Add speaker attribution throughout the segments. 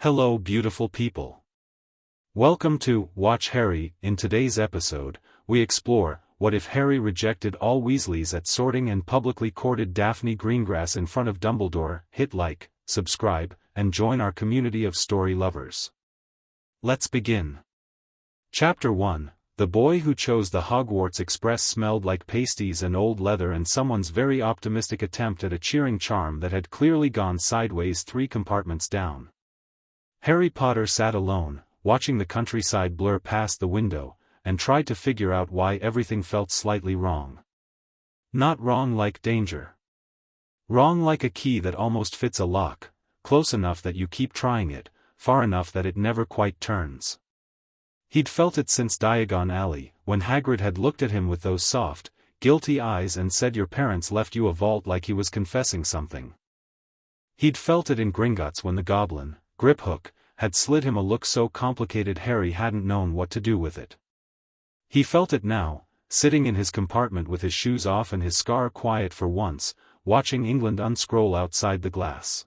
Speaker 1: Hello beautiful people. Welcome to Watch Harry. In today's episode, we explore, what if Harry rejected all Weasleys at sorting and publicly courted Daphne Greengrass in front of Dumbledore? Hit like, subscribe, and join our community of story lovers. Let's begin. Chapter 1, The boy who chose the Hogwarts Express smelled like pasties and old leather and someone's very optimistic attempt at a cheering charm that had clearly gone sideways 3 compartments down. Harry Potter sat alone, watching the countryside blur past the window, and tried to figure out why everything felt slightly wrong. Not wrong like danger. Wrong like a key that almost fits a lock, close enough that you keep trying it, far enough that it never quite turns. He'd felt it since Diagon Alley, when Hagrid had looked at him with those soft, guilty eyes and said your parents left you a vault like he was confessing something. He'd felt it in Gringotts when the goblin, Griphook, had slid him a look so complicated Harry hadn't known what to do with it. He felt it now, sitting in his compartment with his shoes off and his scar quiet for once, watching England unscroll outside the glass.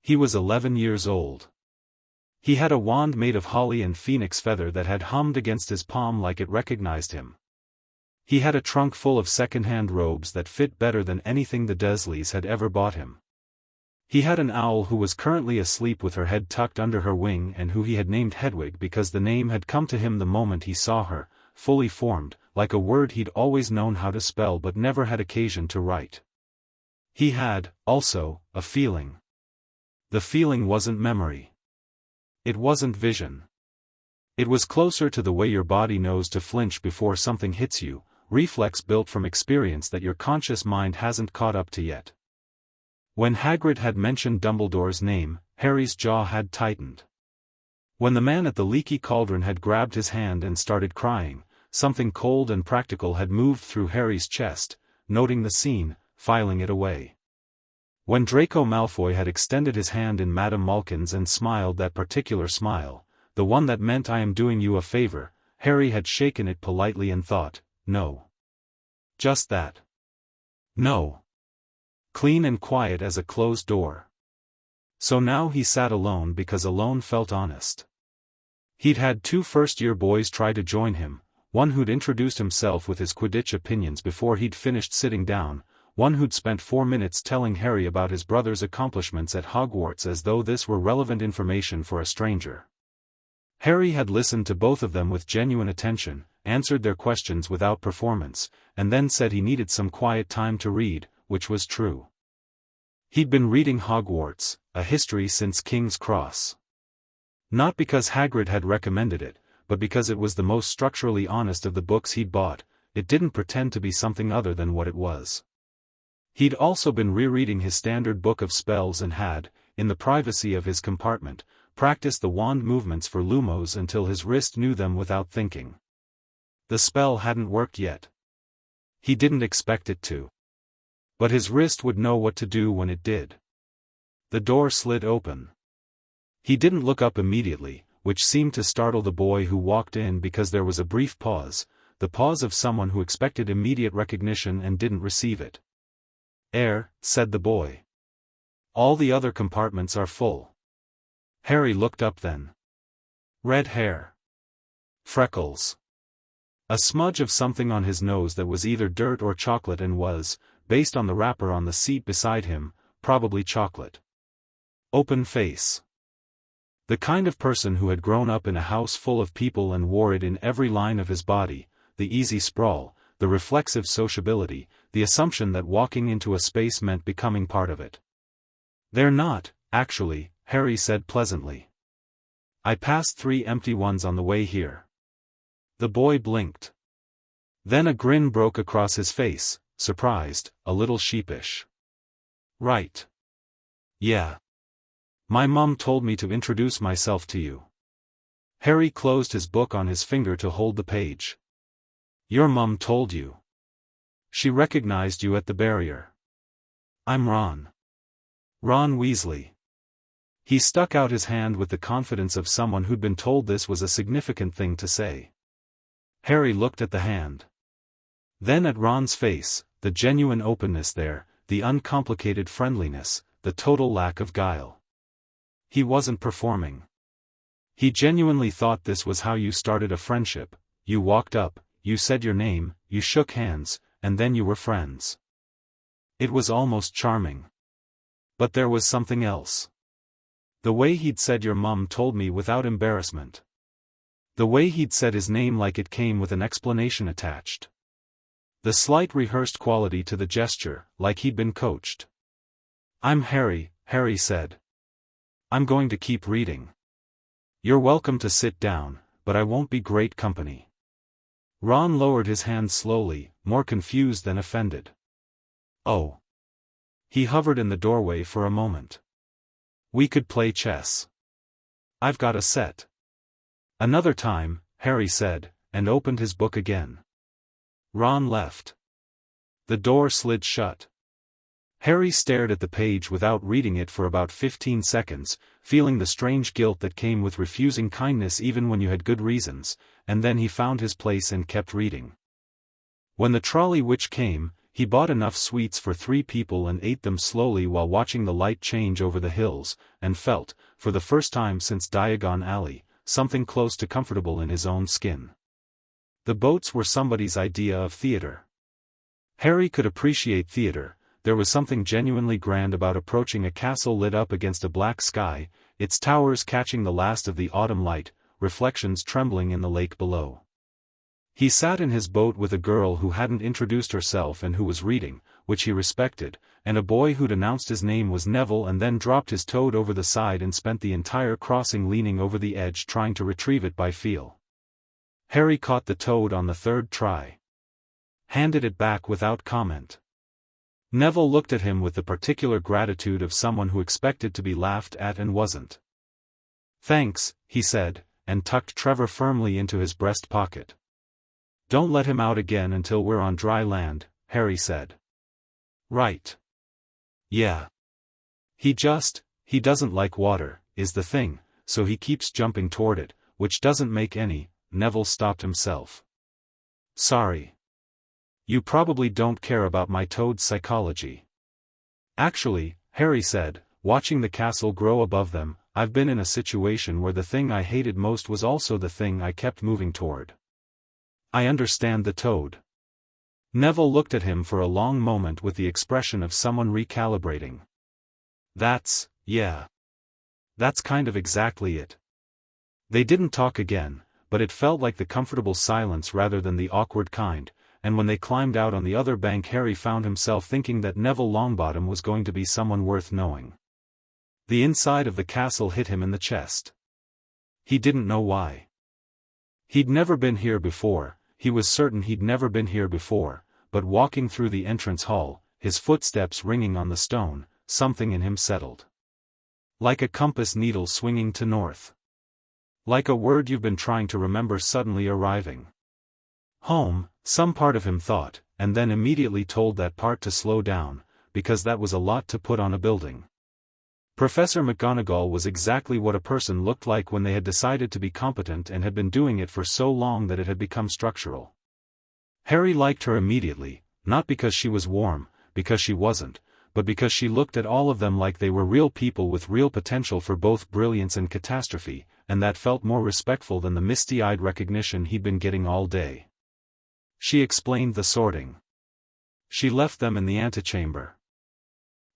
Speaker 1: He was 11 years old. He had a wand made of holly and phoenix feather that had hummed against his palm like it recognized him. He had a trunk full of second-hand robes that fit better than anything the Dursleys had ever bought him. He had an owl who was currently asleep with her head tucked under her wing and who he had named Hedwig because the name had come to him the moment he saw her, fully formed, like a word he'd always known how to spell but never had occasion to write. He had, also, a feeling. The feeling wasn't memory. It wasn't vision. It was closer to the way your body knows to flinch before something hits you, reflex built from experience that your conscious mind hasn't caught up to yet. When Hagrid had mentioned Dumbledore's name, Harry's jaw had tightened. When the man at the leaky cauldron had grabbed his hand and started crying, something cold and practical had moved through Harry's chest, noting the scene, filing it away. When Draco Malfoy had extended his hand in Madame Malkin's and smiled that particular smile, the one that meant I am doing you a favor, Harry had shaken it politely and thought, no. Just that. No. Clean and quiet as a closed door. So now he sat alone because alone felt honest. He'd had 2 first-year boys try to join him, one who'd introduced himself with his Quidditch opinions before he'd finished sitting down, one who'd spent 4 minutes telling Harry about his brother's accomplishments at Hogwarts as though this were relevant information for a stranger. Harry had listened to both of them with genuine attention, answered their questions without performance, and then said he needed some quiet time to read, which was true. He'd been reading Hogwarts, a history since King's Cross. Not because Hagrid had recommended it, but because it was the most structurally honest of the books he'd bought. It didn't pretend to be something other than what it was. He'd also been rereading his standard book of spells and had, in the privacy of his compartment, practiced the wand movements for Lumos until his wrist knew them without thinking. The spell hadn't worked yet. He didn't expect it to. But his wrist would know what to do when it did. The door slid open. He didn't look up immediately, which seemed to startle the boy who walked in because there was a brief pause, the pause of someone who expected immediate recognition and didn't receive it. Said the boy. All the other compartments are full. Harry looked up then. Red hair. Freckles. A smudge of something on his nose that was either dirt or chocolate and was, based on the wrapper on the seat beside him, probably chocolate. Open face. The kind of person who had grown up in a house full of people and wore it in every line of his body, the easy sprawl, the reflexive sociability, the assumption that walking into a space meant becoming part of it. They're not, actually, Harry said pleasantly. I passed 3 empty ones on the way here. The boy blinked. Then a grin broke across his face, surprised, a little sheepish. Right. Yeah. My mum told me to introduce myself to you. Harry closed his book on his finger to hold the page. Your mum told you. She recognized you at the barrier. I'm Ron. Ron Weasley. He stuck out his hand with the confidence of someone who'd been told this was a significant thing to say. Harry looked at the hand. Then at Ron's face, the genuine openness there, the uncomplicated friendliness, the total lack of guile. He wasn't performing. He genuinely thought this was how you started a friendship. You walked up, you said your name, you shook hands, and then you were friends. It was almost charming. But there was something else. The way he'd said your mum told me without embarrassment. The way he'd said his name like it came with an explanation attached. The slight rehearsed quality to the gesture, like he'd been coached. "I'm Harry," Harry said. "I'm going to keep reading. You're welcome to sit down, but I won't be great company." Ron lowered his hand slowly, more confused than offended. "Oh." He hovered in the doorway for a moment. "We could play chess. I've got a set." "Another time," Harry said, and opened his book again. Ron left. The door slid shut. Harry stared at the page without reading it for about 15 seconds, feeling the strange guilt that came with refusing kindness even when you had good reasons, and then he found his place and kept reading. When the trolley witch came, he bought enough sweets for 3 people and ate them slowly while watching the light change over the hills, and felt, for the first time since Diagon Alley, something close to comfortable in his own skin. The boats were somebody's idea of theater. Harry could appreciate theater. There was something genuinely grand about approaching a castle lit up against a black sky, its towers catching the last of the autumn light, reflections trembling in the lake below. He sat in his boat with a girl who hadn't introduced herself and who was reading, which he respected, and a boy who'd announced his name was Neville and then dropped his toad over the side and spent the entire crossing leaning over the edge trying to retrieve it by feel. Harry caught the toad on the 3rd try. Handed it back without comment. Neville looked at him with the particular gratitude of someone who expected to be laughed at and wasn't. "Thanks," he said, and tucked Trevor firmly into his breast pocket. "Don't let him out again until we're on dry land," Harry said. "Right. Yeah. He doesn't like water, is the thing, so he keeps jumping toward it, which doesn't make any." Neville stopped himself. "Sorry. You probably don't care about my toad's psychology." "Actually," Harry said, watching the castle grow above them, "I've been in a situation where the thing I hated most was also the thing I kept moving toward." "I understand the toad." Neville looked at him for a long moment with the expression of someone recalibrating. Yeah. That's kind of exactly it." They didn't talk again, but it felt like the comfortable silence rather than the awkward kind, and when they climbed out on the other bank Harry found himself thinking that Neville Longbottom was going to be someone worth knowing. The inside of the castle hit him in the chest. He didn't know why. He'd never been here before, he was certain he'd never been here before, but walking through the entrance hall, his footsteps ringing on the stone, something in him settled. Like a compass needle swinging to north. Like a word you've been trying to remember suddenly arriving. Home, some part of him thought, and then immediately told that part to slow down, because that was a lot to put on a building. Professor McGonagall was exactly what a person looked like when they had decided to be competent and had been doing it for so long that it had become structural. Harry liked her immediately, not because she was warm, because she wasn't, but because she looked at all of them like they were real people with real potential for both brilliance and catastrophe, and that felt more respectful than the misty-eyed recognition he'd been getting all day. She explained the sorting. She left them in the antechamber.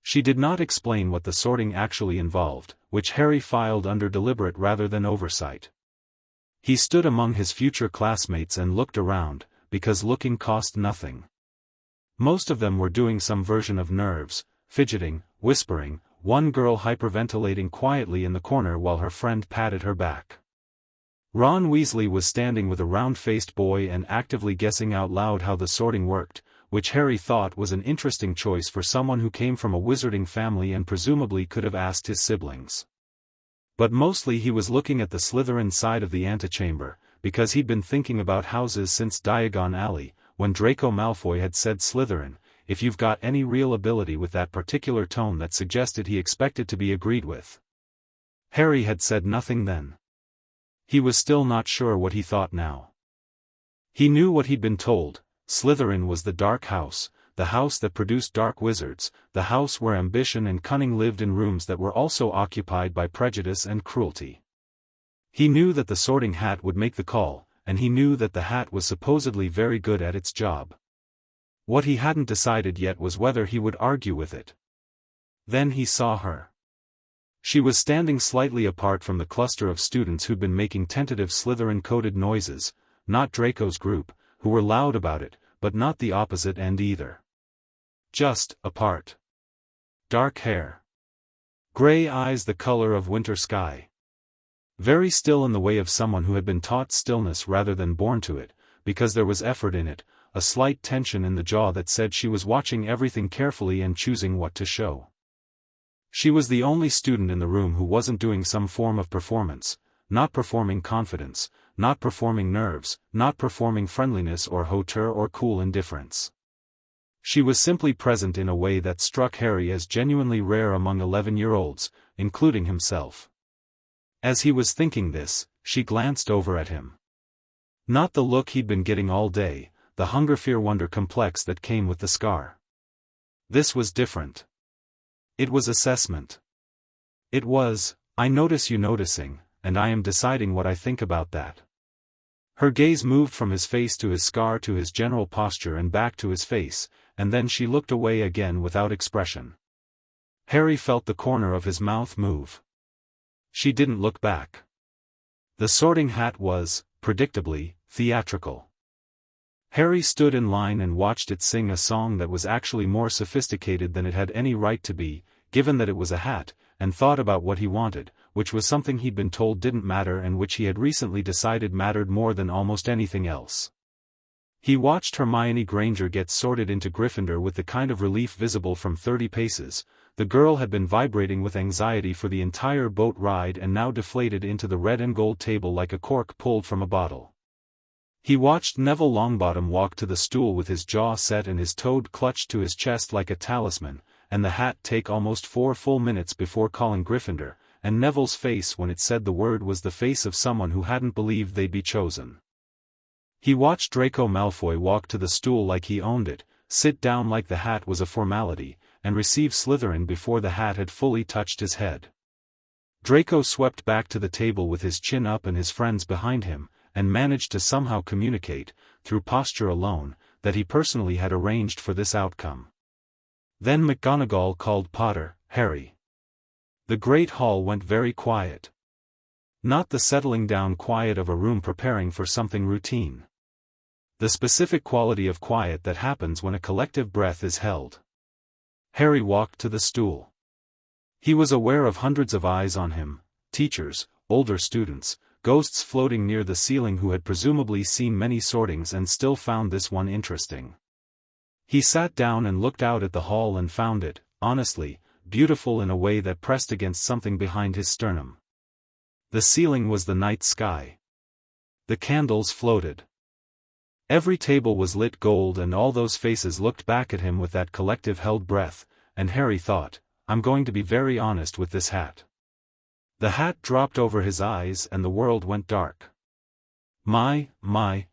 Speaker 1: She did not explain what the sorting actually involved, which Harry filed under deliberate rather than oversight. He stood among his future classmates and looked around, because looking cost nothing. Most of them were doing some version of nerves, fidgeting, whispering, one girl hyperventilating quietly in the corner while her friend patted her back. Ron Weasley was standing with a round-faced boy and actively guessing out loud how the sorting worked, which Harry thought was an interesting choice for someone who came from a wizarding family and presumably could have asked his siblings. But mostly he was looking at the Slytherin side of the antechamber, because he'd been thinking about houses since Diagon Alley, when Draco Malfoy had said Slytherin, if you've got any real ability, with that particular tone that suggested he expected to be agreed with. Harry had said nothing then. He was still not sure what he thought now. He knew what he'd been told, Slytherin was the dark house, the house that produced dark wizards, the house where ambition and cunning lived in rooms that were also occupied by prejudice and cruelty. He knew that the Sorting Hat would make the call, and he knew that the hat was supposedly very good at its job. What he hadn't decided yet was whether he would argue with it. Then he saw her. She was standing slightly apart from the cluster of students who'd been making tentative Slytherin-coded noises, not Draco's group, who were loud about it, but not the opposite end either. Just apart. Dark hair. Gray eyes the color of winter sky. Very still in the way of someone who had been taught stillness rather than born to it, because there was effort in it, a slight tension in the jaw that said she was watching everything carefully and choosing what to show. She was the only student in the room who wasn't doing some form of performance, not performing confidence, not performing nerves, not performing friendliness or hauteur or cool indifference. She was simply present in a way that struck Harry as genuinely rare among 11-year-olds, including himself. As he was thinking this, she glanced over at him. Not the look he'd been getting all day, the hunger-fear-wonder complex that came with the scar. This was different. It was assessment. It was, I notice you noticing, and I am deciding what I think about that. Her gaze moved from his face to his scar to his general posture and back to his face, and then she looked away again without expression. Harry felt the corner of his mouth move. She didn't look back. The Sorting Hat was, predictably, theatrical. Harry stood in line and watched it sing a song that was actually more sophisticated than it had any right to be, given that it was a hat, and thought about what he wanted, which was something he'd been told didn't matter and which he had recently decided mattered more than almost anything else. He watched Hermione Granger get sorted into Gryffindor with the kind of relief visible from 30 paces. The girl had been vibrating with anxiety for the entire boat ride and now deflated into the red and gold table like a cork pulled from a bottle. He watched Neville Longbottom walk to the stool with his jaw set and his toad clutched to his chest like a talisman, and the hat take almost 4 full minutes before calling Gryffindor, and Neville's face when it said the word was the face of someone who hadn't believed they'd be chosen. He watched Draco Malfoy walk to the stool like he owned it, sit down like the hat was a formality, and receive Slytherin before the hat had fully touched his head. Draco swept back to the table with his chin up and his friends behind him, and managed to somehow communicate, through posture alone, that he personally had arranged for this outcome. Then McGonagall called Potter, Harry. The great hall went very quiet. Not the settling down quiet of a room preparing for something routine. The specific quality of quiet that happens when a collective breath is held. Harry walked to the stool. He was aware of hundreds of eyes on him, teachers, older students, ghosts floating near the ceiling who had presumably seen many sortings and still found this one interesting. He sat down and looked out at the hall and found it, honestly, beautiful in a way that pressed against something behind his sternum. The ceiling was the night sky. The candles floated. Every table was lit gold and all those faces looked back at him with that collective held breath, and Harry thought, I'm going to be very honest with this hat. The hat dropped over his eyes and the world went dark. My,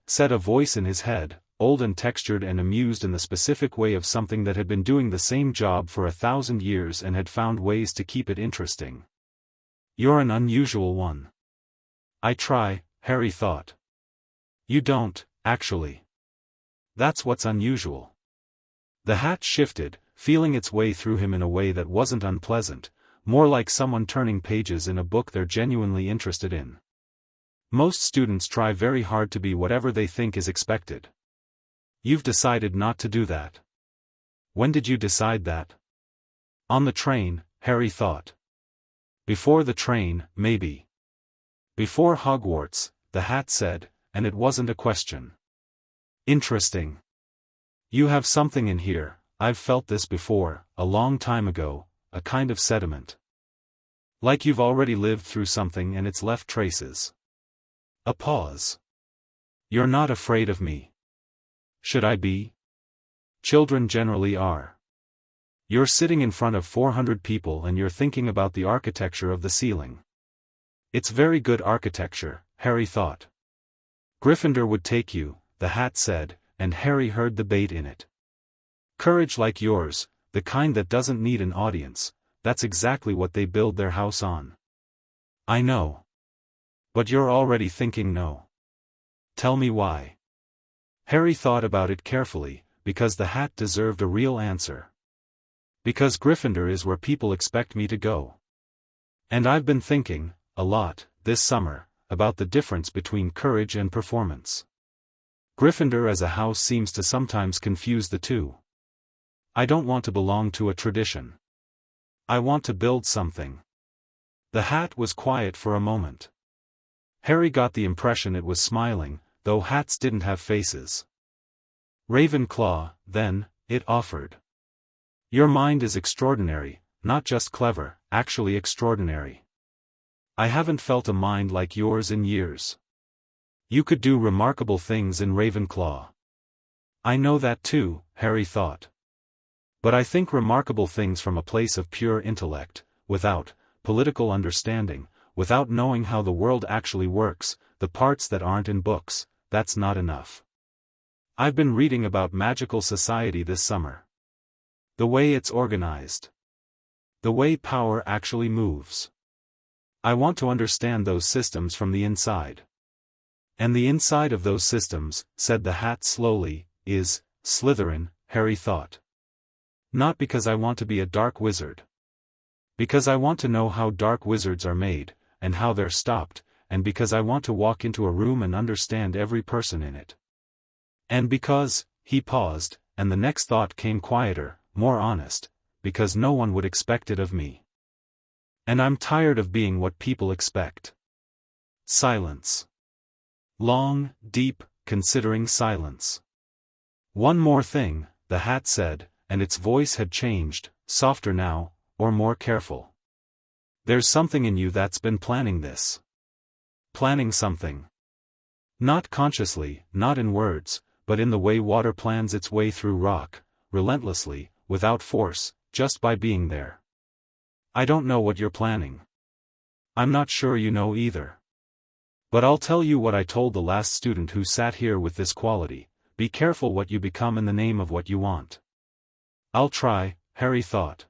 Speaker 1: said a voice in his head, old and textured and amused in the specific way of something that had been doing the same job for 1,000 years and had found ways to keep it interesting. You're an unusual one. I try, Harry thought. You don't, actually. That's what's unusual. The hat shifted, feeling its way through him in a way that wasn't unpleasant, more like someone turning pages in a book they're genuinely interested in. Most students try very hard to be whatever they think is expected. You've decided not to do that. When did you decide that? On the train, Harry thought. Before the train, maybe. Before Hogwarts, the hat said, and it wasn't a question. Interesting. You have something in here, I've felt this before, a long time ago, a kind of sediment. Like you've already lived through something and it's left traces. A pause. You're not afraid of me. Should I be? Children generally are. You're sitting in front of 400 people and you're thinking about the architecture of the ceiling. It's very good architecture, Harry thought. Gryffindor would take you, the hat said, and Harry heard the bait in it. Courage like yours, the kind that doesn't need an audience, that's exactly what they build their house on. I know. But you're already thinking no. Tell me why. Harry thought about it carefully, because the hat deserved a real answer. Because Gryffindor is where people expect me to go. And I've been thinking, a lot, this summer, about the difference between courage and performance. Gryffindor as a house seems to sometimes confuse the two. I don't want to belong to a tradition. I want to build something. The hat was quiet for a moment. Harry got the impression it was smiling, though hats didn't have faces. Ravenclaw, then, it offered. Your mind is extraordinary, not just clever, actually extraordinary. I haven't felt a mind like yours in years. You could do remarkable things in Ravenclaw. I know that too, Harry thought. But I think remarkable things from a place of pure intellect, without political understanding, without knowing how the world actually works, the parts that aren't in books, that's not enough. I've been reading about magical society this summer. The way it's organized. The way power actually moves. I want to understand those systems from the inside. And the inside of those systems, said the hat slowly, is Slytherin, Harry thought. Not because I want to be a dark wizard. Because I want to know how dark wizards are made, and how they're stopped, and because I want to walk into a room and understand every person in it. And because, he paused, and the next thought came quieter, more honest, because no one would expect it of me. And I'm tired of being what people expect. Silence. Long, deep, considering silence. One more thing, the hat said, and its voice had changed, softer now, or more careful. There's something in you that's been planning this. Planning something. Not consciously, not in words, but in the way water plans its way through rock, relentlessly, without force, just by being there. I don't know what you're planning. I'm not sure you know either. But I'll tell you what I told the last student who sat here with this quality: be careful what you become in the name of what you want. I'll try, Harry thought.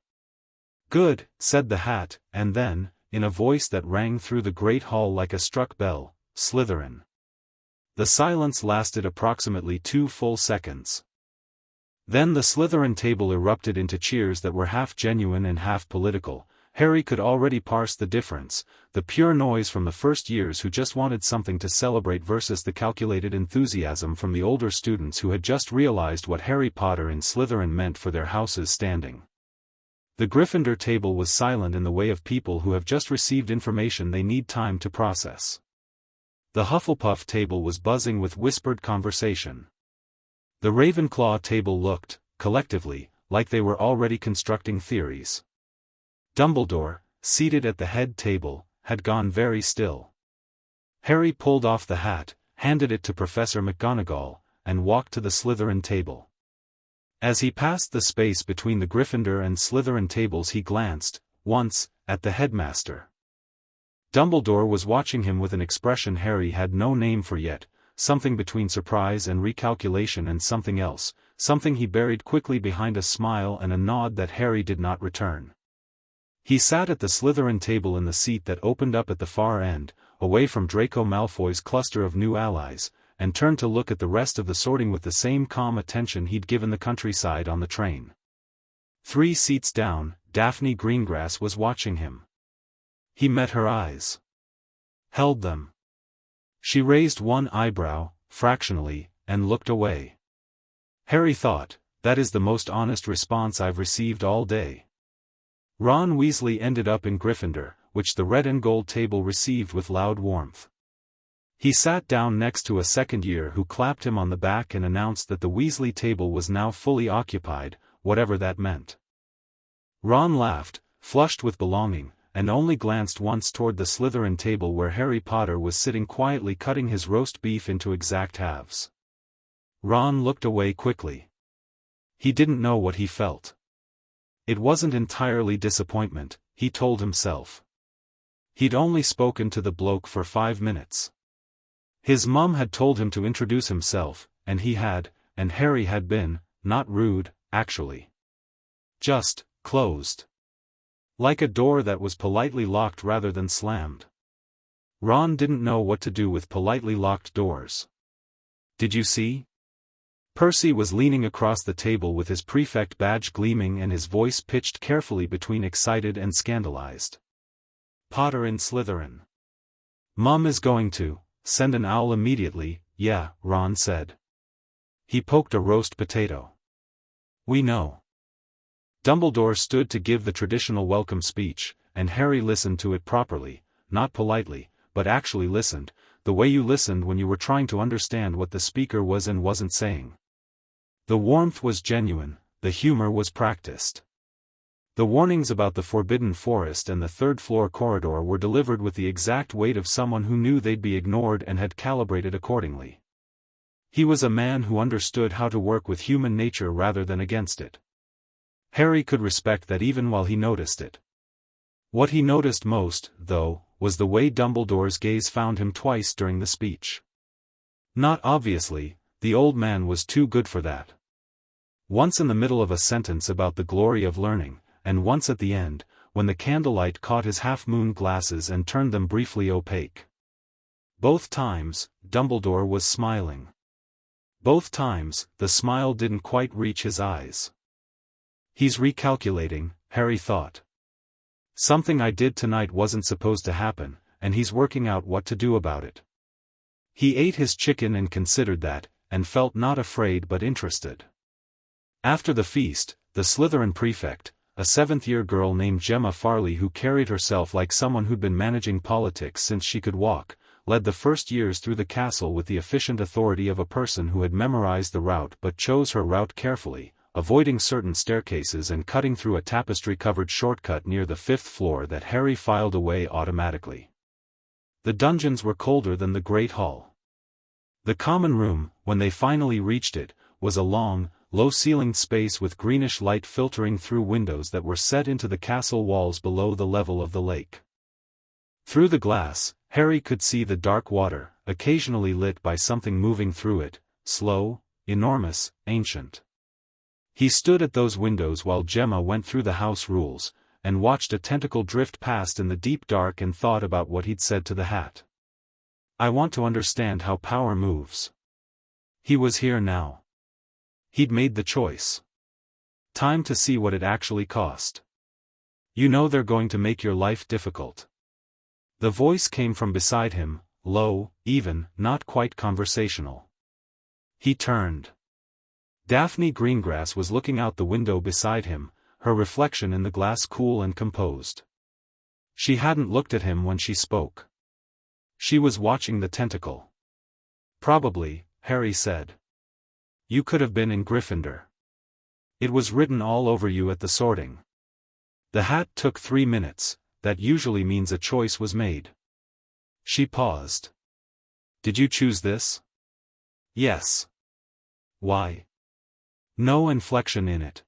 Speaker 1: Good, said the hat, and then, in a voice that rang through the great hall like a struck bell, Slytherin. The silence lasted approximately 2 full seconds. Then the Slytherin table erupted into cheers that were half genuine and half political. Harry could already parse the difference, the pure noise from the first years who just wanted something to celebrate versus the calculated enthusiasm from the older students who had just realized what Harry Potter and Slytherin meant for their house's standing. The Gryffindor table was silent in the way of people who have just received information they need time to process. The Hufflepuff table was buzzing with whispered conversation. The Ravenclaw table looked, collectively, like they were already constructing theories. Dumbledore, seated at the head table, had gone very still. Harry pulled off the hat, handed it to Professor McGonagall, and walked to the Slytherin table. As he passed the space between the Gryffindor and Slytherin tables he glanced, once, at the headmaster. Dumbledore was watching him with an expression Harry had no name for yet, something between surprise and recalculation and something else, something he buried quickly behind a smile and a nod that Harry did not return. He sat at the Slytherin table in the seat that opened up at the far end, away from Draco Malfoy's cluster of new allies, and turned to look at the rest of the sorting with the same calm attention he'd given the countryside on the train. 3 seats down, Daphne Greengrass was watching him. He met her eyes. Held them. She raised one eyebrow, fractionally, and looked away. Harry thought, that is the most honest response I've received all day. Ron Weasley ended up in Gryffindor, which the red and gold table received with loud warmth. He sat down next to a second year who clapped him on the back and announced that the Weasley table was now fully occupied, whatever that meant. Ron laughed, flushed with belonging, and only glanced once toward the Slytherin table where Harry Potter was sitting quietly cutting his roast beef into exact halves. Ron looked away quickly. He didn't know what he felt. It wasn't entirely disappointment, he told himself. He'd only spoken to the bloke for 5 minutes. His mum had told him to introduce himself, and he had, and Harry had been, not rude, actually. Just closed. Like a door that was politely locked rather than slammed. Ron didn't know what to do with politely locked doors. Did you see? Percy was leaning across the table with his prefect badge gleaming and his voice pitched carefully between excited and scandalized. Potter in Slytherin. Mum is going to send an owl immediately, yeah, Ron said. He poked a roast potato. We know. Dumbledore stood to give the traditional welcome speech, and Harry listened to it properly, not politely, but actually listened, the way you listened when you were trying to understand what the speaker was and wasn't saying. The warmth was genuine, the humor was practiced. The warnings about the Forbidden Forest and the third-floor corridor were delivered with the exact weight of someone who knew they'd be ignored and had calibrated accordingly. He was a man who understood how to work with human nature rather than against it. Harry could respect that even while he noticed it. What he noticed most, though, was the way Dumbledore's gaze found him twice during the speech. Not obviously, the old man was too good for that. Once in the middle of a sentence about the glory of learning, and once at the end, when the candlelight caught his half-moon glasses and turned them briefly opaque. Both times, Dumbledore was smiling. Both times, the smile didn't quite reach his eyes. He's recalculating, Harry thought. Something I did tonight wasn't supposed to happen, and he's working out what to do about it. He ate his chicken and considered that, and felt not afraid but interested. After the feast, the Slytherin prefect, a seventh-year girl named Gemma Farley who carried herself like someone who'd been managing politics since she could walk, led the first years through the castle with the efficient authority of a person who had memorized the route but chose her route carefully, avoiding certain staircases and cutting through a tapestry-covered shortcut near the 5th floor that Harry filed away automatically. The dungeons were colder than the Great Hall. The common room, when they finally reached it, was a long, low-ceilinged space with greenish light filtering through windows that were set into the castle walls below the level of the lake. Through the glass, Harry could see the dark water, occasionally lit by something moving through it, slow, enormous, ancient. He stood at those windows while Gemma went through the house rules, and watched a tentacle drift past in the deep dark and thought about what he'd said to the hat. I want to understand how power moves. He was here now. He'd made the choice. Time to see what it actually cost. You know they're going to make your life difficult. The voice came from beside him, low, even, not quite conversational. He turned. Daphne Greengrass was looking out the window beside him, her reflection in the glass cool and composed. She hadn't looked at him when she spoke. She was watching the tentacle. Probably, Harry said. You could have been in Gryffindor. It was written all over you at the sorting. The hat took 3 minutes, that usually means a choice was made. She paused. Did you choose this? Yes. Why? No inflection in it.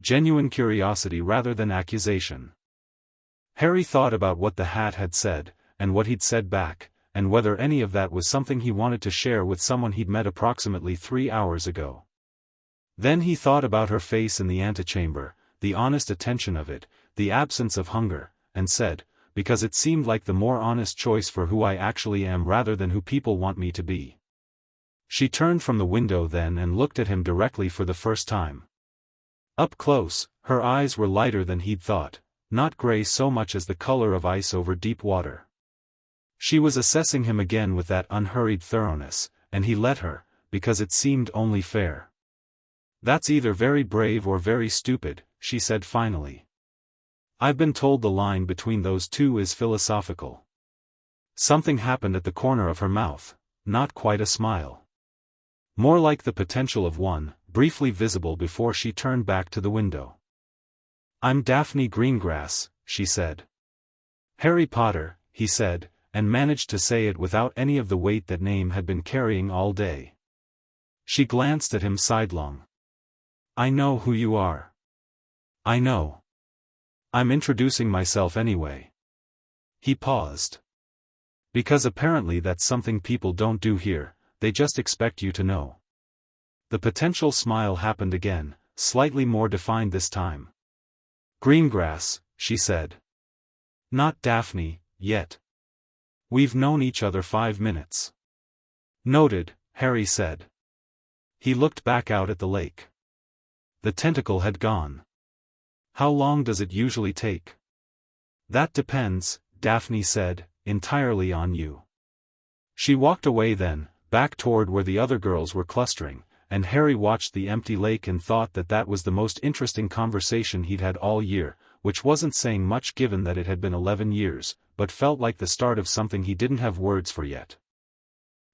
Speaker 1: Genuine curiosity rather than accusation. Harry thought about what the hat had said, and what he'd said back, and whether any of that was something he wanted to share with someone he'd met approximately 3 hours ago. Then he thought about her face in the antechamber, the honest attention of it, the absence of hunger, and said, because it seemed like the more honest choice for who I actually am rather than who people want me to be. She turned from the window then and looked at him directly for the first time. Up close, her eyes were lighter than he'd thought, not gray so much as the color of ice over deep water. She was assessing him again with that unhurried thoroughness, and he let her, because it seemed only fair. That's either very brave or very stupid, she said finally. I've been told the line between those two is philosophical. Something happened at the corner of her mouth, not quite a smile. More like the potential of one, briefly visible before she turned back to the window. I'm Daphne Greengrass, she said. Harry Potter, he said, and managed to say it without any of the weight that name had been carrying all day. She glanced at him sidelong. I know who you are. I know. I'm introducing myself anyway. He paused. Because apparently that's something people don't do here, they just expect you to know. The potential smile happened again, slightly more defined this time. "Greengrass," she said. "Not Daphne, yet. We've known each other 5 minutes." "Noted," Harry said. He looked back out at the lake. The tentacle had gone. "How long does it usually take?" "That depends," Daphne said, "entirely on you." She walked away then, back toward where the other girls were clustering, and Harry watched the empty lake and thought that that was the most interesting conversation he'd had all year, which wasn't saying much given that it had been 11 years, but felt like the start of something he didn't have words for yet.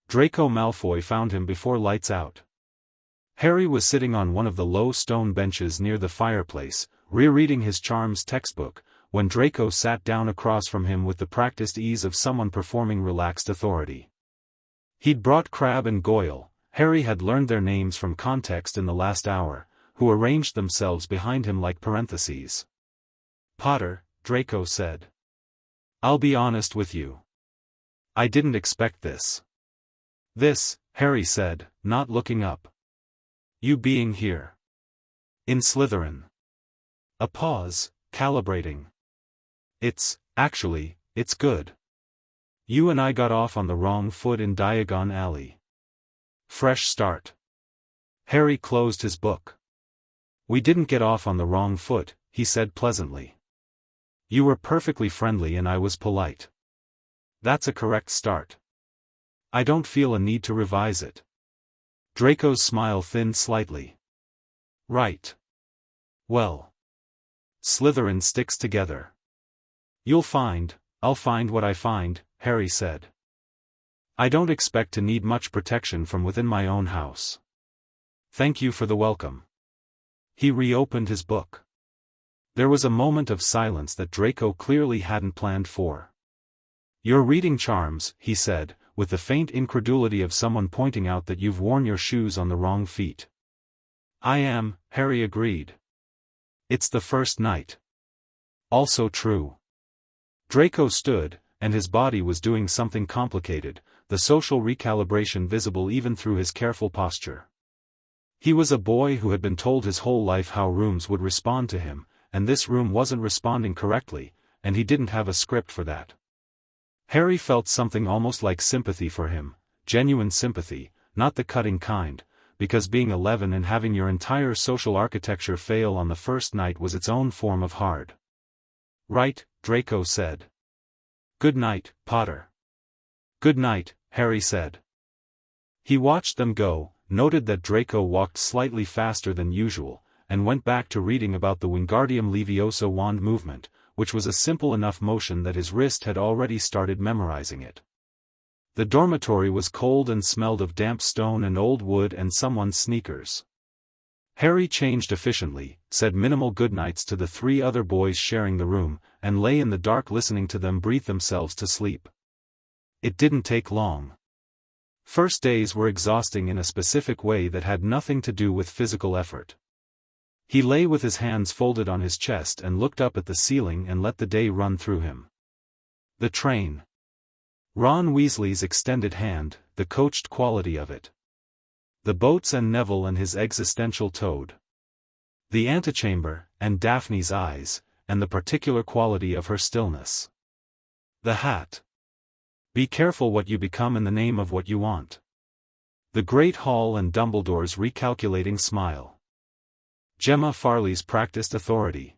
Speaker 1: Draco Malfoy found him before lights out. Harry was sitting on one of the low stone benches near the fireplace, rereading his charms textbook, when Draco sat down across from him with the practiced ease of someone performing relaxed authority. He'd brought Crabbe and Goyle. Harry had learned their names from context in the last hour, who arranged themselves behind him like parentheses. "Potter," Draco said. "I'll be honest with you. I didn't expect this." "This," Harry said, not looking up. "You being here. In Slytherin." A pause, calibrating. It's good. You and I got off on the wrong foot in Diagon Alley. Fresh start." Harry closed his book. "We didn't get off on the wrong foot," he said pleasantly. "You were perfectly friendly and I was polite. That's a correct start. I don't feel a need to revise it." Draco's smile thinned slightly. "Right. Well. Slytherin sticks together. I'll find what I find," Harry said. "I don't expect to need much protection from within my own house. Thank you for the welcome." He reopened his book. There was a moment of silence that Draco clearly hadn't planned for. "You're reading charms," he said, with the faint incredulity of someone pointing out that you've worn your shoes on the wrong feet. "I am," Harry agreed. "It's the first night." "Also true." Draco stood, and his body was doing something complicated, the social recalibration visible even through his careful posture. He was a boy who had been told his whole life how rooms would respond to him, and this room wasn't responding correctly, and he didn't have a script for that. Harry felt something almost like sympathy for him, genuine sympathy, not the cutting kind, because being 11 and having your entire social architecture fail on the first night was its own form of hard. "Right," Draco said. "Good night, Potter." "Good night," Harry said. He watched them go, noted that Draco walked slightly faster than usual, and went back to reading about the Wingardium Leviosa wand movement, which was a simple enough motion that his wrist had already started memorizing it. The dormitory was cold and smelled of damp stone and old wood and someone's sneakers. Harry changed efficiently, said minimal goodnights to the 3 other boys sharing the room, and lay in the dark listening to them breathe themselves to sleep. It didn't take long. First days were exhausting in a specific way that had nothing to do with physical effort. He lay with his hands folded on his chest and looked up at the ceiling and let the day run through him. The train. Ron Weasley's extended hand, the coached quality of it. The boats and Neville and his existential toad. The antechamber, and Daphne's eyes, and the particular quality of her stillness. The hat. Be careful what you become in the name of what you want. The Great Hall and Dumbledore's recalculating smile. Gemma Farley's practiced authority.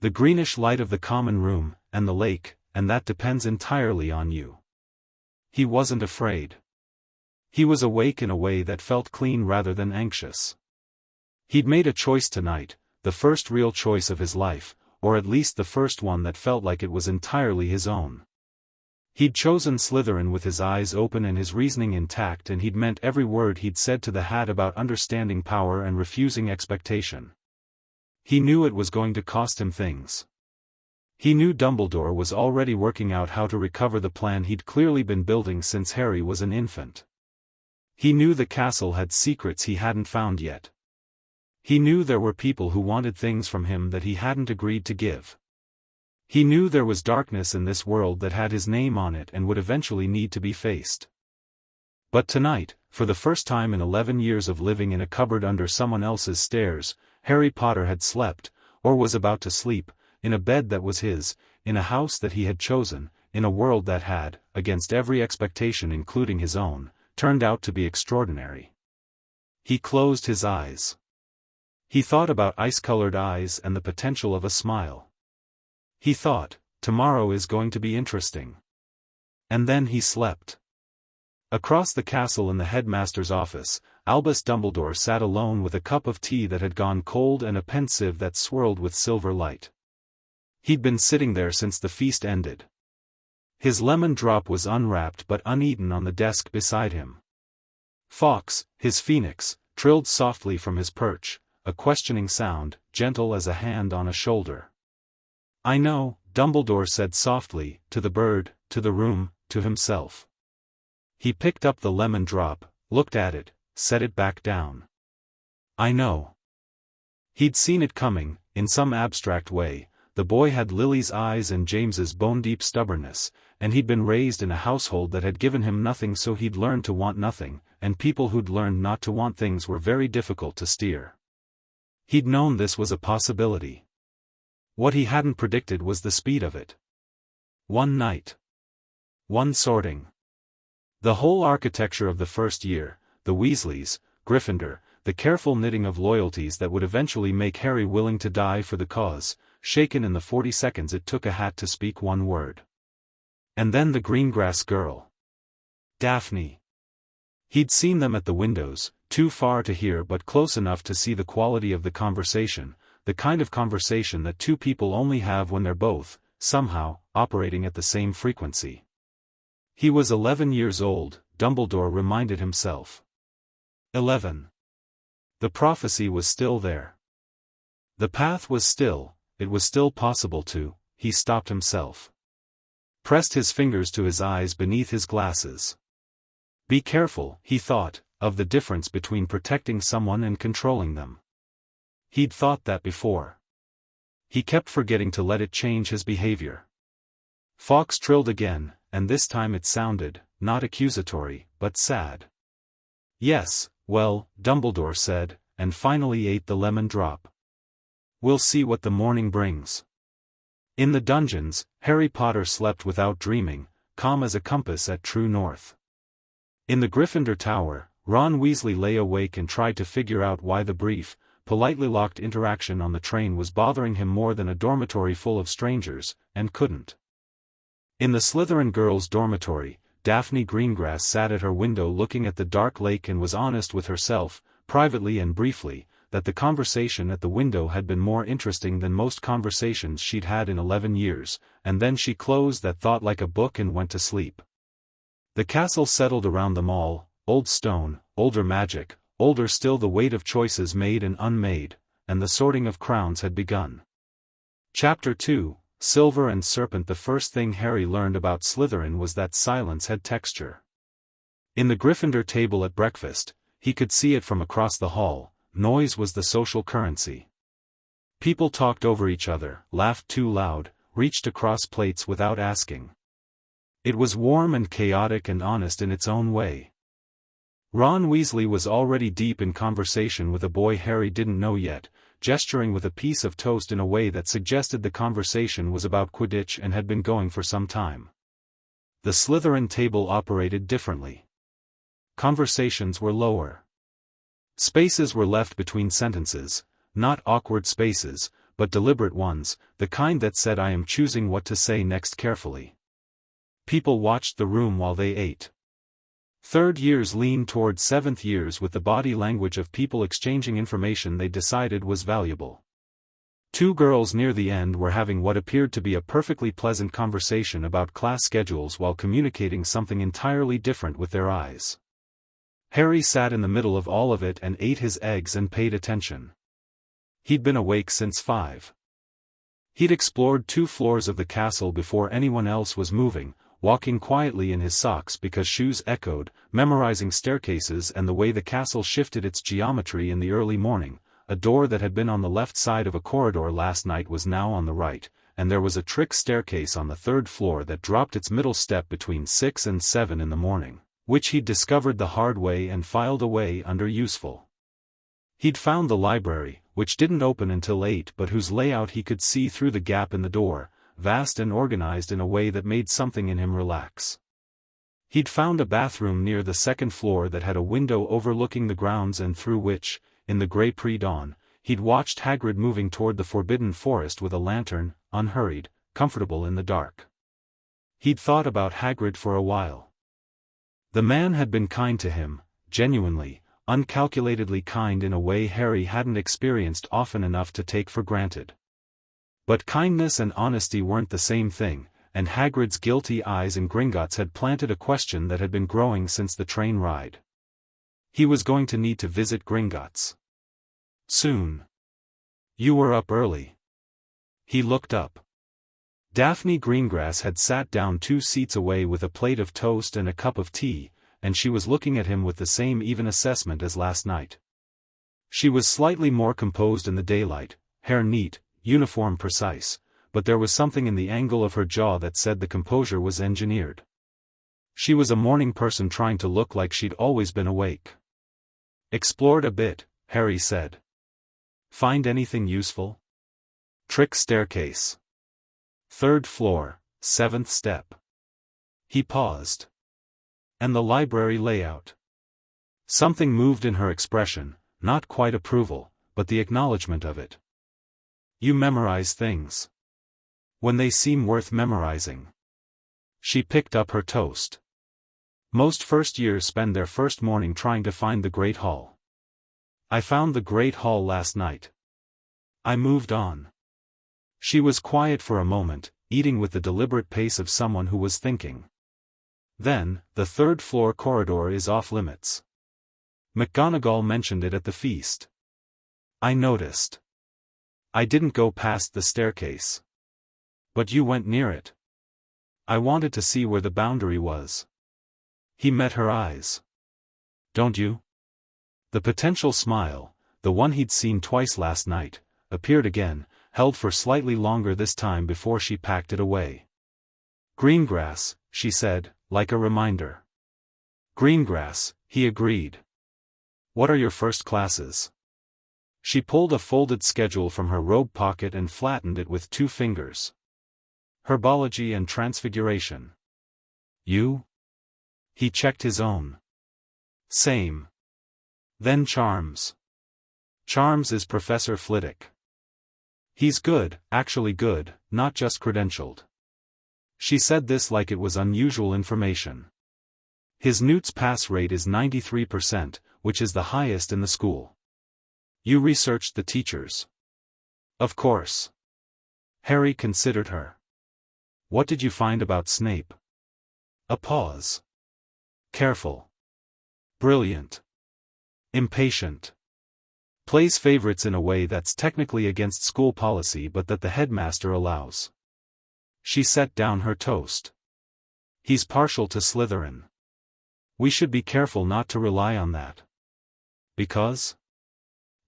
Speaker 1: The greenish light of the common room, and the lake, and that depends entirely on you. He wasn't afraid. He was awake in a way that felt clean rather than anxious. He'd made a choice tonight, the first real choice of his life, or at least the first one that felt like it was entirely his own. He'd chosen Slytherin with his eyes open and his reasoning intact, and he'd meant every word he'd said to the hat about understanding power and refusing expectation. He knew it was going to cost him things. He knew Dumbledore was already working out how to recover the plan he'd clearly been building since Harry was an infant. He knew the castle had secrets he hadn't found yet. He knew there were people who wanted things from him that he hadn't agreed to give. He knew there was darkness in this world that had his name on it and would eventually need to be faced. But tonight, for the first time in 11 years of living in a cupboard under someone else's stairs, Harry Potter had slept, or was about to sleep, in a bed that was his, in a house that he had chosen, in a world that had, against every expectation including his own, turned out to be extraordinary. He closed his eyes. He thought about ice-colored eyes and the potential of a smile. He thought, tomorrow is going to be interesting. And then he slept. Across the castle in the headmaster's office, Albus Dumbledore sat alone with a cup of tea that had gone cold and a pensieve that swirled with silver light. He'd been sitting there since the feast ended. His lemon drop was unwrapped but uneaten on the desk beside him. Fawkes, his phoenix, trilled softly from his perch, a questioning sound, gentle as a hand on a shoulder. "I know," Dumbledore said softly, to the bird, to the room, to himself. He picked up the lemon drop, looked at it, set it back down. "I know." He'd seen it coming, in some abstract way. The boy had Lily's eyes and James's bone-deep stubbornness, and he'd been raised in a household that had given him nothing, so he'd learned to want nothing, and people who'd learned not to want things were very difficult to steer. He'd known this was a possibility. What he hadn't predicted was the speed of it. One night. One sorting. The whole architecture of the first year, the Weasleys, Gryffindor, the careful knitting of loyalties that would eventually make Harry willing to die for the cause, shaken in the 40 seconds it took a hat to speak one word. And then the Greengrass girl. Daphne. He'd seen them at the windows, too far to hear but close enough to see the quality of the conversation, the kind of conversation that two people only have when they're both, somehow, operating at the same frequency. He was 11 years old, Dumbledore reminded himself. 11. The prophecy was still there. The path was still, it was still possible to, he stopped himself. Pressed his fingers to his eyes beneath his glasses. Be careful, he thought, of the difference between protecting someone and controlling them. He'd thought that before. He kept forgetting to let it change his behavior. Fawkes trilled again, and this time it sounded, not accusatory, but sad. "Yes, well," Dumbledore said, and finally ate the lemon drop. "We'll see what the morning brings." In the dungeons, Harry Potter slept without dreaming, calm as a compass at true north. In the Gryffindor Tower, Ron Weasley lay awake and tried to figure out why the brief, politely locked interaction on the train was bothering him more than a dormitory full of strangers, and couldn't. In the Slytherin girls' dormitory, Daphne Greengrass sat at her window looking at the dark lake and was honest with herself, privately and briefly, that the conversation at the window had been more interesting than most conversations she'd had in 11 years, and then she closed that thought like a book and went to sleep. The castle settled around them all, old stone, older magic, older still the weight of choices made and unmade, and the sorting of crowns had begun. Chapter 2, Silver and Serpent. The first thing Harry learned about Slytherin was that silence had texture. In the Gryffindor table at breakfast, he could see it from across the hall, noise was the social currency. People talked over each other, laughed too loud, reached across plates without asking. It was warm and chaotic and honest in its own way. Ron Weasley was already deep in conversation with a boy Harry didn't know yet, gesturing with a piece of toast in a way that suggested the conversation was about Quidditch and had been going for some time. The Slytherin table operated differently. Conversations were lower. Spaces were left between sentences, not awkward spaces, but deliberate ones, the kind that said I am choosing what to say next carefully. People watched the room while they ate. Third years leaned toward seventh years with the body language of people exchanging information they decided was valuable. Two girls near the end were having what appeared to be a perfectly pleasant conversation about class schedules while communicating something entirely different with their eyes. Harry sat in the middle of all of it and ate his eggs and paid attention. He'd been awake since 5. He'd explored 2 floors of the castle before anyone else was moving, walking quietly in his socks because shoes echoed, memorizing staircases and the way the castle shifted its geometry in the early morning. A door that had been on the left side of a corridor last night was now on the right, and there was a trick staircase on the 3rd floor that dropped its middle step between 6 and 7 in the morning. which he'd discovered the hard way and filed away under useful. He'd found the library, which didn't open until 8 but whose layout he could see through the gap in the door, vast and organized in a way that made something in him relax. He'd found a bathroom near the second floor that had a window overlooking the grounds and through which, in the grey pre-dawn, he'd watched Hagrid moving toward the forbidden forest with a lantern, unhurried, comfortable in the dark. He'd thought about Hagrid for a while. The man had been kind to him, genuinely, uncalculatedly kind in a way Harry hadn't experienced often enough to take for granted. But kindness and honesty weren't the same thing, and Hagrid's guilty eyes in Gringotts had planted a question that had been growing since the train ride. He was going to need to visit Gringotts soon. You were up early. He looked up. Daphne Greengrass had sat down 2 seats away with a plate of toast and a cup of tea, and she was looking at him with the same even assessment as last night. She was slightly more composed in the daylight, hair neat, uniform precise, but there was something in the angle of her jaw that said the composure was engineered. She was a morning person trying to look like she'd always been awake. Explored a bit, Harry said. Find anything useful? Trick staircase. 3rd floor, 7th step. He paused. And the library layout. Something moved in her expression, not quite approval, but the acknowledgement of it. You memorize things. When they seem worth memorizing. She picked up her toast. Most first years spend their first morning trying to find the Great Hall. I found the Great Hall last night. I moved on. She was quiet for a moment, eating with the deliberate pace of someone who was thinking. Then, the 3rd floor corridor is off limits. McGonagall mentioned it at the feast. I noticed. I didn't go past the staircase. But you went near it. I wanted to see where the boundary was. He met her eyes. Don't you? The potential smile, the one he'd seen twice last night, appeared again, held for slightly longer this time before she packed it away. Greengrass, she said, like a reminder. Greengrass, he agreed. What are your first classes? She pulled a folded schedule from her robe pocket and flattened it with 2 fingers. Herbology and Transfiguration. You? He checked his own. Same. Then Charms. Charms is Professor Flitwick. He's good, actually good, not just credentialed. She said this like it was unusual information. His Newt's pass rate is 93%, which is the highest in the school. You researched the teachers. Of course. Harry considered her. What did you find about Snape? A pause. Careful. Brilliant. Impatient. Plays favorites in a way that's technically against school policy but that the headmaster allows. She set down her toast. He's partial to Slytherin. We should be careful not to rely on that. Because?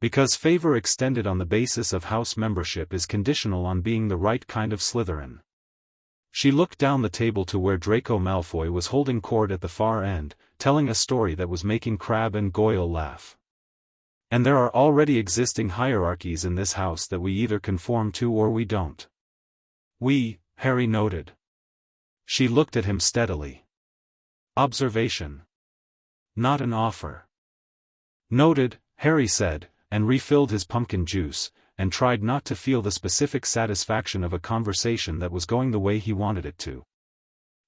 Speaker 1: Because favor extended on the basis of house membership is conditional on being the right kind of Slytherin. She looked down the table to where Draco Malfoy was holding court at the far end, telling a story that was making Crabbe and Goyle laugh. And there are already existing hierarchies in this house that we either conform to or we don't. We, Harry noted. She looked at him steadily. Observation. Not an offer. Noted, Harry said, and refilled his pumpkin juice, and tried not to feel the specific satisfaction of a conversation that was going the way he wanted it to.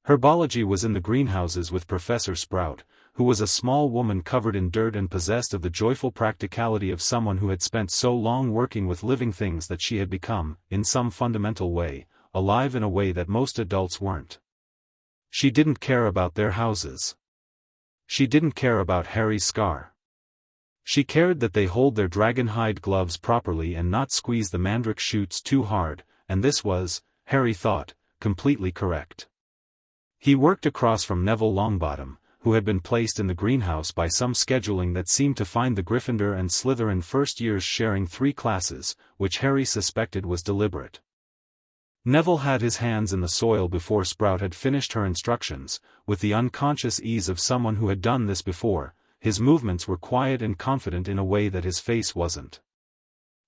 Speaker 1: Herbology was in the greenhouses with Professor Sprout, who was a small woman covered in dirt and possessed of the joyful practicality of someone who had spent so long working with living things that she had become, in some fundamental way, alive in a way that most adults weren't. She didn't care about their houses. She didn't care about Harry's scar. She cared that they hold their dragon-hide gloves properly and not squeeze the mandrake shoots too hard, and this was, Harry thought, completely correct. He worked across from Neville Longbottom, who had been placed in the greenhouse by some scheduling that seemed to find the Gryffindor and Slytherin first years sharing 3 classes, which Harry suspected was deliberate. Neville had his hands in the soil before Sprout had finished her instructions, with the unconscious ease of someone who had done this before. His movements were quiet and confident in a way that his face wasn't.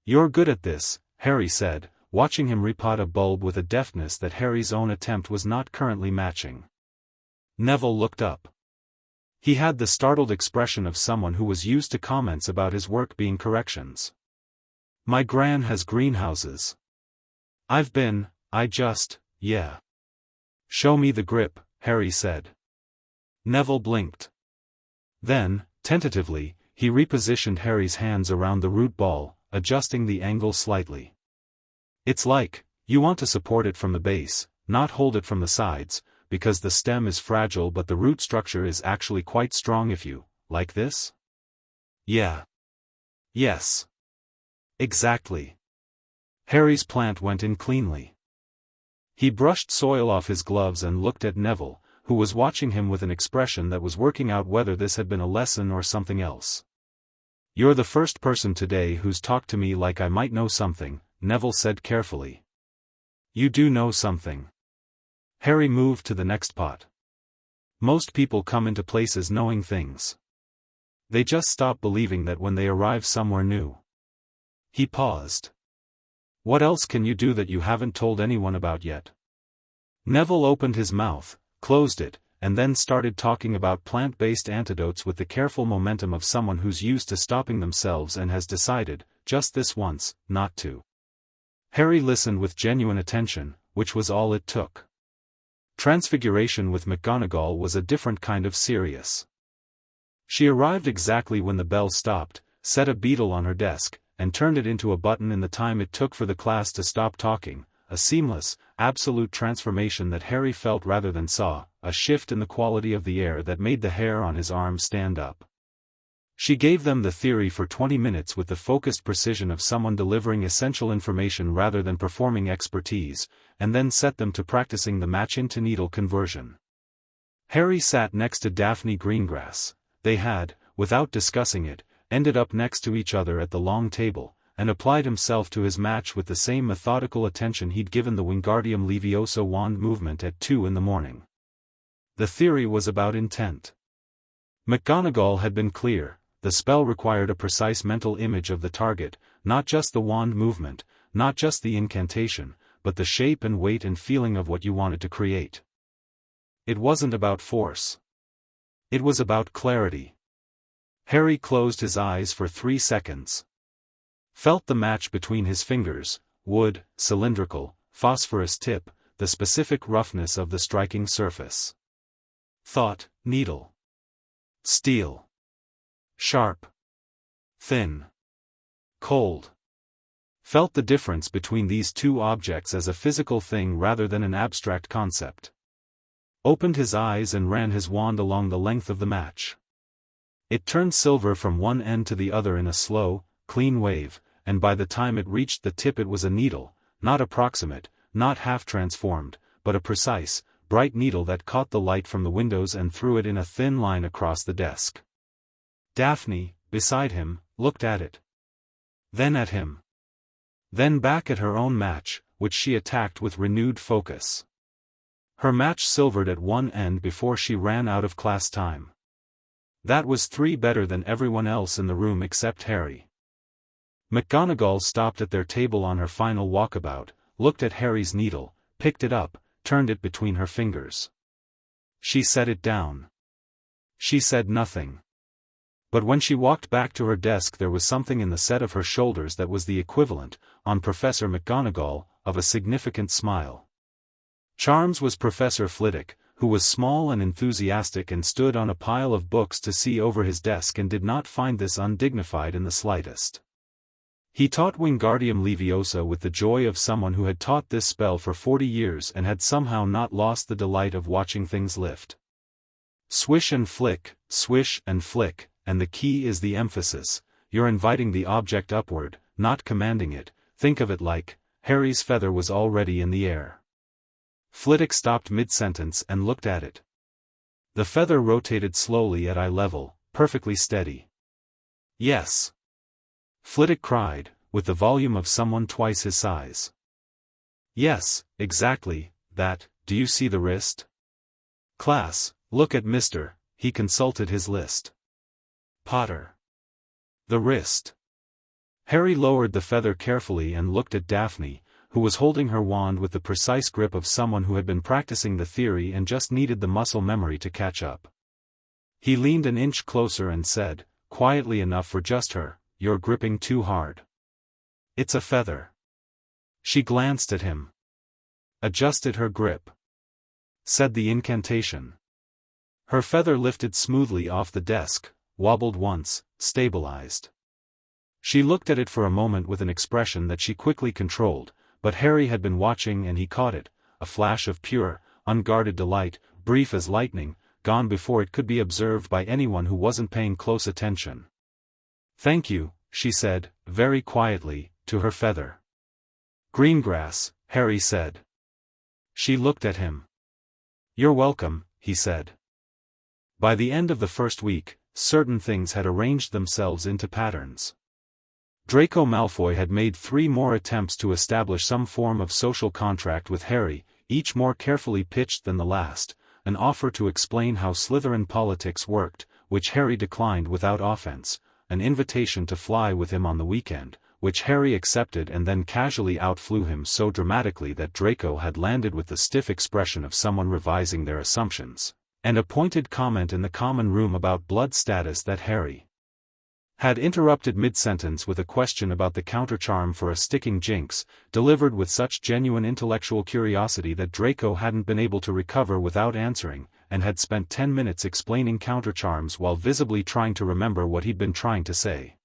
Speaker 1: "You're good at this," Harry said, watching him repot a bulb with a deftness that Harry's own attempt was not currently matching. Neville looked up. He had the startled expression of someone who was used to comments about his work being corrections. "My gran has greenhouses. Yeah." "Show me the grip," Harry said. Neville blinked. Then, tentatively, he repositioned Harry's hands around the root ball, adjusting the angle slightly. "It's like, you want to support it from the base, not hold it from the sides, because the stem is fragile but the root structure is actually quite strong if you, like this?" "Yeah. Yes. Exactly." Harry's plant went in cleanly. He brushed soil off his gloves and looked at Neville, who was watching him with an expression that was working out whether this had been a lesson or something else. "You're the first person today who's talked to me like I might know something," Neville said carefully. "You do know something." Harry moved to the next pot. "Most people come into places knowing things. They just stop believing that when they arrive somewhere new." He paused. "What else can you do that you haven't told anyone about yet?" Neville opened his mouth, closed it, and then started talking about plant-based antidotes with the careful momentum of someone who's used to stopping themselves and has decided, just this once, not to. Harry listened with genuine attention, which was all it took. Transfiguration with McGonagall was a different kind of serious. She arrived exactly when the bell stopped, set a beetle on her desk, and turned it into a button in the time it took for the class to stop talking, a seamless, absolute transformation that Harry felt rather than saw, a shift in the quality of the air that made the hair on his arm stand up. She gave them the theory for 20 minutes with the focused precision of someone delivering essential information rather than performing expertise, and then set them to practicing the match-into-needle conversion. Harry sat next to Daphne Greengrass. They had, without discussing it, ended up next to each other at the long table, and applied himself to his match with the same methodical attention he'd given the Wingardium Leviosa wand movement at 2 in the morning. The theory was about intent. McGonagall had been clear. The spell required a precise mental image of the target, not just the wand movement, not just the incantation, but the shape and weight and feeling of what you wanted to create. It wasn't about force. It was about clarity. Harry closed his eyes for 3 seconds. Felt the match between his fingers, wood, cylindrical, phosphorus tip, the specific roughness of the striking surface. Thought, needle. Steel. Sharp. Thin. Cold. Felt the difference between these two objects as a physical thing rather than an abstract concept. Opened his eyes and ran his wand along the length of the match. It turned silver from one end to the other in a slow, clean wave, and by the time it reached the tip it was a needle, not approximate, not half-transformed, but a precise, bright needle that caught the light from the windows and threw it in a thin line across the desk. Daphne, beside him, looked at it. Then at him. Then back at her own match, which she attacked with renewed focus. Her match silvered at one end before she ran out of class time. That was 3 better than everyone else in the room except Harry. McGonagall stopped at their table on her final walkabout, looked at Harry's needle, picked it up, turned it between her fingers. She set it down. She said nothing. But when she walked back to her desk there was something in the set of her shoulders that was the equivalent, on Professor McGonagall, of a significant smile. Charms was Professor Flitwick, who was small and enthusiastic and stood on a pile of books to see over his desk and did not find this undignified in the slightest. He taught Wingardium Leviosa with the joy of someone who had taught this spell for 40 years and had somehow not lost the delight of watching things lift. Swish and flick, swish and flick, and the key is the emphasis. You're inviting the object upward, not commanding it. Think of it like, Harry's feather was already in the air. Flitwick stopped mid-sentence and looked at it. The feather rotated slowly at eye level, perfectly steady. Yes. Flitwick cried, with the volume of someone twice his size. Yes, exactly, that. Do you see the wrist? Class, look at Mr. He consulted his list. Potter. The wrist. Harry lowered the feather carefully and looked at Daphne, who was holding her wand with the precise grip of someone who had been practicing the theory and just needed the muscle memory to catch up. He leaned an inch closer and said, quietly enough for just her, "You're gripping too hard. It's a feather." She glanced at him. Adjusted her grip. Said the incantation. Her feather lifted smoothly off the desk, wobbled once, stabilized. She looked at it for a moment with an expression that she quickly controlled, but Harry had been watching and he caught it, a flash of pure, unguarded delight, brief as lightning, gone before it could be observed by anyone who wasn't paying close attention. "Thank you," she said, very quietly, to her feather. "Greengrass," Harry said. She looked at him. "You're welcome," he said. By the end of the first week, certain things had arranged themselves into patterns. Draco Malfoy had made 3 more attempts to establish some form of social contract with Harry, each more carefully pitched than the last, an offer to explain how Slytherin politics worked, which Harry declined without offense, an invitation to fly with him on the weekend, which Harry accepted and then casually outflew him so dramatically that Draco had landed with the stiff expression of someone revising their assumptions, and a pointed comment in the common room about blood status that Harry had interrupted mid-sentence with a question about the countercharm for a sticking jinx, delivered with such genuine intellectual curiosity that Draco hadn't been able to recover without answering, and had spent 10 minutes explaining countercharms while visibly trying to remember what he'd been trying to say.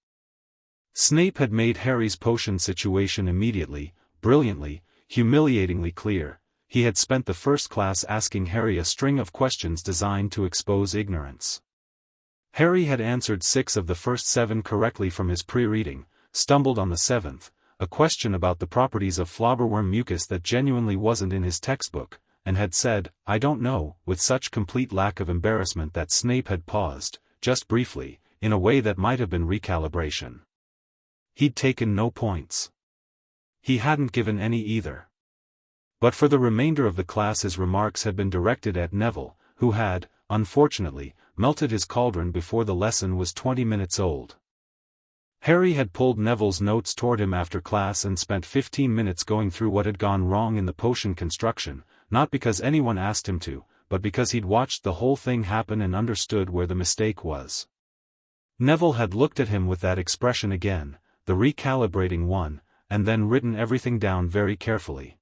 Speaker 1: Snape had made Harry's potion situation immediately, brilliantly, humiliatingly clear. He had spent the first class asking Harry a string of questions designed to expose ignorance. Harry had answered 6 of the first 7 correctly from his pre-reading, stumbled on the 7th, a question about the properties of flobberworm mucus that genuinely wasn't in his textbook, and had said, "I don't know," with such complete lack of embarrassment that Snape had paused, just briefly, in a way that might have been recalibration. He'd taken no points. He hadn't given any either. But for the remainder of the class his remarks had been directed at Neville, who had, unfortunately, melted his cauldron before the lesson was 20 minutes old. Harry had pulled Neville's notes toward him after class and spent 15 minutes going through what had gone wrong in the potion construction, not because anyone asked him to, but because he'd watched the whole thing happen and understood where the mistake was. Neville had looked at him with that expression again, the recalibrating one, and then written everything down very carefully.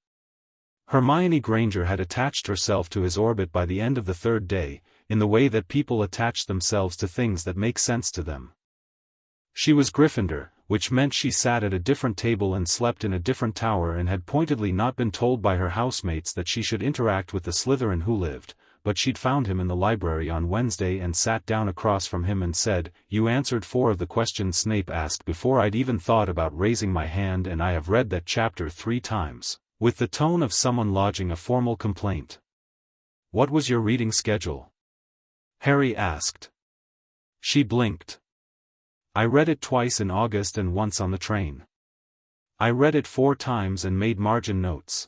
Speaker 1: Hermione Granger had attached herself to his orbit by the end of the 3rd day, in the way that people attach themselves to things that make sense to them. She was Gryffindor, which meant she sat at a different table and slept in a different tower and had pointedly not been told by her housemates that she should interact with the Slytherin who lived, but she'd found him in the library on Wednesday and sat down across from him and said, "You answered 4 of the questions Snape asked before I'd even thought about raising my hand, and I have read that chapter 3 times, with the tone of someone lodging a formal complaint." "What was your reading schedule?" Harry asked. She blinked. "I read it twice in August and once on the train. I read it 4 times and made margin notes.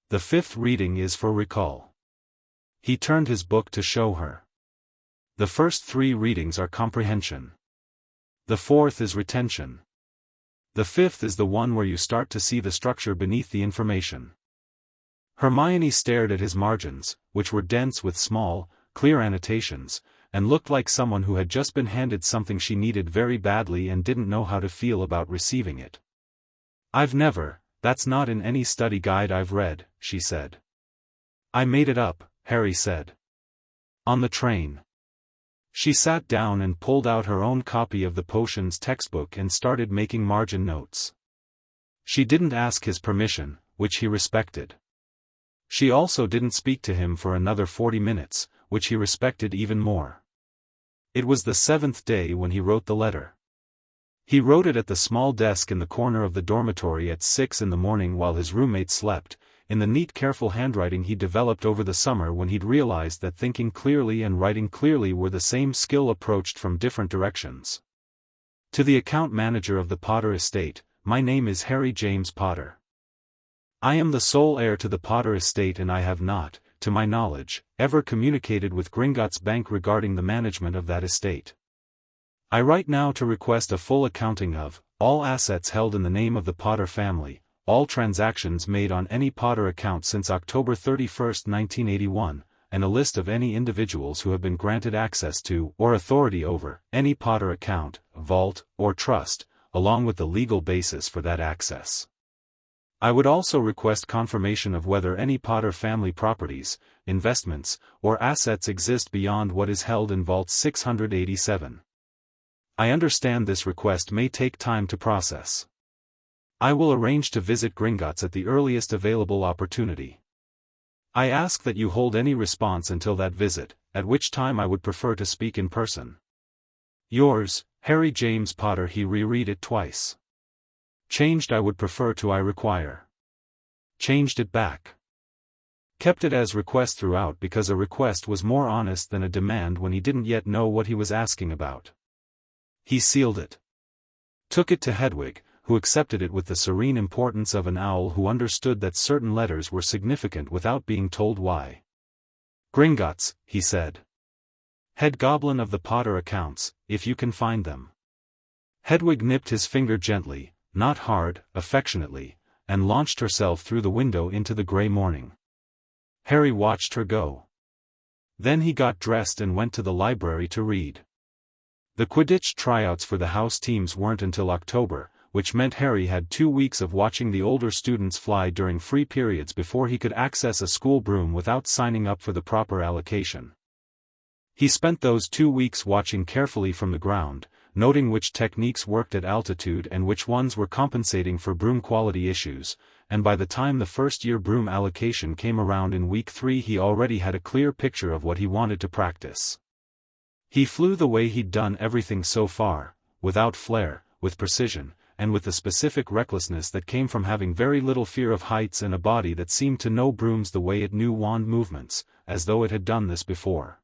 Speaker 1: The 5th reading is for recall." He turned his book to show her. "The first 3 readings are comprehension. The 4th is retention. The 5th is the one where you start to see the structure beneath the information." Hermione stared at his margins, which were dense with small, clear annotations, and looked like someone who had just been handed something she needed very badly and didn't know how to feel about receiving it. That's not in any study guide I've read," she said. "I made it up," Harry said. "On the train." She sat down and pulled out her own copy of the potions textbook and started making margin notes. She didn't ask his permission, which he respected. She also didn't speak to him for another 40 minutes, which he respected even more. It was the 7th day when he wrote the letter. He wrote it at the small desk in the corner of the dormitory at 6 in the morning while his roommate slept, in the neat careful handwriting he developed over the summer when he'd realized that thinking clearly and writing clearly were the same skill approached from different directions. "To the account manager of the Potter estate, my name is Harry James Potter. I am the sole heir to the Potter estate and I have not, to my knowledge, ever communicated with Gringotts Bank regarding the management of that estate. I write now to request a full accounting of all assets held in the name of the Potter family, all transactions made on any Potter account since October 31, 1981, and a list of any individuals who have been granted access to or authority over any Potter account, vault, or trust, along with the legal basis for that access. I would also request confirmation of whether any Potter family properties, investments, or assets exist beyond what is held in Vault 687. I understand this request may take time to process. I will arrange to visit Gringotts at the earliest available opportunity. I ask that you hold any response until that visit, at which time I would prefer to speak in person. Yours, Harry James Potter. He reread it twice. Changed I would prefer to I require. Changed it back. Kept it as request throughout because a request was more honest than a demand when he didn't yet know what he was asking about. He sealed it. Took it to Hedwig, who accepted it with the serene importance of an owl who understood that certain letters were significant without being told why. Gringotts, he said. Head goblin of the Potter accounts, if you can find them. Hedwig nipped his finger gently, not hard, affectionately, and launched herself through the window into the grey morning. Harry watched her go. Then he got dressed and went to the library to read. The Quidditch tryouts for the house teams weren't until October, which meant Harry had 2 weeks of watching the older students fly during free periods before he could access a school broom without signing up for the proper allocation. He spent those 2 weeks watching carefully from the ground, noting which techniques worked at altitude and which ones were compensating for broom quality issues, and by the time the first-year broom allocation came around in week 3 he already had a clear picture of what he wanted to practice. He flew the way he'd done everything so far, without flair, with precision, and with the specific recklessness that came from having very little fear of heights and a body that seemed to know brooms the way it knew wand movements, as though it had done this before.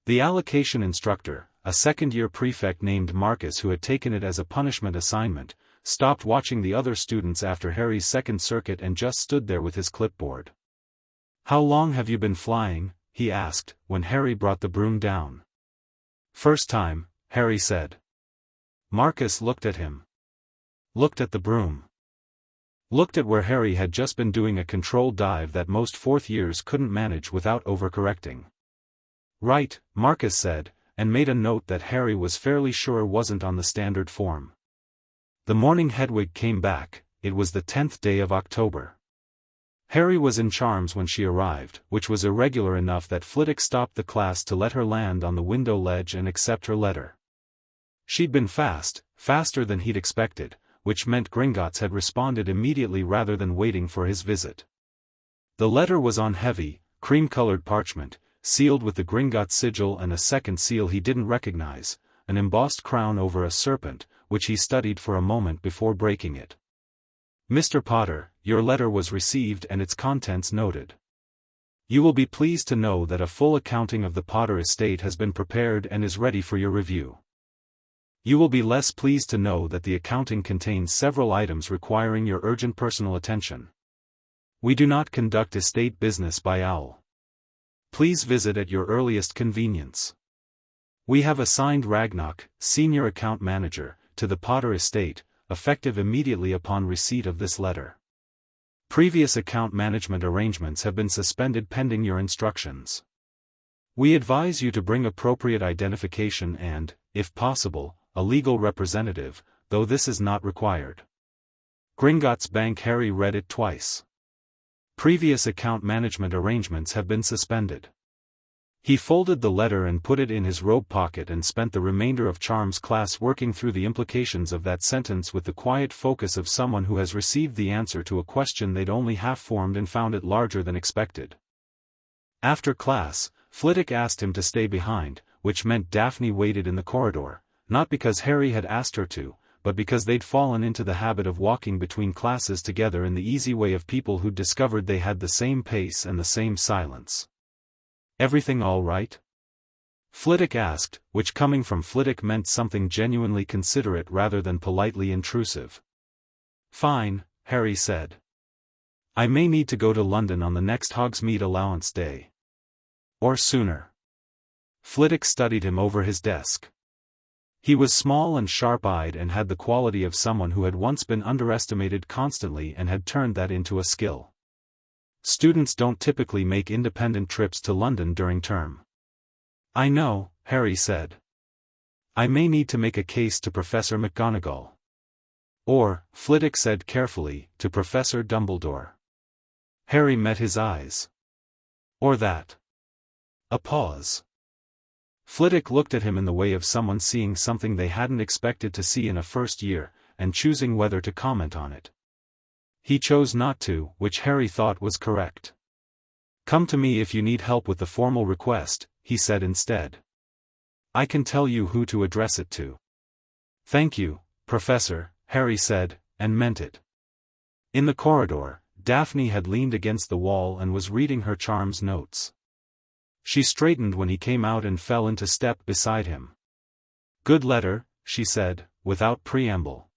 Speaker 1: The allocation instructor, a second-year prefect named Marcus who had taken it as a punishment assignment, stopped watching the other students after Harry's second circuit and just stood there with his clipboard. "How long have you been flying?" he asked, when Harry brought the broom down. "First time," Harry said. Marcus looked at him. Looked at the broom. Looked at where Harry had just been doing a controlled dive that most fourth years couldn't manage without overcorrecting. "Right," Marcus said, and made a note that Harry was fairly sure wasn't on the standard form. The morning Hedwig came back, it was the 10th day of October. Harry was in charms when she arrived, which was irregular enough that Flitwick stopped the class to let her land on the window ledge and accept her letter. She'd been fast, faster than he'd expected, which meant Gringotts had responded immediately rather than waiting for his visit. The letter was on heavy, cream-colored parchment, sealed with the Gringotts sigil and a second seal he didn't recognize, an embossed crown over a serpent, which he studied for a moment before breaking it. "Mr. Potter, your letter was received and its contents noted. You will be pleased to know that a full accounting of the Potter estate has been prepared and is ready for your review. You will be less pleased to know that the accounting contains several items requiring your urgent personal attention. We do not conduct estate business by owl. Please visit at your earliest convenience. We have assigned Ragnarok, Senior Account Manager, to the Potter estate, effective immediately upon receipt of this letter. Previous account management arrangements have been suspended pending your instructions. We advise you to bring appropriate identification and, if possible, a legal representative, though this is not required. Gringotts Bank. Harry read it twice. Previous account management arrangements have been suspended. He folded the letter and put it in his robe pocket and spent the remainder of Charms class working through the implications of that sentence with the quiet focus of someone who has received the answer to a question they'd only half-formed and found it larger than expected. After class, Flitwick asked him to stay behind, which meant Daphne waited in the corridor, not because Harry had asked her to, but because they'd fallen into the habit of walking between classes together in the easy way of people who'd discovered they had the same pace and the same silence. "Everything all right?" Flitwick asked, which coming from Flitwick meant something genuinely considerate rather than politely intrusive. "Fine," Harry said. I may need to go to London on the next Hogsmeade allowance day. Or sooner. Flitwick studied him over his desk. He was small and sharp-eyed and had the quality of someone who had once been underestimated constantly and had turned that into a skill. Students don't typically make independent trips to London during term. I know, Harry said. I may need to make a case to Professor McGonagall. Or, Flitwick said carefully, to Professor Dumbledore. Harry met his eyes. Or that. A pause. Flitwick looked at him in the way of someone seeing something they hadn't expected to see in a first year, and choosing whether to comment on it. He chose not to, which Harry thought was correct. Come to me if you need help with the formal request, he said instead. I can tell you who to address it to. Thank you, Professor, Harry said, and meant it. In the corridor, Daphne had leaned against the wall and was reading her charms notes. She straightened when he came out and fell into step beside him. Good letter, she said, without preamble.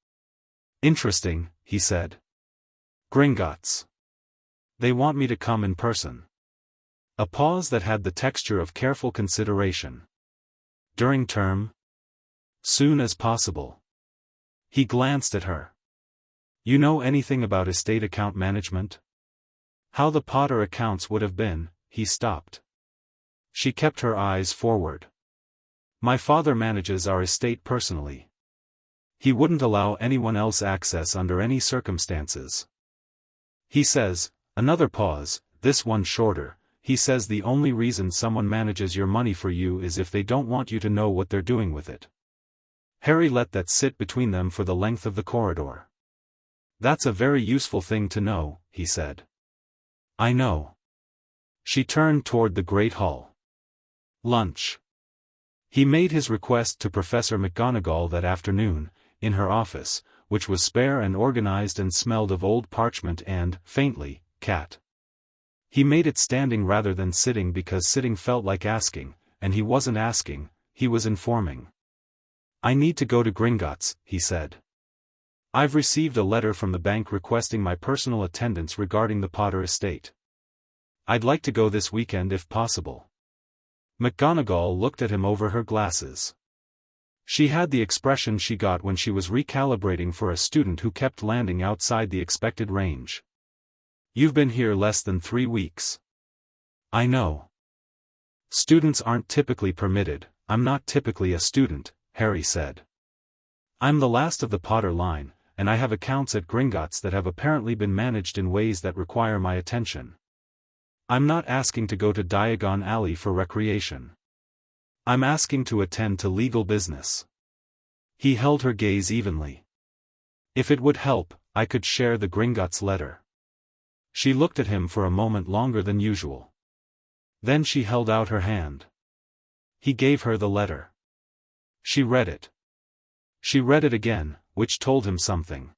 Speaker 1: Interesting, he said. Gringotts. They want me to come in person. A pause that had the texture of careful consideration. During term? Soon as possible. He glanced at her. You know anything about estate account management? How the Potter accounts would have been, he stopped. She kept her eyes forward. My father manages our estate personally. He wouldn't allow anyone else access under any circumstances. He says, another pause, this one shorter, he says the only reason someone manages your money for you is if they don't want you to know what they're doing with it. Harry let that sit between them for the length of the corridor. That's a very useful thing to know, he said. I know. She turned toward the Great Hall. Lunch. He made his request to Professor McGonagall that afternoon, in her office, which was spare and organized and smelled of old parchment and, faintly, cat. He made it standing rather than sitting because sitting felt like asking, and he wasn't asking, he was informing. I need to go to Gringotts, he said. I've received a letter from the bank requesting my personal attendance regarding the Potter estate. I'd like to go this weekend if possible. McGonagall looked at him over her glasses. She had the expression she got when she was recalibrating for a student who kept landing outside the expected range. You've been here less than 3 weeks. I know. Students aren't typically permitted. I'm not typically a student, Harry said. I'm the last of the Potter line, and I have accounts at Gringotts that have apparently been managed in ways that require my attention. I'm not asking to go to Diagon Alley for recreation. I'm asking to attend to legal business. He held her gaze evenly. If it would help, I could share the Gringotts letter. She looked at him for a moment longer than usual. Then she held out her hand. He gave her the letter. She read it. She read it again, which told him something.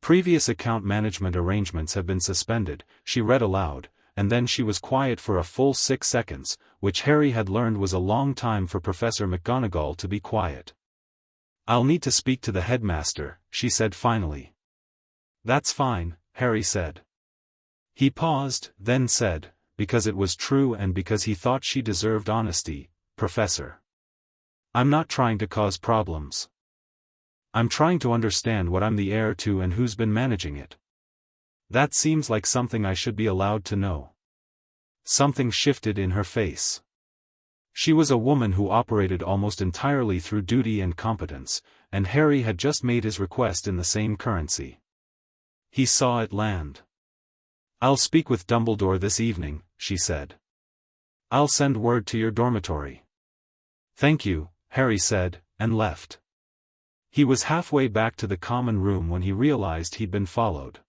Speaker 1: Previous account management arrangements have been suspended, she read aloud, and then she was quiet for a full 6 seconds, which Harry had learned was a long time for Professor McGonagall to be quiet. I'll need to speak to the headmaster, she said finally. That's fine, Harry said. He paused, then said, because it was true and because he thought she deserved honesty, Professor. I'm not trying to cause problems. I'm trying to understand what I'm the heir to and who's been managing it. That seems like something I should be allowed to know. Something shifted in her face. She was a woman who operated almost entirely through duty and competence, and Harry had just made his request in the same currency. He saw it land. I'll speak with Dumbledore this evening, she said. I'll send word to your dormitory. Thank you, Harry said, and left. He was halfway back to the common room when he realized he'd been followed.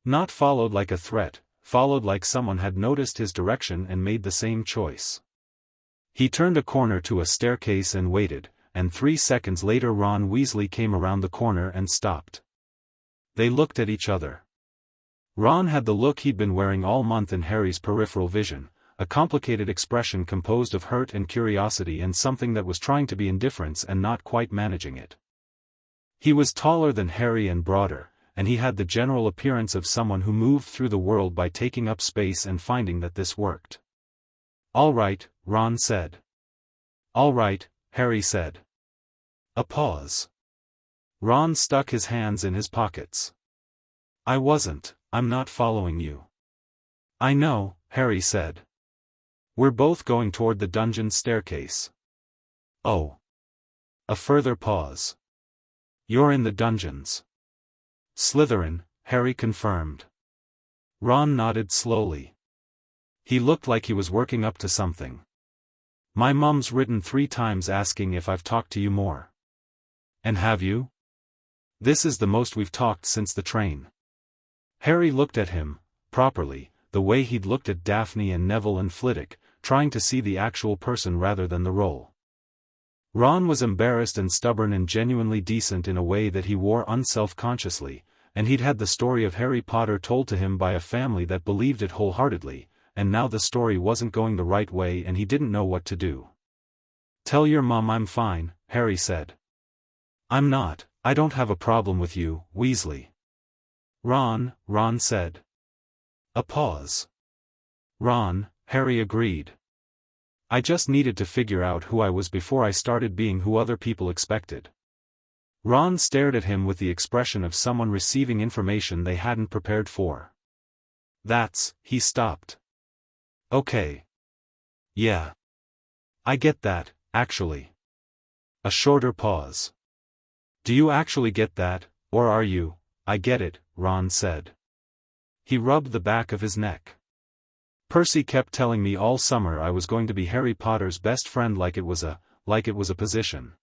Speaker 1: Not followed like a threat, followed like someone had noticed his direction and made the same choice. He turned a corner to a staircase and waited, and 3 seconds later Ron Weasley came around the corner and stopped. They looked at each other. Ron had the look he'd been wearing all month in Harry's peripheral vision, a complicated expression composed of hurt and curiosity and something that was trying to be indifference and not quite managing it. He was taller than Harry and broader, and he had the general appearance of someone who moved through the world by taking up space and finding that this worked. "All right," Ron said. "All right," Harry said. A pause. Ron stuck his hands in his pockets. I'm not following you." "I know," Harry said. "We're both going toward the dungeon staircase." "Oh." A further pause. "You're in the dungeons." "Slytherin," Harry confirmed. Ron nodded slowly. He looked like he was working up to something. "My mum's written 3 times asking if I've talked to you more." "And have you?" "This is the most we've talked since the train." Harry looked at him, properly, the way he'd looked at Daphne and Neville and Flitwick, trying to see the actual person rather than the role. Ron was embarrassed and stubborn and genuinely decent in a way that he wore unself-consciously, and he'd had the story of Harry Potter told to him by a family that believed it wholeheartedly, and now the story wasn't going the right way and he didn't know what to do. "Tell your mum I'm fine," Harry said. "I'm not. I don't have a problem with you, Weasley." Ron said. A pause. "Ron," Harry agreed. "I just needed to figure out who I was before I started being who other people expected." Ron stared at him with the expression of someone receiving information they hadn't prepared for. He stopped. "Okay. Yeah. I get that, actually." A shorter pause. "Do you actually get that, or are you?" "I get it," Ron said. He rubbed the back of his neck. "Percy kept telling me all summer I was going to be Harry Potter's best friend like it was a position.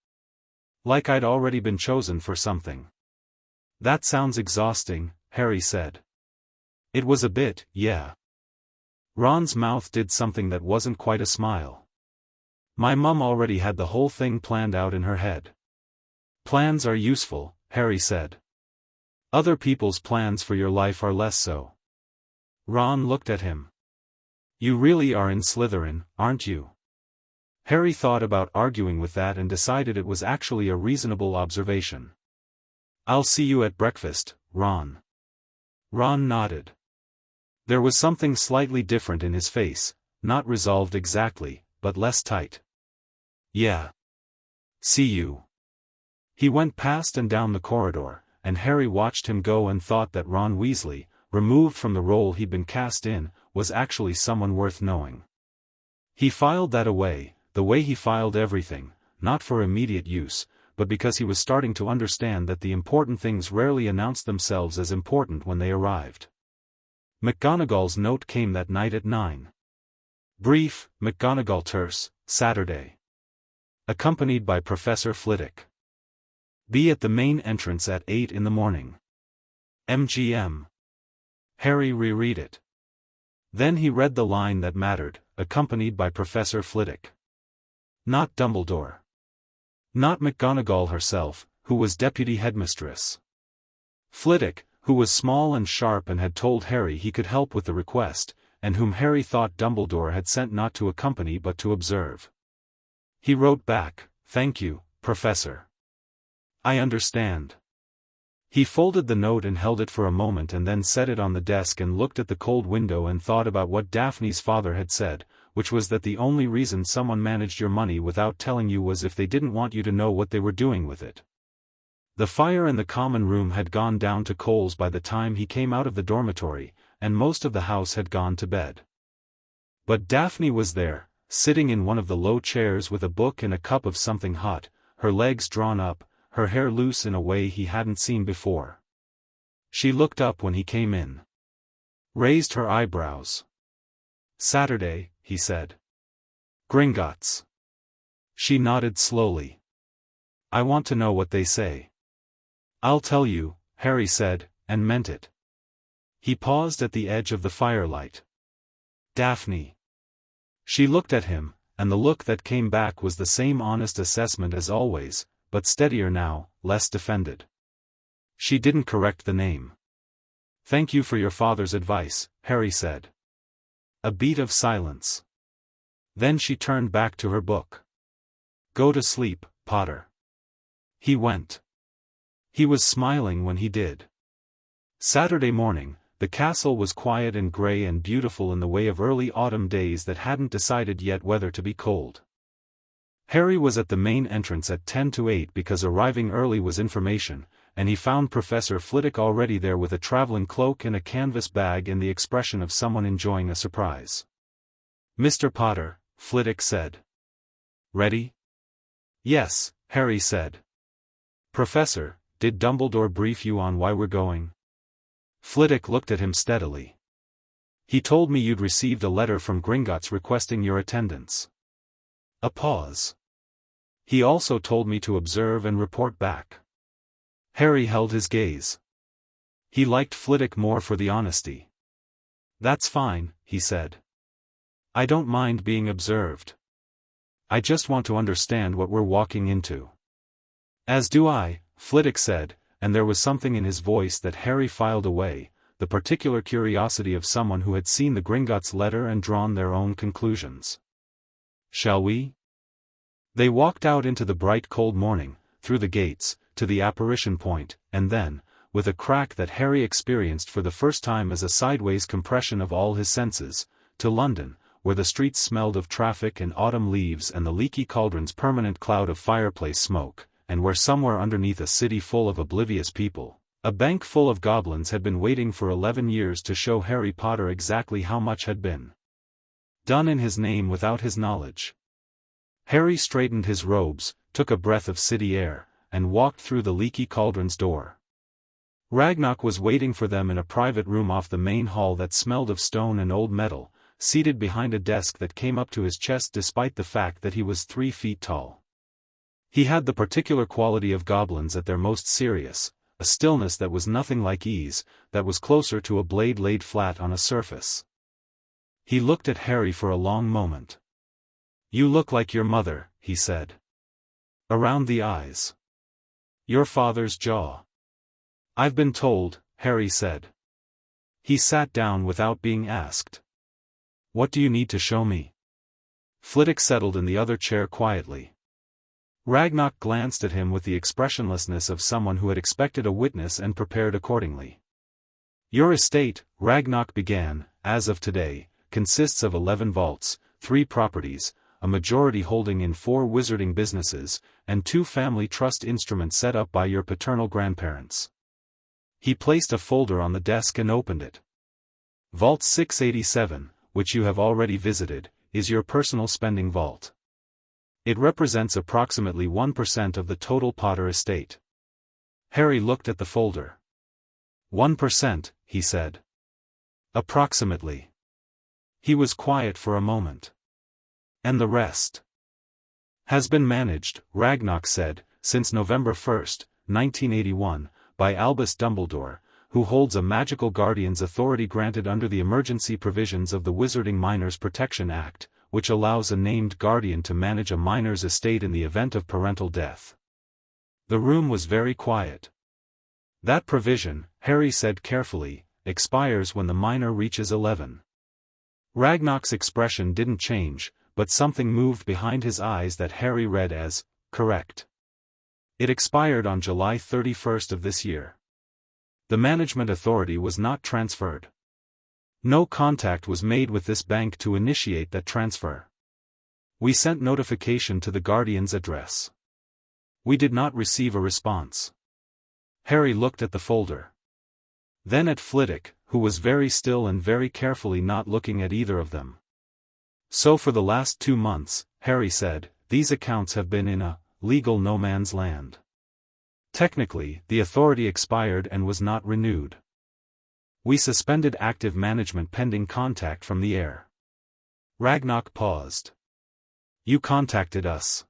Speaker 1: Like I'd already been chosen for something." "That sounds exhausting," Harry said. "It was a bit, yeah." Ron's mouth did something that wasn't quite a smile. "My mum already had the whole thing planned out in her head." "Plans are useful," Harry said. "Other people's plans for your life are less so." Ron looked at him. "You really are in Slytherin, aren't you?" Harry thought about arguing with that and decided it was actually a reasonable observation. "I'll see you at breakfast, Ron." Ron nodded. There was something slightly different in his face, not resolved exactly, but less tight. "Yeah. See you." He went past and down the corridor, and Harry watched him go and thought that Ron Weasley, removed from the role he'd been cast in, was actually someone worth knowing. He filed that away, the way he filed everything, not for immediate use, but because he was starting to understand that the important things rarely announced themselves as important when they arrived. McGonagall's note came that night at 9. Brief, McGonagall terse, Saturday. Accompanied by Professor Flitwick. Be at the main entrance at 8 in the morning. MGM. Harry reread it. Then he read the line that mattered, accompanied by Professor Flitwick. Not Dumbledore. Not McGonagall herself, who was deputy headmistress. Flitwick, who was small and sharp and had told Harry he could help with the request, and whom Harry thought Dumbledore had sent not to accompany but to observe. He wrote back, "Thank you, Professor. I understand." He folded the note and held it for a moment and then set it on the desk and looked at the cold window and thought about what Daphne's father had said, which was that the only reason someone managed your money without telling you was if they didn't want you to know what they were doing with it. The fire in the common room had gone down to coals by the time he came out of the dormitory, and most of the house had gone to bed. But Daphne was there, sitting in one of the low chairs with a book and a cup of something hot, her legs drawn up, her hair loose in a way he hadn't seen before. She looked up when he came in. Raised her eyebrows. "Saturday," he said. "Gringotts." She nodded slowly. "I want to know what they say." "I'll tell you," Harry said, and meant it. He paused at the edge of the firelight. "Daphne." She looked at him, and the look that came back was the same honest assessment as always, but steadier now, less defended. She didn't correct the name. "Thank you for your father's advice," Harry said. A beat of silence. Then she turned back to her book. "Go to sleep, Potter." He went. He was smiling when he did. Saturday morning, the castle was quiet and grey and beautiful in the way of early autumn days that hadn't decided yet whether to be cold. Harry was at the main entrance at 10 to 8 because arriving early was information, and he found Professor Flitwick already there with a traveling cloak and a canvas bag and the expression of someone enjoying a surprise. "Mr. Potter," Flitwick said. "Ready?" "Yes," Harry said. "Professor, did Dumbledore brief you on why we're going?" Flitwick looked at him steadily. "He told me you'd received a letter from Gringotts requesting your attendance." A pause. "He also told me to observe and report back." Harry held his gaze. He liked Flitwick more for the honesty. "That's fine," he said. "I don't mind being observed. I just want to understand what we're walking into." "As do I," Flitwick said, and there was something in his voice that Harry filed away, the particular curiosity of someone who had seen the Gringotts letter and drawn their own conclusions. "Shall we?" They walked out into the bright cold morning, through the gates, to the apparition point, and then, with a crack that Harry experienced for the first time as a sideways compression of all his senses, to London, where the streets smelled of traffic and autumn leaves and the leaky cauldron's permanent cloud of fireplace smoke, and where somewhere underneath a city full of oblivious people, a bank full of goblins had been waiting for 11 years to show Harry Potter exactly how much had been done in his name without his knowledge. Harry straightened his robes, took a breath of city air, and walked through the leaky cauldron's door. Ragnarok was waiting for them in a private room off the main hall that smelled of stone and old metal, seated behind a desk that came up to his chest despite the fact that he was 3 feet tall. He had the particular quality of goblins at their most serious, a stillness that was nothing like ease, that was closer to a blade laid flat on a surface. He looked at Harry for a long moment. "You look like your mother," he said. "Around the eyes. Your father's jaw." "I've been told," Harry said. He sat down without being asked. "What do you need to show me?" Flitwick settled in the other chair quietly. Ragnarok glanced at him with the expressionlessness of someone who had expected a witness and prepared accordingly. "Your estate," Ragnarok began, "as of today, consists of 11 vaults, 3 properties, a majority holding in 4 wizarding businesses, and 2 family trust instruments set up by your paternal grandparents." He placed a folder on the desk and opened it. "Vault 687, which you have already visited, is your personal spending vault. It represents approximately 1% of the total Potter estate." Harry looked at the folder. 1%, he said. "Approximately." He was quiet for a moment. "And the rest?" "Has been managed," Ragnarok said, "since November 1, 1981, by Albus Dumbledore, who holds a magical guardian's authority granted under the emergency provisions of the Wizarding Minors Protection Act, which allows a named guardian to manage a minor's estate in the event of parental death." The room was very quiet. "That provision," Harry said carefully, "expires when the minor reaches 11. Ragnarok's expression didn't change, but something moved behind his eyes that Harry read as, "correct." "It expired on July 31 of this year. The management authority was not transferred. No contact was made with this bank to initiate that transfer. We sent notification to the guardian's address. We did not receive a response." Harry looked at the folder. Then at Flitwick, who was very still and very carefully not looking at either of them. "So for the last 2 months, Harry said, these accounts have been in a legal no man's land. Technically, the authority expired and was not renewed. We suspended active management pending contact from the heir." Ragnarok paused. "You contacted us."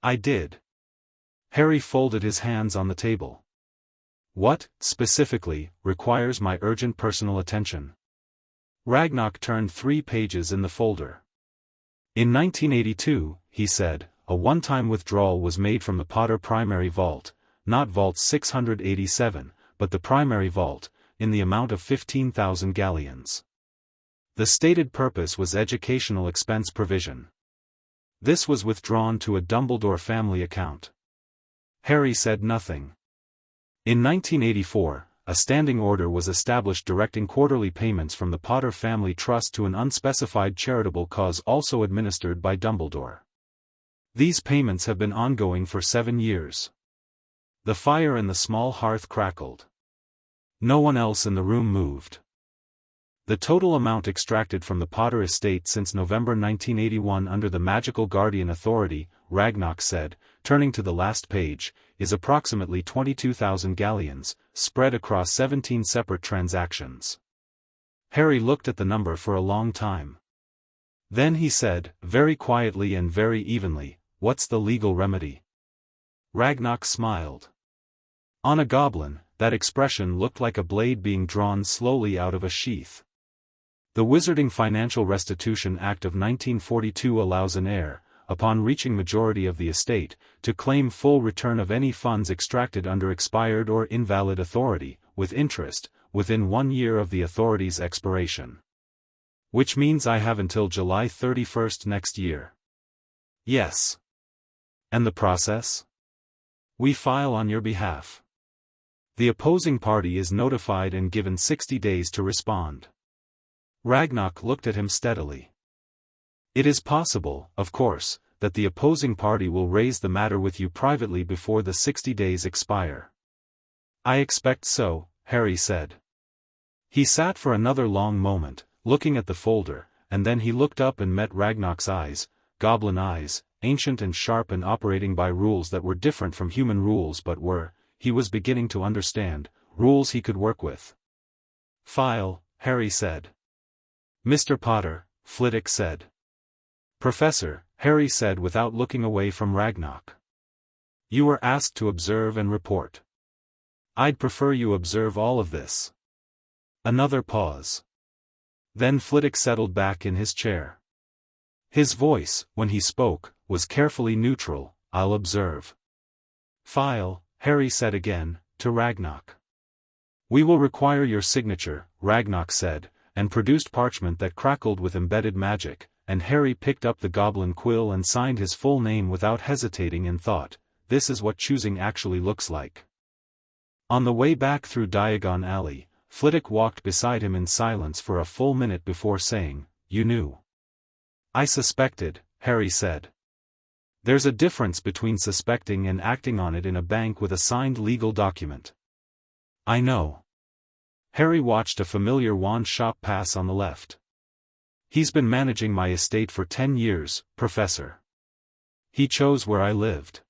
Speaker 1: "I did." Harry folded his hands on the table. "What, specifically, requires my urgent personal attention?" Ragnarok turned 3 pages in the folder. "In 1982, he said, a one-time withdrawal was made from the Potter primary vault, not Vault 687, but the primary vault, in the amount of 15,000 galleons. The stated purpose was educational expense provision. This was withdrawn to a Dumbledore family account." Harry said nothing. "In 1984, a standing order was established directing quarterly payments from the Potter family trust to an unspecified charitable cause also administered by Dumbledore. These payments have been ongoing for 7 years. The fire in the small hearth crackled. No one else in the room moved. The total amount extracted from the Potter estate since November 1981 under the Magical Guardian Authority, Ragnarok said, turning to the last page, is approximately 22,000 galleons, spread across 17 separate transactions. Harry looked at the number for a long time. Then he said, very quietly and very evenly, "What's the legal remedy?" Ragnarok smiled. On a goblin, that expression looked like a blade being drawn slowly out of a sheath. The Wizarding Financial Restitution Act of 1942 allows an heir, upon reaching majority of the estate, to claim full return of any funds extracted under expired or invalid authority, with interest, within 1 year of the authority's expiration. Which means I have until July 31st next year. Yes. And the process? We file on your behalf. The opposing party is notified and given 60 days to respond. Ragnarok looked at him steadily. It is possible, of course, that the opposing party will raise the matter with you privately before the 60 days expire. I expect so, Harry said. He sat for another long moment, looking at the folder, and then he looked up and met Ragnarok's eyes, goblin eyes, ancient and sharp and operating by rules that were different from human rules but were, he was beginning to understand, rules he could work with. File, Harry said. Mr. Potter, Flitwick said. Professor, Harry said without looking away from Ragnarok. You were asked to observe and report. I'd prefer you observe all of this. Another pause. Then Flitwick settled back in his chair. His voice, when he spoke, was carefully neutral. I'll observe. File, Harry said again, to Ragnarok. We will require your signature, Ragnarok said, and produced parchment that crackled with embedded magic, and Harry picked up the goblin quill and signed his full name without hesitating and thought, this is what choosing actually looks like. On the way back through Diagon Alley, Flitwick walked beside him in silence for a full minute before saying, You knew. I suspected, Harry said. There's a difference between suspecting and acting on it in a bank with a signed legal document. I know. Harry watched a familiar wand shop pass on the left. He's been managing my estate for 10 years, Professor. He chose where I lived.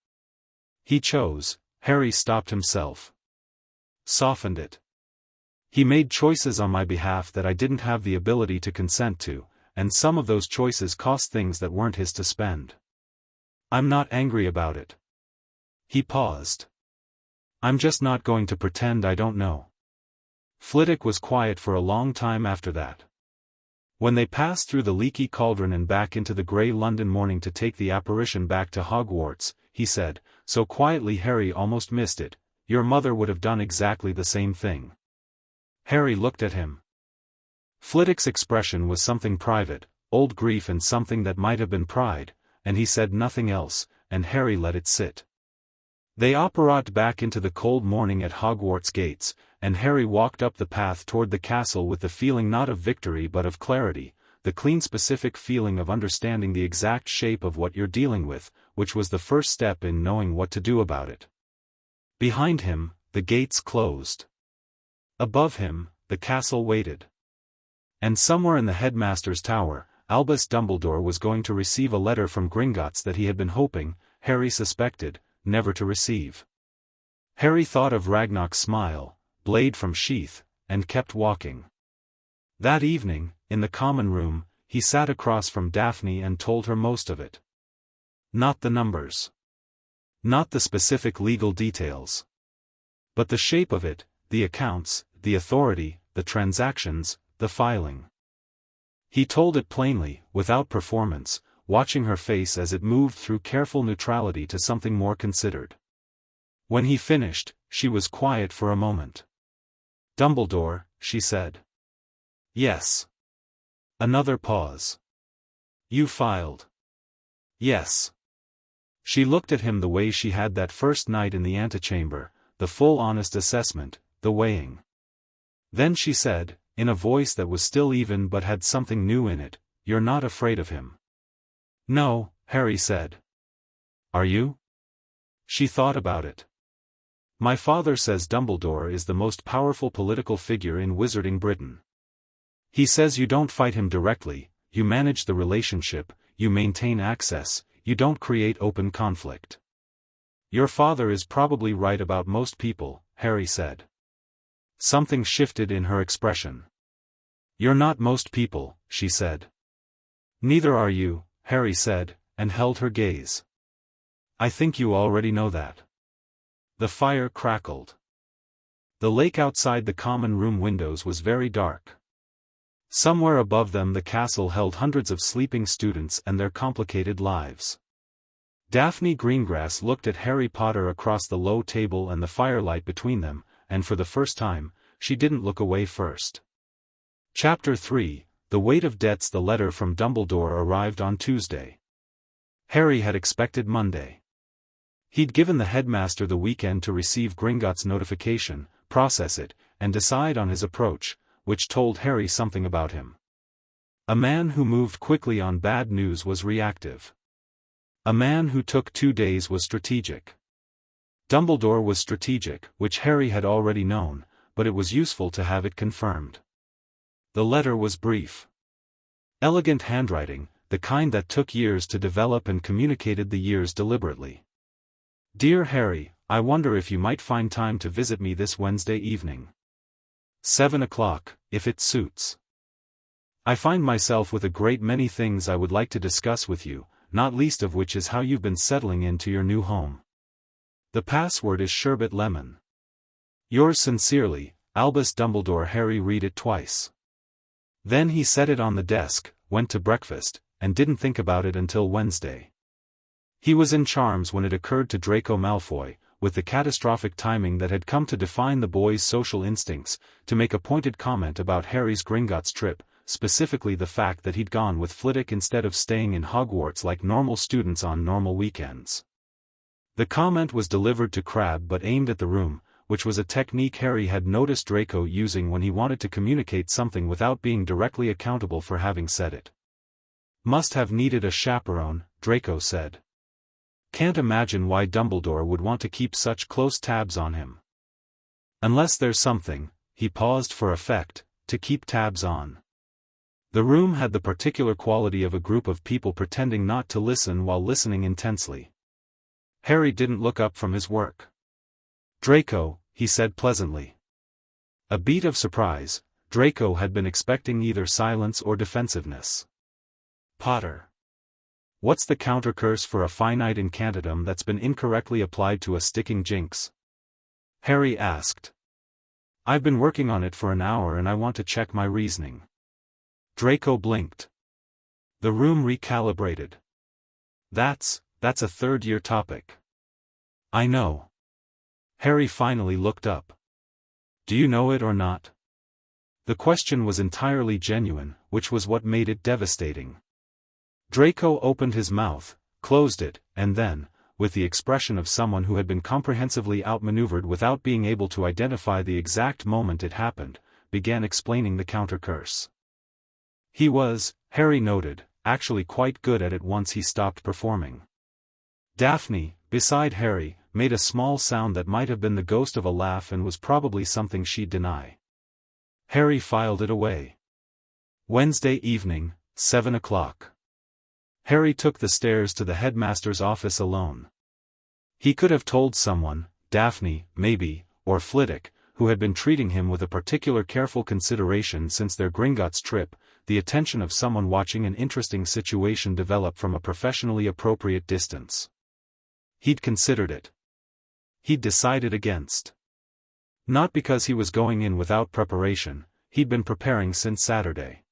Speaker 1: He chose, Harry stopped himself. Softened it. He made choices on my behalf that I didn't have the ability to consent to, and some of those choices cost things that weren't his to spend. I'm not angry about it. He paused. I'm just not going to pretend I don't know. Flitwick was quiet for a long time after that. When they passed through the leaky cauldron and back into the grey London morning to take the apparition back to Hogwarts, he said, so quietly Harry almost missed it, your mother would have done exactly the same thing. Harry looked at him. Flitwick's expression was something private, old grief and something that might have been pride, and he said nothing else, and Harry let it sit. They apparat back into the cold morning at Hogwarts gates, and Harry walked up the path toward the castle with the feeling not of victory but of clarity, the clean specific feeling of understanding the exact shape of what you're dealing with, which was the first step in knowing what to do about it. Behind him, the gates closed. Above him, the castle waited. And somewhere in the headmaster's tower, Albus Dumbledore was going to receive a letter from Gringotts that he had been hoping, Harry suspected, never to receive. Harry thought of Ragnarok's smile, blade from sheath, and kept walking. That evening, in the common room, he sat across from Daphne and told her most of it. Not the numbers. Not the specific legal details. But the shape of it, the accounts, the authority, the transactions, the filing. He told it plainly, without performance, watching her face as it moved through careful neutrality to something more considered. When he finished, she was quiet for a moment. Dumbledore, she said. Yes. Another pause. You filed. Yes. She looked at him the way she had that first night in the antechamber, the full honest assessment, the weighing. Then she said, in a voice that was still even but had something new in it, "You're not afraid of him?" "No," Harry said. "Are you?" She thought about it. "My father says Dumbledore is the most powerful political figure in Wizarding Britain. He says you don't fight him directly, you manage the relationship, you maintain access, you don't create open conflict." "Your father is probably right about most people," Harry said. Something shifted in her expression. "You're not most people," she said. "Neither are you," Harry said, and held her gaze. "I think you already know that." The fire crackled. The lake outside the common room windows was very dark. Somewhere above them the castle held hundreds of sleeping students and their complicated lives. Daphne Greengrass looked at Harry Potter across the low table and the firelight between them, and for the first time, she didn't look away first. Chapter 3, The Weight of Debts. The letter from Dumbledore arrived on Tuesday. Harry had expected Monday. He'd given the headmaster the weekend to receive Gringotts' notification, process it, and decide on his approach, which told Harry something about him. A man who moved quickly on bad news was reactive. A man who took 2 days was strategic. Dumbledore was strategic, which Harry had already known, but it was useful to have it confirmed. The letter was brief. Elegant handwriting, the kind that took years to develop and communicated the years deliberately. "Dear Harry, I wonder if you might find time to visit me this Wednesday evening. 7 o'clock, if it suits. I find myself with a great many things I would like to discuss with you, not least of which is how you've been settling into your new home. The password is Sherbet Lemon. Yours sincerely, Albus Dumbledore." Harry read it twice. Then he set it on the desk, went to breakfast, and didn't think about it until Wednesday. He was in charms when it occurred to Draco Malfoy, with the catastrophic timing that had come to define the boy's social instincts, to make a pointed comment about Harry's Gringotts trip, specifically the fact that he'd gone with Flitwick instead of staying in Hogwarts like normal students on normal weekends. The comment was delivered to Crabbe but aimed at the room, which was a technique Harry had noticed Draco using when he wanted to communicate something without being directly accountable for having said it. "Must have needed a chaperone," Draco said. "Can't imagine why Dumbledore would want to keep such close tabs on him. Unless there's something," he paused for effect, "to keep tabs on." The room had the particular quality of a group of people pretending not to listen while listening intensely. Harry didn't look up from his work. "Draco," he said pleasantly. A beat of surprise. Draco had been expecting either silence or defensiveness. "Potter. What's the counter-curse for a finite incantatum that's been incorrectly applied to a sticking jinx?" Harry asked. "I've been working on it for an hour and I want to check my reasoning." Draco blinked. The room recalibrated. That's a third-year topic." "I know." Harry finally looked up. "Do you know it or not?" The question was entirely genuine, which was what made it devastating. Draco opened his mouth, closed it, and then, with the expression of someone who had been comprehensively outmaneuvered without being able to identify the exact moment it happened, began explaining the counter-curse. He was, Harry noted, actually quite good at it once he stopped performing. Daphne, beside Harry, made a small sound that might have been the ghost of a laugh and was probably something she'd deny. Harry filed it away. Wednesday evening, 7 o'clock. Harry took the stairs to the headmaster's office alone. He could have told someone, Daphne, maybe, or Flitwick, who had been treating him with a particular careful consideration since their Gringotts trip, the attention of someone watching an interesting situation develop from a professionally appropriate distance. He'd considered it. He'd decided against. Not because he was going in without preparation, he'd been preparing since Saturday.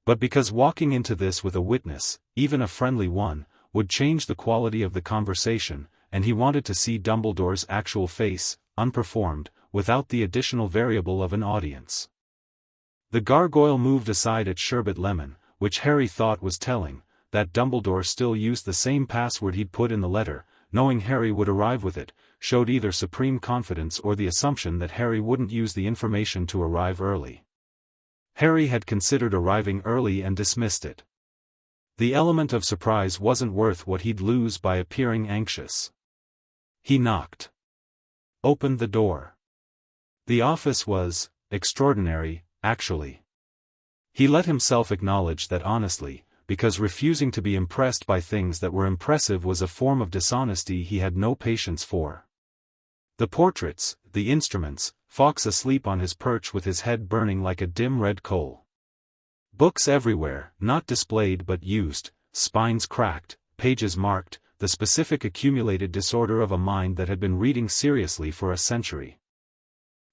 Speaker 1: But because walking into this with a witness, even a friendly one, would change the quality of the conversation, and he wanted to see Dumbledore's actual face, unperformed, without the additional variable of an audience. The gargoyle moved aside at Sherbet Lemon, which Harry thought was telling, that Dumbledore still used the same password he'd put in the letter, knowing Harry would arrive with it, showed either supreme confidence or the assumption that Harry wouldn't use the information to arrive early. Harry had considered arriving early and dismissed it. The element of surprise wasn't worth what he'd lose by appearing anxious. He knocked. Opened the door. The office was extraordinary, actually. He let himself acknowledge that honestly, because refusing to be impressed by things that were impressive was a form of dishonesty he had no patience for. The portraits, the instruments, Fawkes asleep on his perch with his head burning like a dim red coal. Books everywhere, not displayed but used, spines cracked, pages marked, the specific accumulated disorder of a mind that had been reading seriously for a century.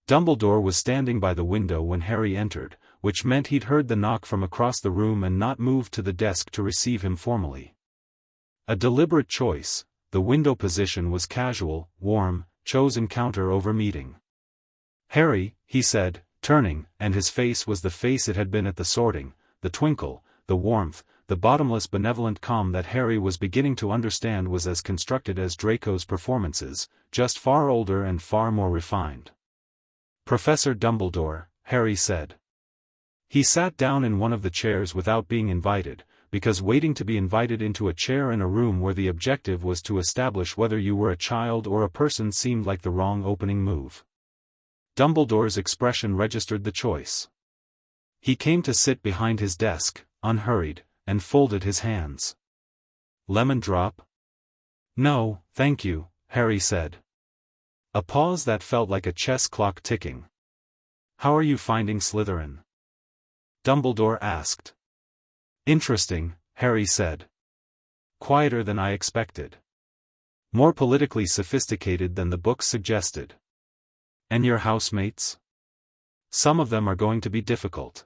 Speaker 1: Dumbledore was standing by the window when Harry entered, which meant he'd heard the knock from across the room and not moved to the desk to receive him formally. A deliberate choice, the window position was casual, warm, chose encounter over meeting. "Harry," he said, turning, and his face was the face it had been at the sorting, the twinkle, the warmth, the bottomless benevolent calm that Harry was beginning to understand was as constructed as Draco's performances, just far older and far more refined. "Professor Dumbledore," Harry said. He sat down in one of the chairs without being invited, because waiting to be invited into a chair in a room where the objective was to establish whether you were a child or a person seemed like the wrong opening move. Dumbledore's expression registered the choice. He came to sit behind his desk, unhurried, and folded his hands. "Lemon drop?" "No, thank you," Harry said. A pause that felt like a chess clock ticking. "How are you finding Slytherin?" Dumbledore asked. "Interesting," Harry said. "Quieter than I expected. More politically sophisticated than the books suggested." "And your housemates?" "Some of them are going to be difficult.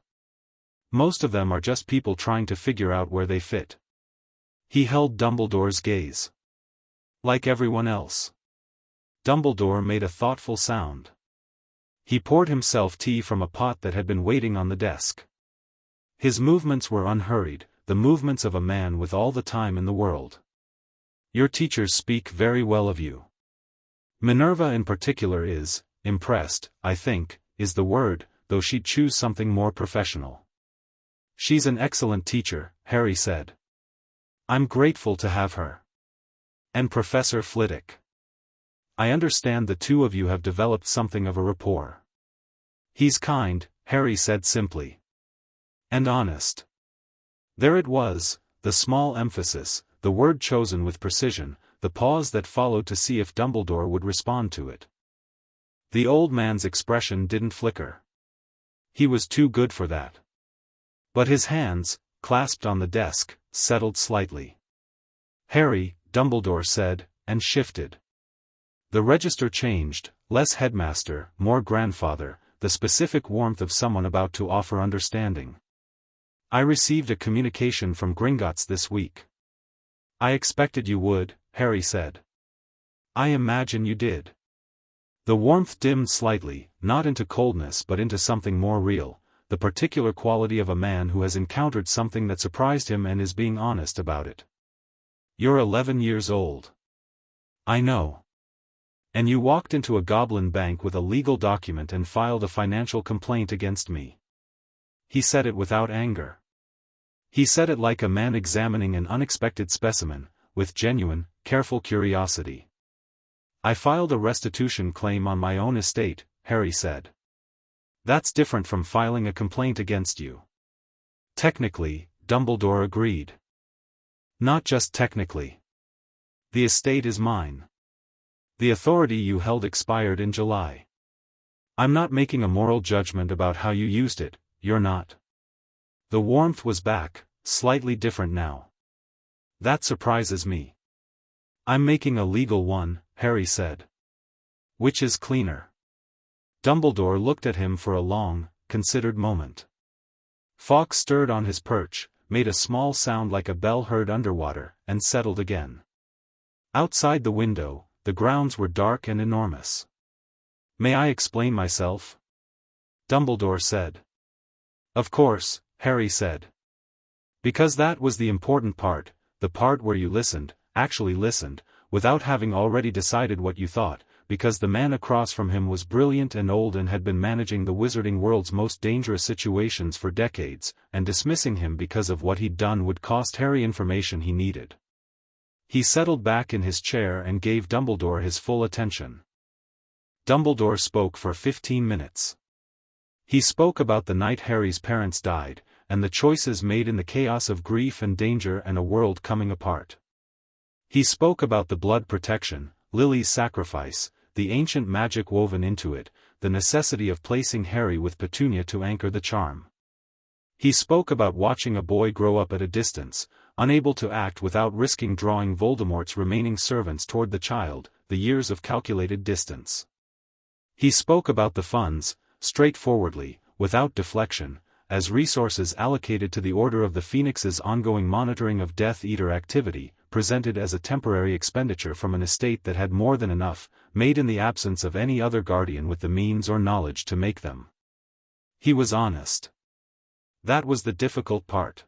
Speaker 1: Most of them are just people trying to figure out where they fit." He held Dumbledore's gaze. "Like everyone else." Dumbledore made a thoughtful sound. He poured himself tea from a pot that had been waiting on the desk. His movements were unhurried, the movements of a man with all the time in the world. "Your teachers speak very well of you. Minerva in particular is, impressed, I think, is the word, though she'd choose something more professional." "She's an excellent teacher," Harry said. "I'm grateful to have her. And Professor Flitwick. I understand the two of you have developed something of a rapport." "He's kind," Harry said simply. "And honest." There it was, the small emphasis, the word chosen with precision, the pause that followed to see if Dumbledore would respond to it. The old man's expression didn't flicker. He was too good for that. But his hands, clasped on the desk, settled slightly. "Harry," Dumbledore said, and shifted. The register changed, less headmaster, more grandfather, the specific warmth of someone about to offer understanding. "I received a communication from Gringotts this week." "I expected you would," Harry said. "I imagine you did." The warmth dimmed slightly, not into coldness but into something more real, the particular quality of a man who has encountered something that surprised him and is being honest about it. "You're 11 years old." "I know. And you walked into a goblin bank with a legal document and filed a financial complaint against me." He said it without anger. He said it like a man examining an unexpected specimen, with genuine, careful curiosity. "I filed a restitution claim on my own estate," Harry said. "That's different from filing a complaint against you." "Technically," Dumbledore agreed. "Not just technically. The estate is mine. The authority you held expired in July. I'm not making a moral judgment about how you used it, you're not." The warmth was back, slightly different now. "That surprises me." "I'm making a legal one," Harry said. "Which is cleaner?" Dumbledore looked at him for a long, considered moment. Fawkes stirred on his perch, made a small sound like a bell heard underwater, and settled again. Outside the window, the grounds were dark and enormous. "May I explain myself?" Dumbledore said. "Of course," Harry said. "Because that was the important part, the part where you listened, actually listened, without having already decided what you thought, because the man across from him was brilliant and old and had been managing the wizarding world's most dangerous situations for decades, and dismissing him because of what he'd done would cost Harry information he needed. He settled back in his chair and gave Dumbledore his full attention. Dumbledore spoke for 15 minutes. He spoke about the night Harry's parents died, and the choices made in the chaos of grief and danger and a world coming apart. He spoke about the blood protection, Lily's sacrifice, the ancient magic woven into it, the necessity of placing Harry with Petunia to anchor the charm. He spoke about watching a boy grow up at a distance, unable to act without risking drawing Voldemort's remaining servants toward the child, the years of calculated distance. He spoke about the funds, straightforwardly, without deflection, as resources allocated to the Order of the Phoenix's ongoing monitoring of Death Eater activity, presented as a temporary expenditure from an estate that had more than enough, made in the absence of any other guardian with the means or knowledge to make them. He was honest. That was the difficult part.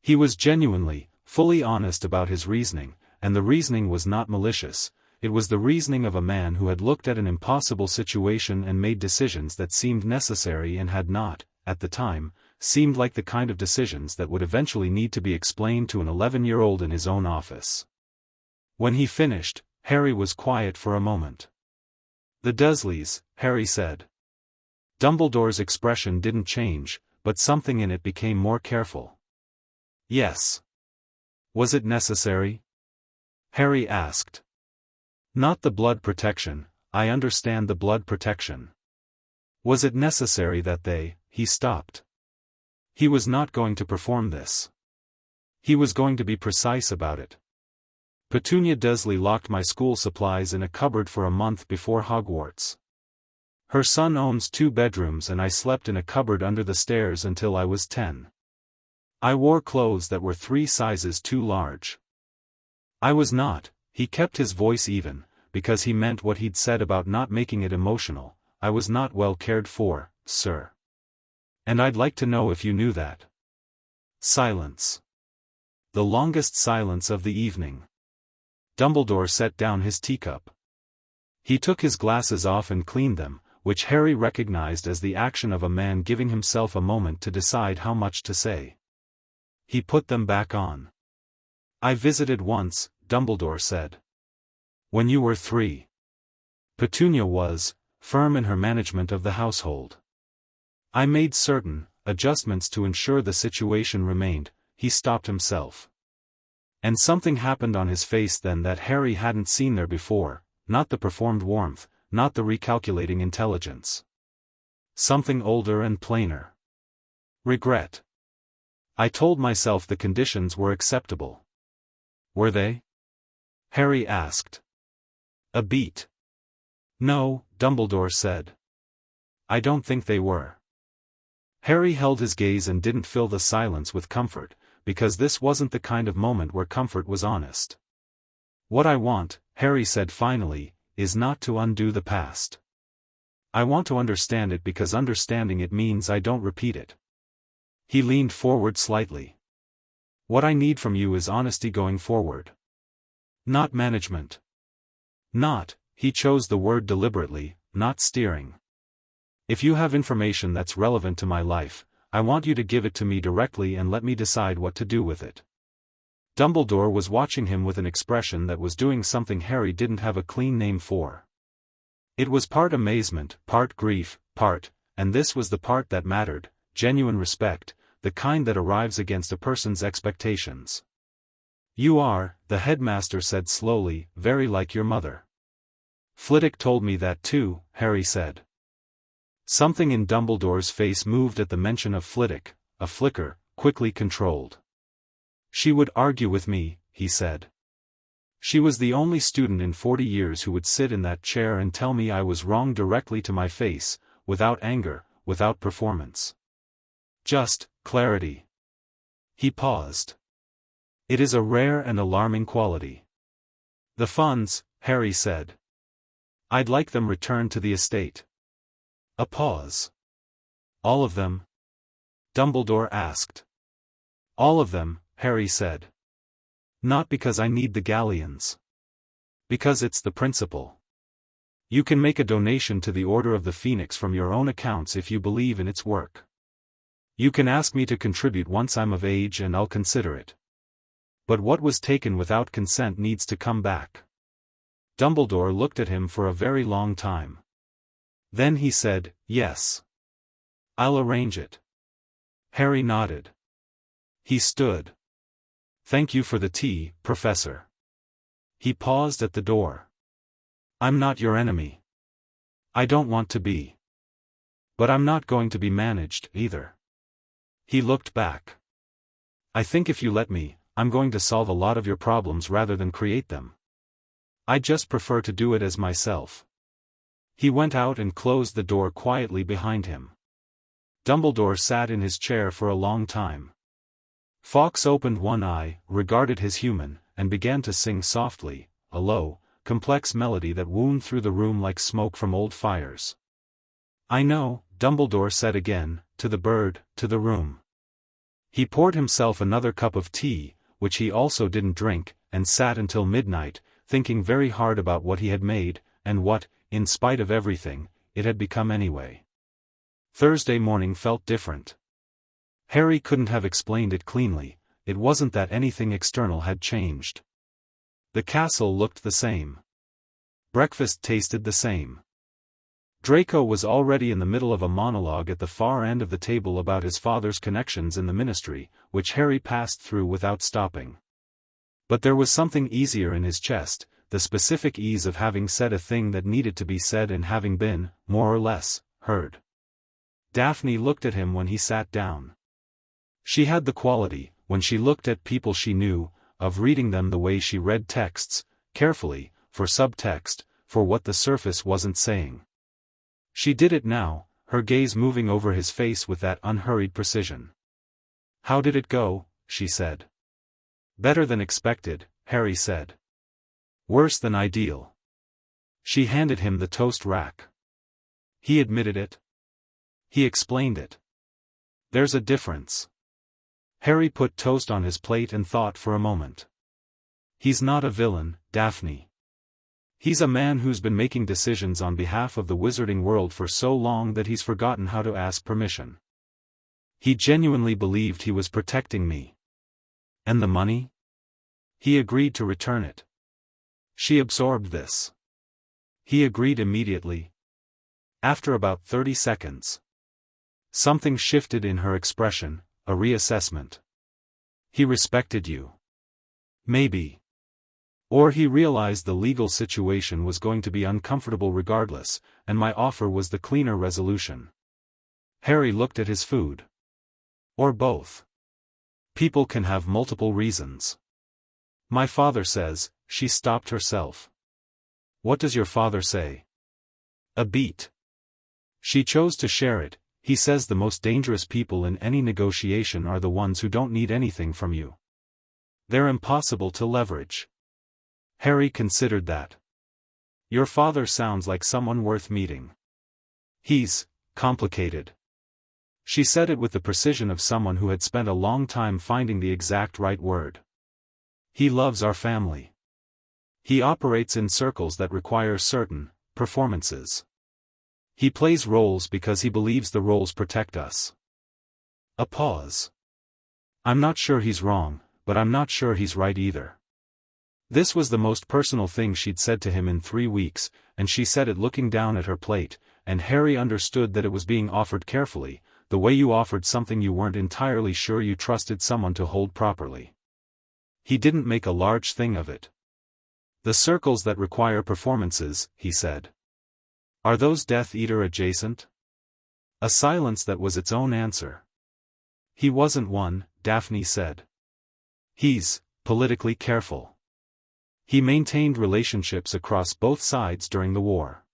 Speaker 1: He was genuinely, fully honest about his reasoning, and the reasoning was not malicious. It was the reasoning of a man who had looked at an impossible situation and made decisions that seemed necessary and had not, at the time, seemed like the kind of decisions that would eventually need to be explained to an 11-year-old in his own office. When he finished, Harry was quiet for a moment. "The Dursleys," Harry said. Dumbledore's expression didn't change, but something in it became more careful. "Yes." "Was it necessary?" Harry asked. "Not the blood protection, I understand the blood protection. Was it necessary that they..." He stopped. He was not going to perform this. He was going to be precise about it. "Petunia Dursley locked my school supplies in a cupboard for a month before Hogwarts. Her son owns 2 bedrooms and I slept in a cupboard under the stairs until I was 10. I wore clothes that were 3 sizes too large. I was not," he kept his voice even, because he meant what he'd said about not making it emotional, "I was not well cared for, sir. And I'd like to know if you knew that." Silence. The longest silence of the evening. Dumbledore set down his teacup. He took his glasses off and cleaned them, which Harry recognized as the action of a man giving himself a moment to decide how much to say. He put them back on. "I visited once," Dumbledore said. "When you were 3. Petunia was firm in her management of the household. I made certain adjustments to ensure the situation remained." He stopped himself. And something happened on his face then that Harry hadn't seen there before, not the performed warmth, not the recalculating intelligence. Something older and plainer. Regret. "I told myself the conditions were acceptable." "Were they?" Harry asked. "A beat." "No," Dumbledore said. "I don't think they were." Harry held his gaze and didn't fill the silence with comfort, because this wasn't the kind of moment where comfort was honest. "What I want," Harry said finally, "is not to undo the past. I want to understand it because understanding it means I don't repeat it." He leaned forward slightly. "What I need from you is honesty going forward. Not management. Not," he chose the word deliberately, "not steering. If you have information that's relevant to my life, I want you to give it to me directly and let me decide what to do with it." Dumbledore was watching him with an expression that was doing something Harry didn't have a clean name for. It was part amazement, part grief, and this was the part that mattered, genuine respect, the kind that arrives against a person's expectations. "You are," the headmaster said slowly, "very like your mother." "Flitwick told me that too," Harry said. Something in Dumbledore's face moved at the mention of Flitwick, a flicker, quickly controlled. "She would argue with me," he said. "She was the only student in 40 years who would sit in that chair and tell me I was wrong directly to my face, without anger, without performance. Just clarity." He paused. "It is a rare and alarming quality." "The funds," Harry said. "I'd like them returned to the estate." A pause. "All of them?" Dumbledore asked. "All of them," Harry said. "Not because I need the galleons. Because it's the principle. You can make a donation to the Order of the Phoenix from your own accounts if you believe in its work. You can ask me to contribute once I'm of age and I'll consider it. But what was taken without consent needs to come back. Dumbledore looked at him for a very long time. Then he said, "Yes. I'll arrange it." Harry nodded. He stood. "Thank you for the tea, Professor." He paused at the door. "I'm not your enemy. I don't want to be. But I'm not going to be managed, either." He looked back. "I think if you let me, I'm going to solve a lot of your problems rather than create them. I just prefer to do it as myself." He went out and closed the door quietly behind him. Dumbledore sat in his chair for a long time. Fawkes opened one eye, regarded his human, and began to sing softly, a low, complex melody that wound through the room like smoke from old fires. "I know," Dumbledore said again, to the bird, to the room. He poured himself another cup of tea, which he also didn't drink, and sat until midnight, thinking very hard about what he had made, and what, in spite of everything, it had become anyway. Thursday morning felt different. Harry couldn't have explained it cleanly. It wasn't that anything external had changed. The castle looked the same. Breakfast tasted the same. Draco was already in the middle of a monologue at the far end of the table about his father's connections in the ministry, which Harry passed through without stopping. But there was something easier in his chest, the specific ease of having said a thing that needed to be said and having been, more or less, heard. Daphne looked at him when he sat down. She had the quality, when she looked at people she knew, of reading them the way she read texts, carefully, for subtext, for what the surface wasn't saying. She did it now, her gaze moving over his face with that unhurried precision. "How did it go?" she said. "Better than expected," Harry said. "Worse than ideal." She handed him the toast rack. He admitted it. He explained it. "There's a difference." Harry put toast on his plate and thought for a moment. "He's not a villain, Daphne. He's a man who's been making decisions on behalf of the wizarding world for so long that he's forgotten how to ask permission. He genuinely believed he was protecting me. And the money? He agreed to return it. She absorbed this. He agreed immediately. After about 30 seconds. Something shifted in her expression, a reassessment. He respected you. Maybe. Or he realized the legal situation was going to be uncomfortable regardless, and my offer was the cleaner resolution. Harry looked at his food. Or both. People can have multiple reasons. My father says, she stopped herself. What does your father say? A beat. She chose to share it. He says the most dangerous people in any negotiation are the ones who don't need anything from you. They're impossible to leverage. Harry considered that. Your father sounds like someone worth meeting. He's complicated. She said it with the precision of someone who had spent a long time finding the exact right word. He loves our family. He operates in circles that require certain performances. He plays roles because he believes the roles protect us. A pause. I'm not sure he's wrong, but I'm not sure he's right either. This was the most personal thing she'd said to him in 3 weeks, and she said it looking down at her plate, and Harry understood that it was being offered carefully, the way you offered something you weren't entirely sure you trusted someone to hold properly. He didn't make a large thing of it. The circles that require performances, he said. Are those Death Eater adjacent? A silence that was its own answer. He wasn't one, Daphne said. He's politically careful. He maintained relationships across both sides during the war.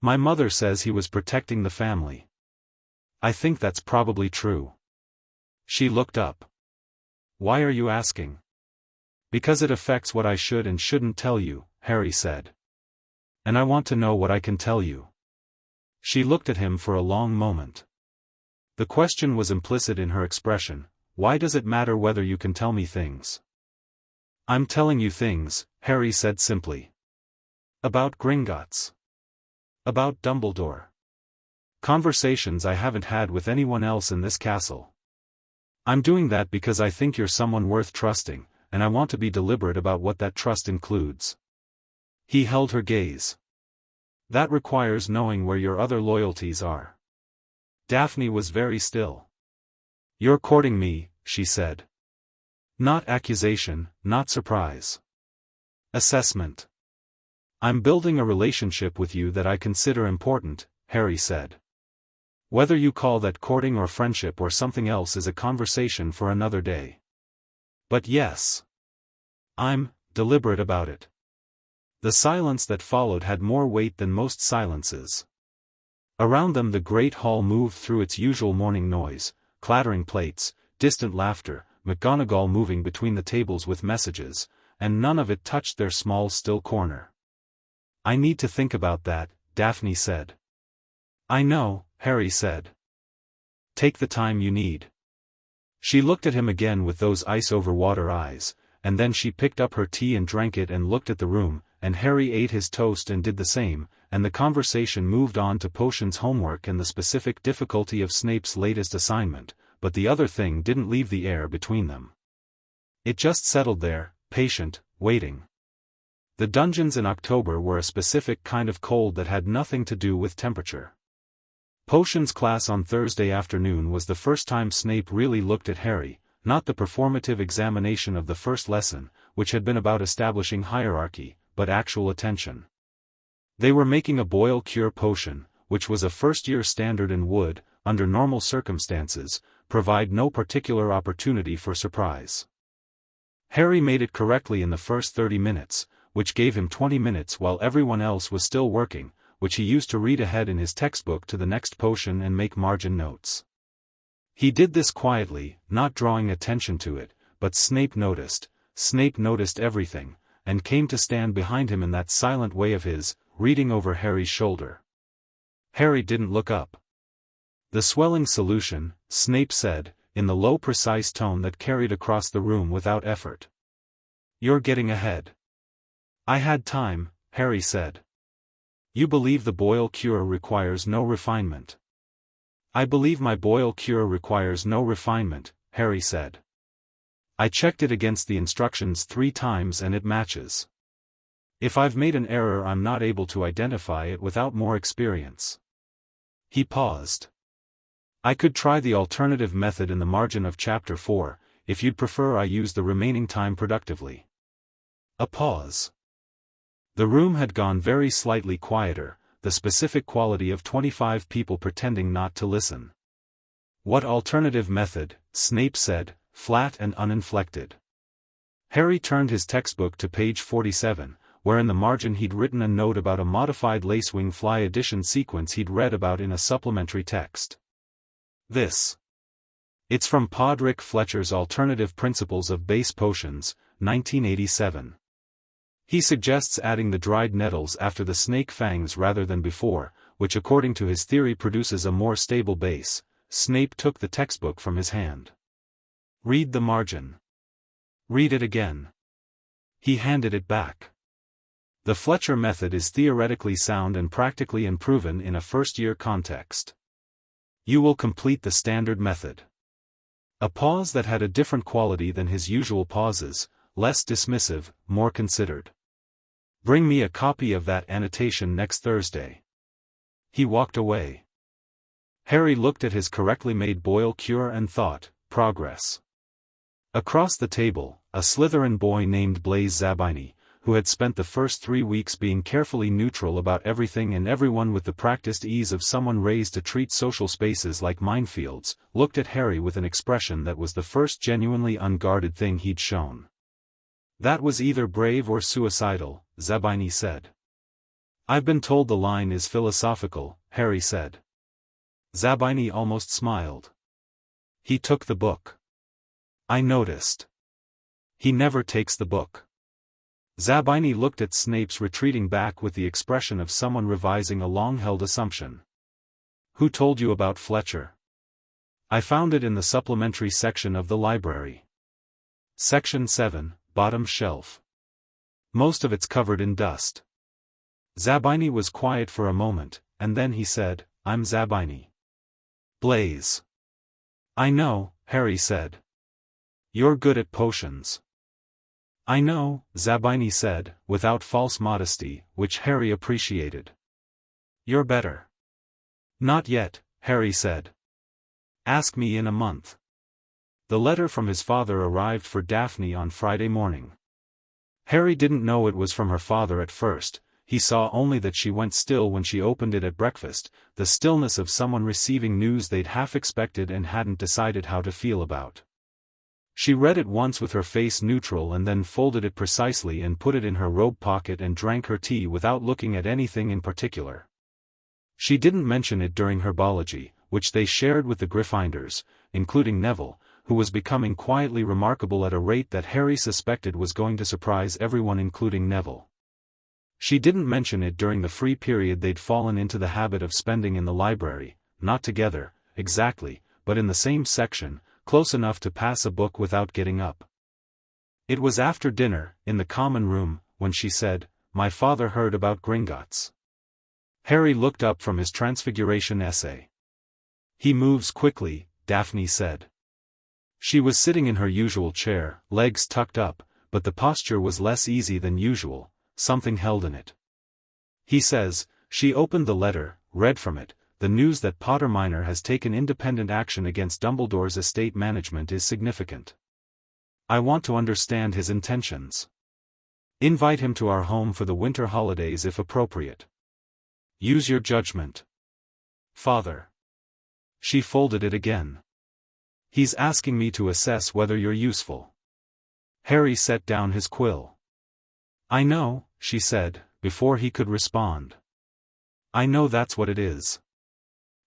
Speaker 1: My mother says he was protecting the family. I think that's probably true. She looked up. Why are you asking? Because it affects what I should and shouldn't tell you, Harry said. And I want to know what I can tell you. She looked at him for a long moment. The question was implicit in her expression. Why does it matter whether you can tell me things? I'm telling you things, Harry said simply. About Gringotts. About Dumbledore. Conversations I haven't had with anyone else in this castle. I'm doing that because I think you're someone worth trusting, and I want to be deliberate about what that trust includes. He held her gaze. That requires knowing where your other loyalties are. Daphne was very still. You're courting me, she said. Not accusation, not surprise. Assessment. I'm building a relationship with you that I consider important, Harry said. Whether you call that courting or friendship or something else is a conversation for another day. But yes. I'm deliberate about it. The silence that followed had more weight than most silences. Around them the great hall moved through its usual morning noise, clattering plates, distant laughter, McGonagall moving between the tables with messages, and none of it touched their small still corner. I need to think about that, Daphne said. I know, Harry said. Take the time you need. She looked at him again with those ice-over-water eyes, and then she picked up her tea and drank it and looked at the room, and Harry ate his toast and did the same, and the conversation moved on to Potion's homework and the specific difficulty of Snape's latest assignment, but the other thing didn't leave the air between them. It just settled there, patient, waiting. The dungeons in October were a specific kind of cold that had nothing to do with temperature. Potion's class on Thursday afternoon was the first time Snape really looked at Harry, not the performative examination of the first lesson, which had been about establishing hierarchy, but actual attention. They were making a boil cure potion, which was a first-year standard and would, under normal circumstances, provide no particular opportunity for surprise. Harry made it correctly in the first 30 minutes, which gave him 20 minutes while everyone else was still working, which he used to read ahead in his textbook to the next potion and make margin notes. He did this quietly, not drawing attention to it, but Snape noticed everything, and came to stand behind him in that silent way of his, reading over Harry's shoulder. Harry didn't look up. The swelling solution, Snape said, in the low precise tone that carried across the room without effort. You're getting ahead. I had time, Harry said. You believe the boil cure requires no refinement. I believe my boil cure requires no refinement, Harry said. I checked it against the instructions 3 times and it matches. If I've made an error I'm not able to identify it without more experience. He paused. I could try the alternative method in the margin of Chapter 4, if you'd prefer I use the remaining time productively. A pause. The room had gone very slightly quieter, the specific quality of 25 people pretending not to listen. What alternative method? Snape said, flat and uninflected. Harry turned his textbook to page 47, where in the margin he'd written a note about a modified Lacewing Fly edition sequence he'd read about in a supplementary text. It's from Podrick Fletcher's Alternative Principles of Base Potions, 1987. He suggests adding the dried nettles after the snake fangs rather than before, which according to his theory produces a more stable base. Snape took the textbook from his hand. Read the margin. Read it again. He handed it back. The Fletcher method is theoretically sound and practically unproven in a first-year context. You will complete the standard method. A pause that had a different quality than his usual pauses, less dismissive, more considered. Bring me a copy of that annotation next Thursday. He walked away. Harry looked at his correctly made boil cure and thought, progress. Across the table, a Slytherin boy named Blaise Zabini, who had spent the first 3 weeks being carefully neutral about everything and everyone with the practiced ease of someone raised to treat social spaces like minefields, looked at Harry with an expression that was the first genuinely unguarded thing he'd shown. That was either brave or suicidal, Zabini said. I've been told the line is philosophical, Harry said. Zabini almost smiled. He took the book. I noticed. He never takes the book. Zabini looked at Snape's retreating back with the expression of someone revising a long-held assumption. Who told you about Fletcher? I found it in the supplementary section of the library. Section 7, bottom shelf. Most of it's covered in dust. Zabini was quiet for a moment, and then he said, I'm Zabini. Blaze. I know, Harry said. You're good at potions. I know, Zabini said, without false modesty, which Harry appreciated. You're better. Not yet, Harry said. Ask me in a month. The letter from his father arrived for Daphne on Friday morning. Harry didn't know it was from her father at first, he saw only that she went still when she opened it at breakfast, the stillness of someone receiving news they'd half expected and hadn't decided how to feel about. She read it once with her face neutral and then folded it precisely and put it in her robe pocket and drank her tea without looking at anything in particular. She didn't mention it during herbology, which they shared with the Gryffindors, including Neville, who was becoming quietly remarkable at a rate that Harry suspected was going to surprise everyone including Neville. She didn't mention it during the free period they'd fallen into the habit of spending in the library, not together, exactly, but in the same section, close enough to pass a book without getting up. It was after dinner, in the common room, when she said, My father heard about Gringotts. Harry looked up from his transfiguration essay. He moves quickly, Daphne said. She was sitting in her usual chair, legs tucked up, but the posture was less easy than usual, something held in it. He says, she opened the letter, read from it, the news that Potter Minor has taken independent action against Dumbledore's estate management is significant. I want to understand his intentions. Invite him to our home for the winter holidays if appropriate. Use your judgment. Father. She folded it again. He's asking me to assess whether you're useful. Harry set down his quill. I know, she said, before he could respond. I know that's what it is.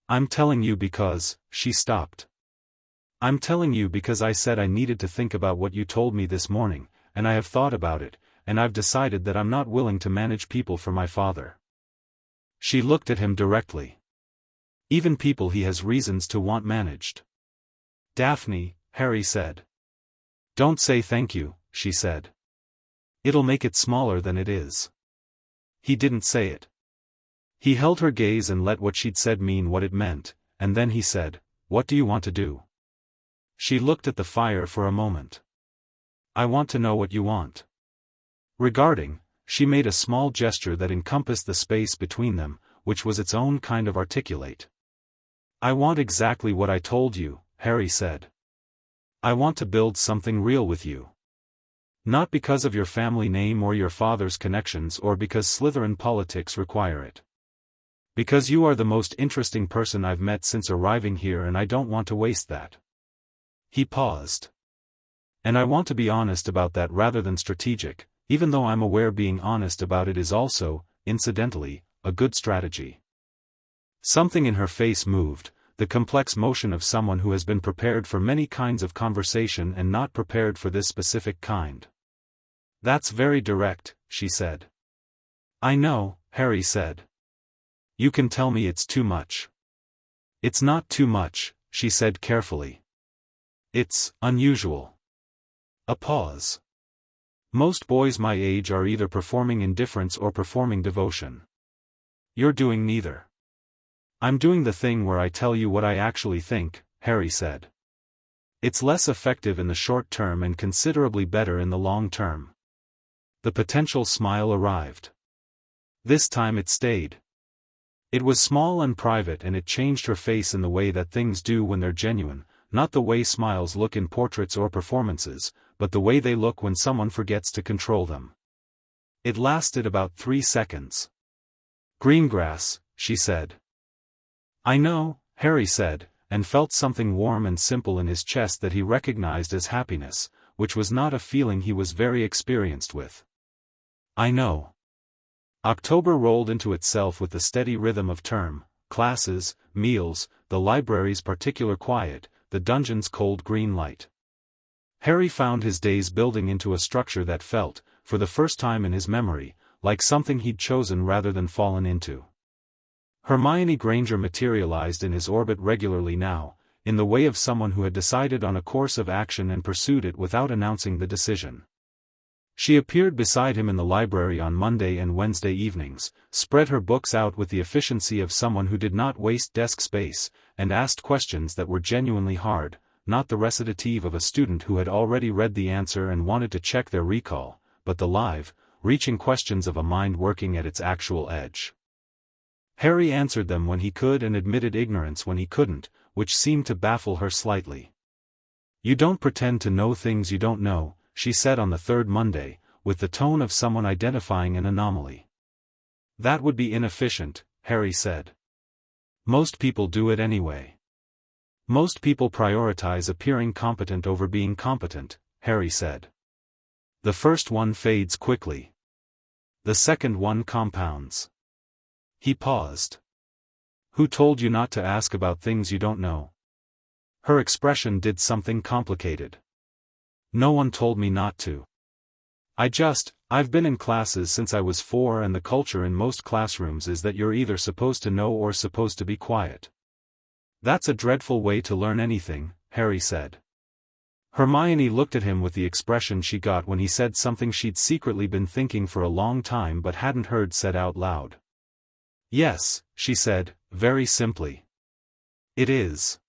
Speaker 1: I'm telling you because, she stopped. I'm telling you because I said I needed to think about what you told me this morning, and I have thought about it, and I've decided that I'm not willing to manage people for my father. She looked at him directly. Even people he has reasons to want managed. Daphne, Harry said. Don't say thank you, she said. It'll make it smaller than it is. He didn't say it. He held her gaze and let what she'd said mean what it meant, and then he said, What do you want to do? She looked at the fire for a moment. I want to know what you want. Regarding, she made a small gesture that encompassed the space between them, which was its own kind of articulate. I want exactly what I told you, Harry said. I want to build something real with you. Not because of your family name or your father's connections or because Slytherin politics require it. Because you are the most interesting person I've met since arriving here and I don't want to waste that. He paused. And I want to be honest about that rather than strategic, even though I'm aware being honest about it is also, incidentally, a good strategy. Something in her face moved, the complex motion of someone who has been prepared for many kinds of conversation and not prepared for this specific kind. That's very direct, she said. I know, Harry said. You can tell me it's too much. It's not too much, she said carefully. It's unusual. A pause. Most boys my age are either performing indifference or performing devotion. You're doing neither. I'm doing the thing where I tell you what I actually think, Harry said. It's less effective in the short term and considerably better in the long term. The potential smile arrived. This time it stayed. It was small and private and it changed her face in the way that things do when they're genuine, not the way smiles look in portraits or performances, but the way they look when someone forgets to control them. It lasted about 3 seconds. Greengrass, she said. I know, Harry said, and felt something warm and simple in his chest that he recognized as happiness, which was not a feeling he was very experienced with. I know. October rolled into itself with the steady rhythm of term, classes, meals, the library's particular quiet, the dungeon's cold green light. Harry found his days building into a structure that felt, for the first time in his memory, like something he'd chosen rather than fallen into. Hermione Granger materialized in his orbit regularly now, in the way of someone who had decided on a course of action and pursued it without announcing the decision. She appeared beside him in the library on Monday and Wednesday evenings, spread her books out with the efficiency of someone who did not waste desk space, and asked questions that were genuinely hard, not the recitative of a student who had already read the answer and wanted to check their recall, but the live, reaching questions of a mind working at its actual edge. Harry answered them when he could and admitted ignorance when he couldn't, which seemed to baffle her slightly. "You don't pretend to know things you don't know," she said on the third Monday, with the tone of someone identifying an anomaly. "That would be inefficient," Harry said. "Most people do it anyway." "Most people prioritize appearing competent over being competent," Harry said. "The first one fades quickly. The second one compounds." He paused. "Who told you not to ask about things you don't know?" Her expression did something complicated. "No one told me not to. I've been in classes since I was 4 and the culture in most classrooms is that you're either supposed to know or supposed to be quiet." "That's a dreadful way to learn anything," Harry said. Hermione looked at him with the expression she got when he said something she'd secretly been thinking for a long time but hadn't heard said out loud. "Yes," she said, very simply. "It is."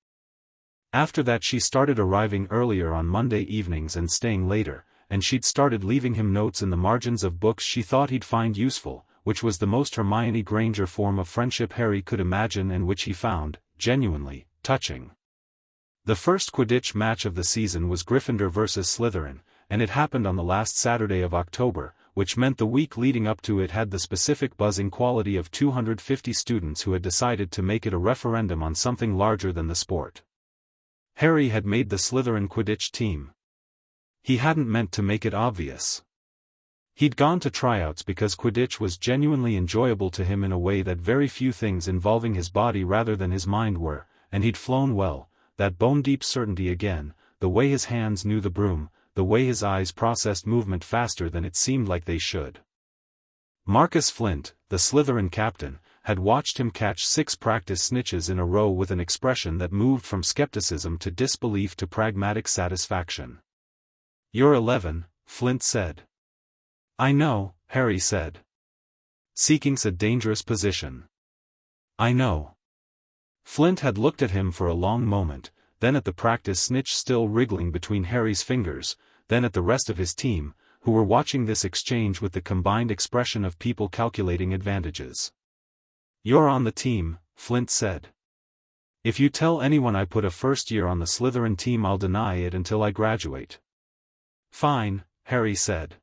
Speaker 1: After that she started arriving earlier on Monday evenings and staying later, and she'd started leaving him notes in the margins of books she thought he'd find useful, which was the most Hermione Granger form of friendship Harry could imagine and which he found, genuinely, touching. The first Quidditch match of the season was Gryffindor versus Slytherin, and it happened on the last Saturday of October, which meant the week leading up to it had the specific buzzing quality of 250 students who had decided to make it a referendum on something larger than the sport. Harry had made the Slytherin Quidditch team. He hadn't meant to make it obvious. He'd gone to tryouts because Quidditch was genuinely enjoyable to him in a way that very few things involving his body rather than his mind were, and he'd flown well, that bone-deep certainty again, the way his hands knew the broom, the way his eyes processed movement faster than it seemed like they should. Marcus Flint, the Slytherin captain, had watched him catch 6 practice snitches in a row with an expression that moved from skepticism to disbelief to pragmatic satisfaction. "You're 11, Flint said." "I know," Harry said. "Seeking's a dangerous position." "I know." Flint had looked at him for a long moment, then at the practice snitch still wriggling between Harry's fingers, then at the rest of his team, who were watching this exchange with the combined expression of people calculating advantages. "You're on the team," Flint said. "If you tell anyone I put a first year on the Slytherin team I'll deny it until I graduate." "Fine," Harry said.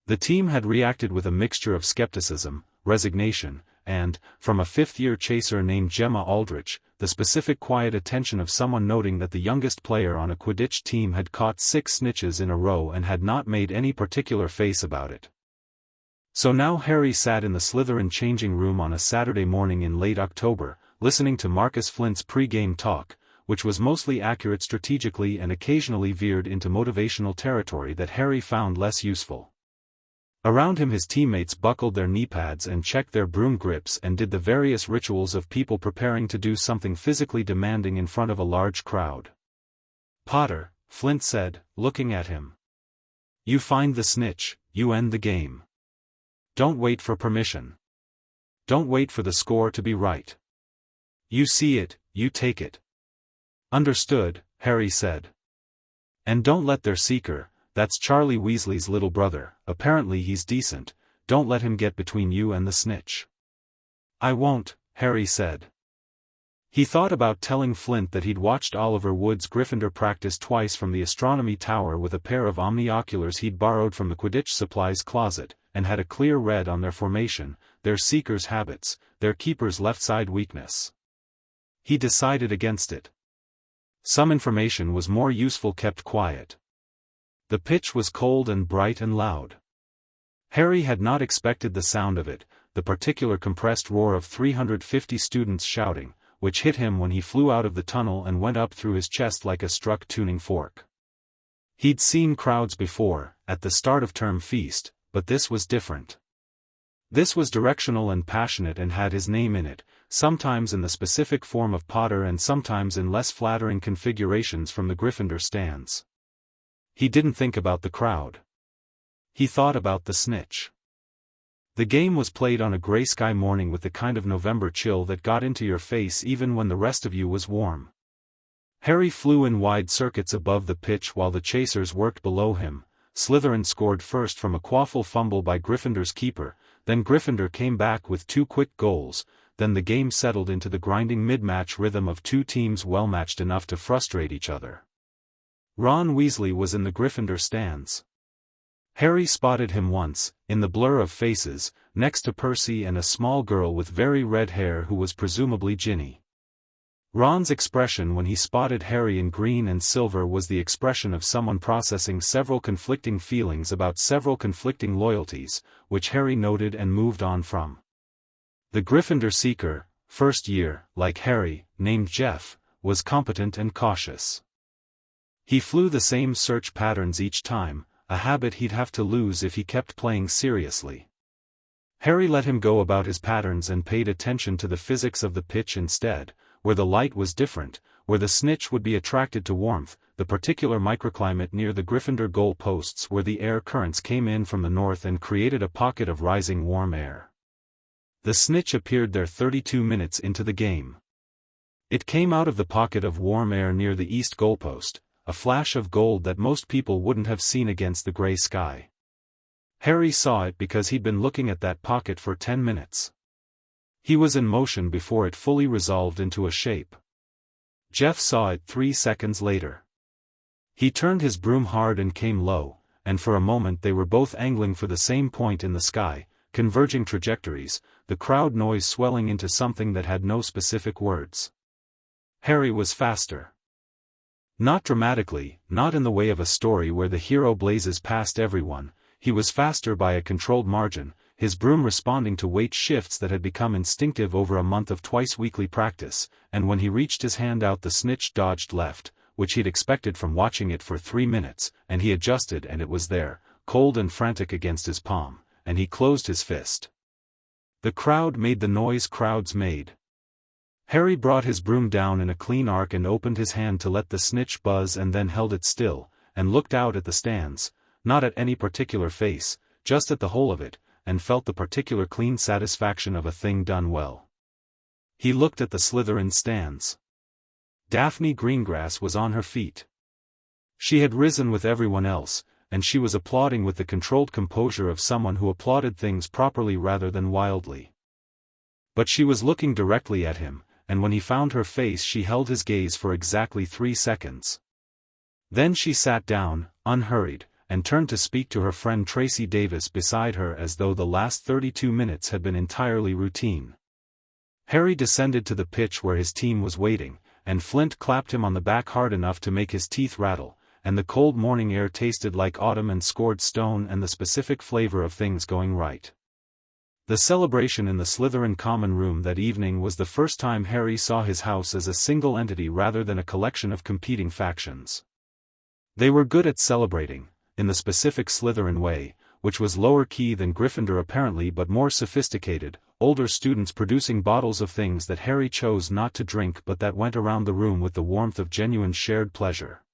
Speaker 1: The team had reacted with a mixture of skepticism, resignation, and, from a fifth-year chaser named Gemma Aldrich, the specific quiet attention of someone noting that the youngest player on a Quidditch team had caught 6 snitches in a row and had not made any particular face about it. So now Harry sat in the Slytherin changing room on a Saturday morning in late October, listening to Marcus Flint's pre-game talk, which was mostly accurate strategically and occasionally veered into motivational territory that Harry found less useful. Around him his teammates buckled their knee pads and checked their broom grips and did the various rituals of people preparing to do something physically demanding in front of a large crowd. "Potter," Flint said, looking at him. "You find the snitch, you end the game. Don't wait for permission. Don't wait for the score to be right. You see it, you take it." "Understood," Harry said. "And don't let their seeker, that's Charlie Weasley's little brother, apparently he's decent, don't let him get between you and the snitch." "I won't," Harry said. He thought about telling Flint that he'd watched Oliver Wood's Gryffindor practice twice from the astronomy tower with a pair of omnioculars he'd borrowed from the Quidditch supplies closet, and had a clear read on their formation, their seeker's habits, their keeper's left side weakness. He decided against it. Some information was more useful kept quiet. The pitch was cold and bright and loud. Harry had not expected the sound of it, the particular compressed roar of 350 students shouting, which hit him when he flew out of the tunnel and went up through his chest like a struck tuning fork. He'd seen crowds before, at the start of term feast, but this was different. This was directional and passionate and had his name in it, sometimes in the specific form of Potter and sometimes in less flattering configurations from the Gryffindor stands. He didn't think about the crowd. He thought about the snitch. The game was played on a gray sky morning with the kind of November chill that got into your face even when the rest of you was warm. Harry flew in wide circuits above the pitch while the chasers worked below him. Slytherin scored first from a quaffle fumble by Gryffindor's keeper, then Gryffindor came back with 2 quick goals, then the game settled into the grinding mid-match rhythm of 2 teams well matched enough to frustrate each other. Ron Weasley was in the Gryffindor stands. Harry spotted him once, in the blur of faces, next to Percy and a small girl with very red hair who was presumably Ginny. Ron's expression when he spotted Harry in green and silver was the expression of someone processing several conflicting feelings about several conflicting loyalties, which Harry noted and moved on from. The Gryffindor seeker, first year, like Harry, named Jeff, was competent and cautious. He flew the same search patterns each time, a habit he'd have to lose if he kept playing seriously. Harry let him go about his patterns and paid attention to the physics of the pitch instead, where the light was different, where the snitch would be attracted to warmth, the particular microclimate near the Gryffindor goal posts where the air currents came in from the north and created a pocket of rising warm air. The snitch appeared there 32 minutes into the game. It came out of the pocket of warm air near the east goalpost, a flash of gold that most people wouldn't have seen against the gray sky. Harry saw it because he'd been looking at that pocket for 10 minutes. He was in motion before it fully resolved into a shape. Jeff saw it 3 seconds later. He turned his broom hard and came low, and for a moment they were both angling for the same point in the sky, converging trajectories, the crowd noise swelling into something that had no specific words. Harry was faster. Not dramatically, not in the way of a story where the hero blazes past everyone, he was faster by a controlled margin, his broom responding to weight shifts that had become instinctive over a month of twice-weekly practice, and when he reached his hand out the snitch dodged left, which he'd expected from watching it for 3 minutes, and he adjusted and it was there, cold and frantic against his palm, and he closed his fist. The crowd made the noise crowds made. Harry brought his broom down in a clean arc and opened his hand to let the snitch buzz and then held it still, and looked out at the stands, not at any particular face, just at the whole of it, and felt the particular clean satisfaction of a thing done well. He looked at the Slytherin stands. Daphne Greengrass was on her feet. She had risen with everyone else, and she was applauding with the controlled composure of someone who applauded things properly rather than wildly. But she was looking directly at him, and when he found her face she held his gaze for exactly 3 seconds. Then she sat down, unhurried, and turned to speak to her friend Tracy Davis beside her as though the last 32 minutes had been entirely routine. Harry descended to the pitch where his team was waiting, and Flint clapped him on the back hard enough to make his teeth rattle, and the cold morning air tasted like autumn and scored stone and the specific flavor of things going right. The celebration in the Slytherin common room that evening was the first time Harry saw his house as a single entity rather than a collection of competing factions. They were good at celebrating, in the specific Slytherin way, which was lower key than Gryffindor apparently but more sophisticated, older students producing bottles of things that Harry chose not to drink but that went around the room with the warmth of genuine shared pleasure.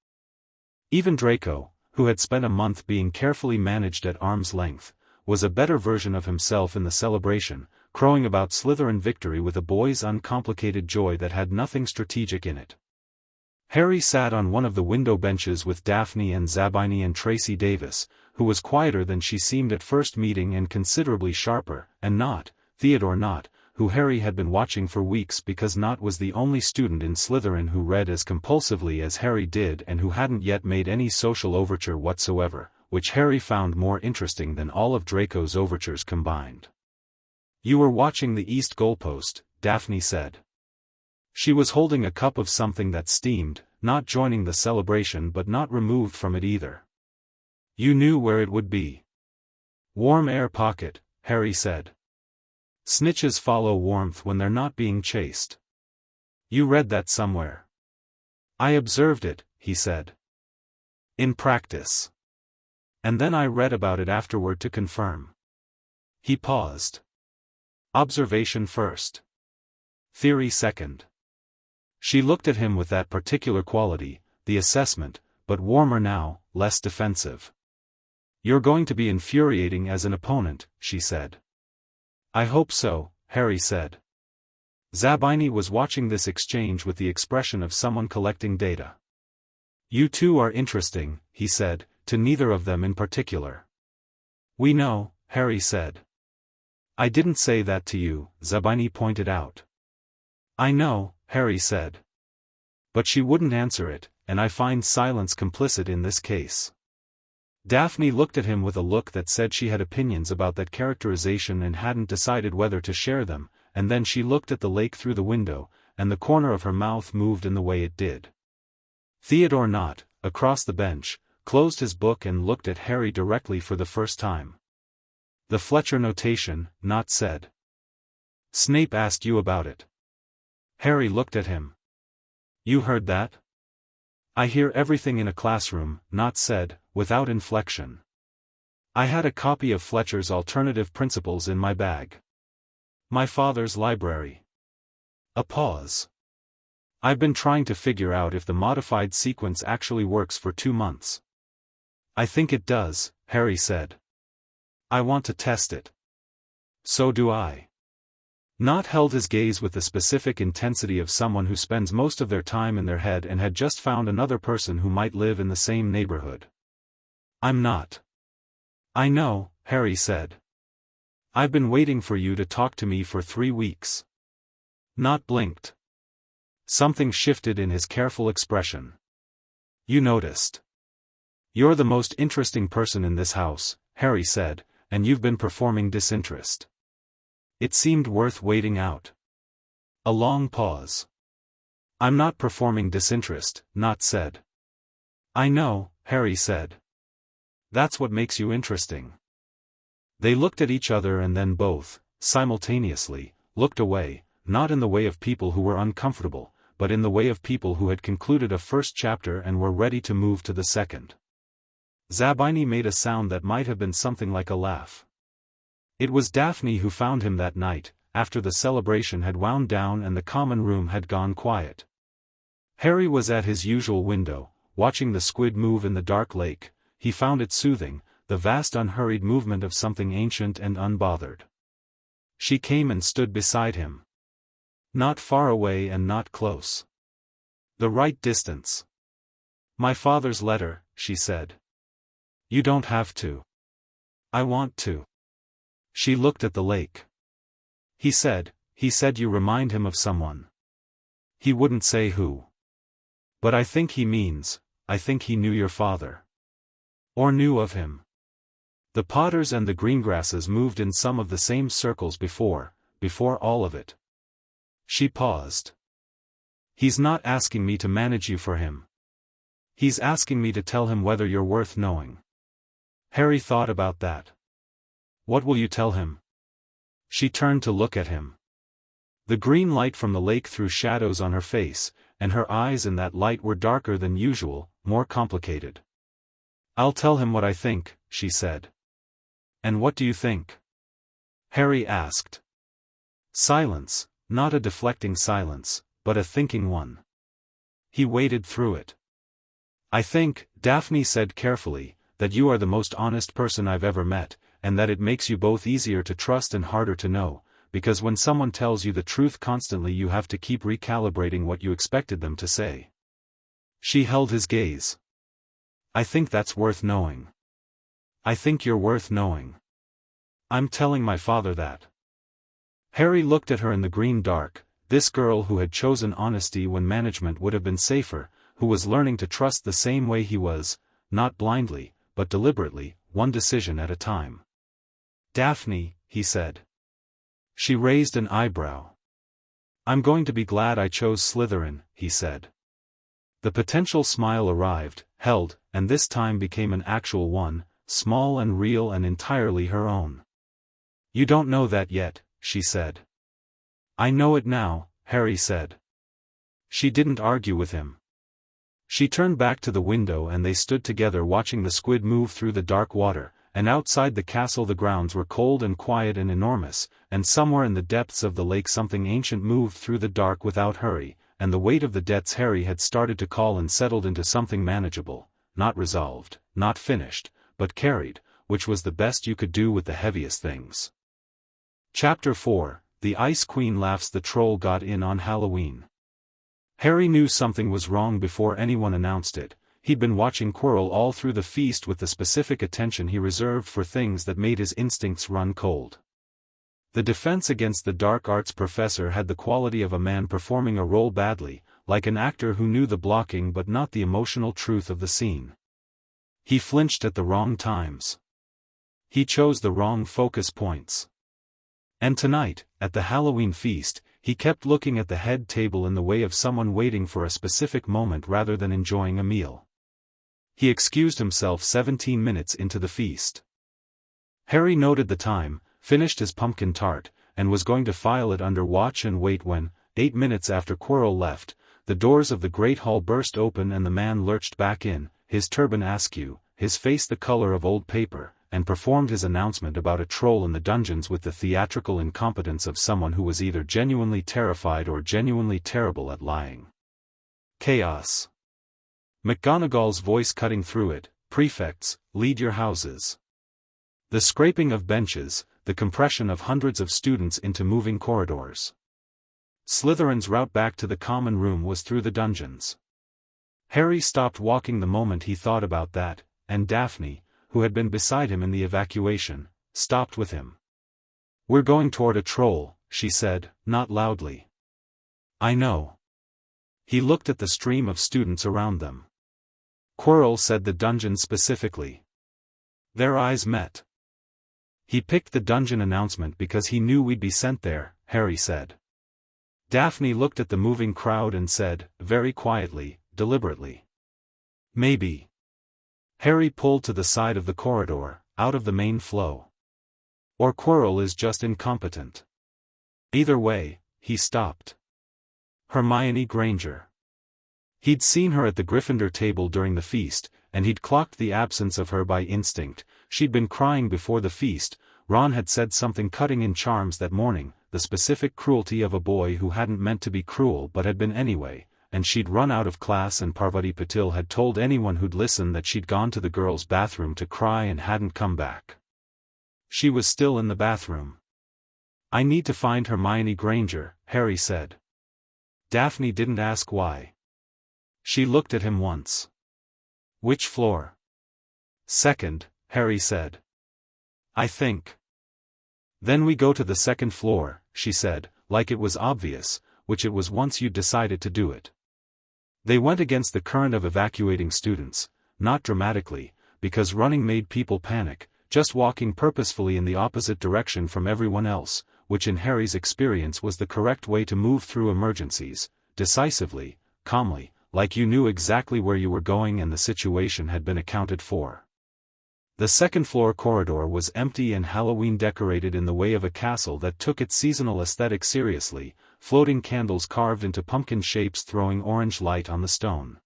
Speaker 1: Even Draco, who had spent a month being carefully managed at arm's length, was a better version of himself in the celebration, crowing about Slytherin victory with a boy's uncomplicated joy that had nothing strategic in it. Harry sat on one of the window benches with Daphne and Zabini and Tracy Davis, who was quieter than she seemed at first meeting and considerably sharper, and Nott, Theodore Nott, who Harry had been watching for weeks because Nott was the only student in Slytherin who read as compulsively as Harry did and who hadn't yet made any social overture whatsoever, which Harry found more interesting than all of Draco's overtures combined. "You were watching the east goalpost," Daphne said. She was holding a cup of something that steamed, not joining the celebration but not removed from it either. "You knew where it would be." "Warm air pocket," Harry said. "Snitches follow warmth when they're not being chased. You read that somewhere." "I observed it," he said. "In practice. And then I read about it afterward to confirm." He paused. "Observation first. Theory second." She looked at him with that particular quality, the assessment, but warmer now, less defensive. You're going to be infuriating as an opponent, she said. I hope so, Harry said. Zabini was watching this exchange with the expression of someone collecting data. You two are interesting, he said, to neither of them in particular. We know, Harry said. I didn't say that to you, Zabini pointed out. I know, Harry said. But she wouldn't answer it, and I find silence complicit in this case. Daphne looked at him with a look that said she had opinions about that characterization and hadn't decided whether to share them, and then she looked at the lake through the window, and the corner of her mouth moved in the way it did. Theodore Nott, across the bench, closed his book and looked at Harry directly for the first time. The Fletcher notation, Nott said. Snape asked you about it. Harry looked at him. You heard that? I hear everything in a classroom, Nott said, without inflection. I had a copy of Fletcher's Alternative Principles in my bag. My father's library. A pause. I've been trying to figure out if the modified sequence actually works for 2 months. I think it does, Harry said. I want to test it. So do I. Nott held his gaze with the specific intensity of someone who spends most of their time in their head and had just found another person who might live in the same neighborhood. I'm not. I know, Harry said. I've been waiting for you to talk to me for 3 weeks. Nott blinked. Something shifted in his careful expression. You noticed. You're the most interesting person in this house, Harry said, and you've been performing disinterest. It seemed worth waiting out. A long pause. I'm not performing disinterest, Nott said. I know, Harry said. That's what makes you interesting. They looked at each other and then both, simultaneously, looked away, not in the way of people who were uncomfortable, but in the way of people who had concluded a first chapter and were ready to move to the second. Zabini made a sound that might have been something like a laugh. It was Daphne who found him that night, after the celebration had wound down and the common room had gone quiet. Harry was at his usual window, watching the squid move in the dark lake. He found it soothing, the vast unhurried movement of something ancient and unbothered. She came and stood beside him. Not far away and not close. The right distance. My father's letter, she said. You don't have to. I want to. She looked at the lake. He said you remind him of someone. He wouldn't say who. But I think he knew your father. Or knew of him. The Potters and the Greengrasses moved in some of the same circles before all of it. She paused. He's not asking me to manage you for him. He's asking me to tell him whether you're worth knowing. Harry thought about that. What will you tell him? She turned to look at him. The green light from the lake threw shadows on her face, and her eyes in that light were darker than usual, more complicated. I'll tell him what I think, she said. And what do you think? Harry asked. Silence, not a deflecting silence, but a thinking one. He waded through it. I think, Daphne said carefully, that you are the most honest person I've ever met, and that it makes you both easier to trust and harder to know, because when someone tells you the truth constantly you have to keep recalibrating what you expected them to say. She held his gaze. I think that's worth knowing. I think you're worth knowing. I'm telling my father that. Harry looked at her in the green dark, this girl who had chosen honesty when management would have been safer, who was learning to trust the same way he was, not blindly, but deliberately, one decision at a time. Daphne, he said. She raised an eyebrow. I'm going to be glad I chose Slytherin, he said. The potential smile arrived, held, and this time became an actual one, small and real and entirely her own. You don't know that yet, she said. I know it now, Harry said. She didn't argue with him. She turned back to the window and they stood together watching the squid move through the dark water, and outside the castle the grounds were cold and quiet and enormous, and somewhere in the depths of the lake something ancient moved through the dark without hurry, and the weight of the debts Harry had started to call and settled into something manageable, not resolved, not finished, but carried, which was the best you could do with the heaviest things. Chapter 4, The Ice Queen Laughs. The troll got in on Halloween. Harry knew something was wrong before anyone announced it. He'd been watching Quirrell all through the feast with the specific attention he reserved for things that made his instincts run cold. The defense against the dark arts professor had the quality of a man performing a role badly, like an actor who knew the blocking but not the emotional truth of the scene. He flinched at the wrong times. He chose the wrong focus points. And tonight, at the Halloween feast, he kept looking at the head table in the way of someone waiting for a specific moment rather than enjoying a meal. He excused himself 17 minutes into the feast. Harry noted the time, finished his pumpkin tart, and was going to file it under watch and wait when, 8 minutes after Quirrell left, the doors of the great hall burst open and the man lurched back in, his turban askew, his face the color of old paper, and performed his announcement about a troll in the dungeons with the theatrical incompetence of someone who was either genuinely terrified or genuinely terrible at lying. Chaos. McGonagall's voice cutting through it, "Prefects, lead your houses." The scraping of benches, the compression of hundreds of students into moving corridors. Slytherin's route back to the common room was through the dungeons. Harry stopped walking the moment he thought about that, and Daphne, who had been beside him in the evacuation, stopped with him. "We're going toward a troll," she said, not loudly. "I know." He looked at the stream of students around them. Quirrell said the dungeon specifically. Their eyes met. "He picked the dungeon announcement because he knew we'd be sent there," Harry said. Daphne looked at the moving crowd and said, very quietly, deliberately, "Maybe." Harry pulled to the side of the corridor, out of the main flow. Or Quirrell is just incompetent. Either way, he stopped. Hermione Granger. He'd seen her at the Gryffindor table during the feast, and he'd clocked the absence of her by instinct. She'd been crying before the feast. Ron had said something cutting in charms that morning, the specific cruelty of a boy who hadn't meant to be cruel but had been anyway, and she'd run out of class and Parvati Patil had told anyone who'd listen that she'd gone to the girls' bathroom to cry and hadn't come back. She was still in the bathroom. "I need to find Hermione Granger," Harry said. Daphne didn't ask why. She looked at him once. "Which floor?" "Second," Harry said. "I think." "Then we go to the second floor," she said, like it was obvious, which it was once you'd decided to do it. They went against the current of evacuating students, not dramatically, because running made people panic, just walking purposefully in the opposite direction from everyone else, which in Harry's experience was the correct way to move through emergencies, decisively, calmly, like you knew exactly where you were going and the situation had been accounted for. The second-floor corridor was empty and Halloween decorated in the way of a castle that took its seasonal aesthetic seriously, floating candles carved into pumpkin shapes throwing orange light on the stone.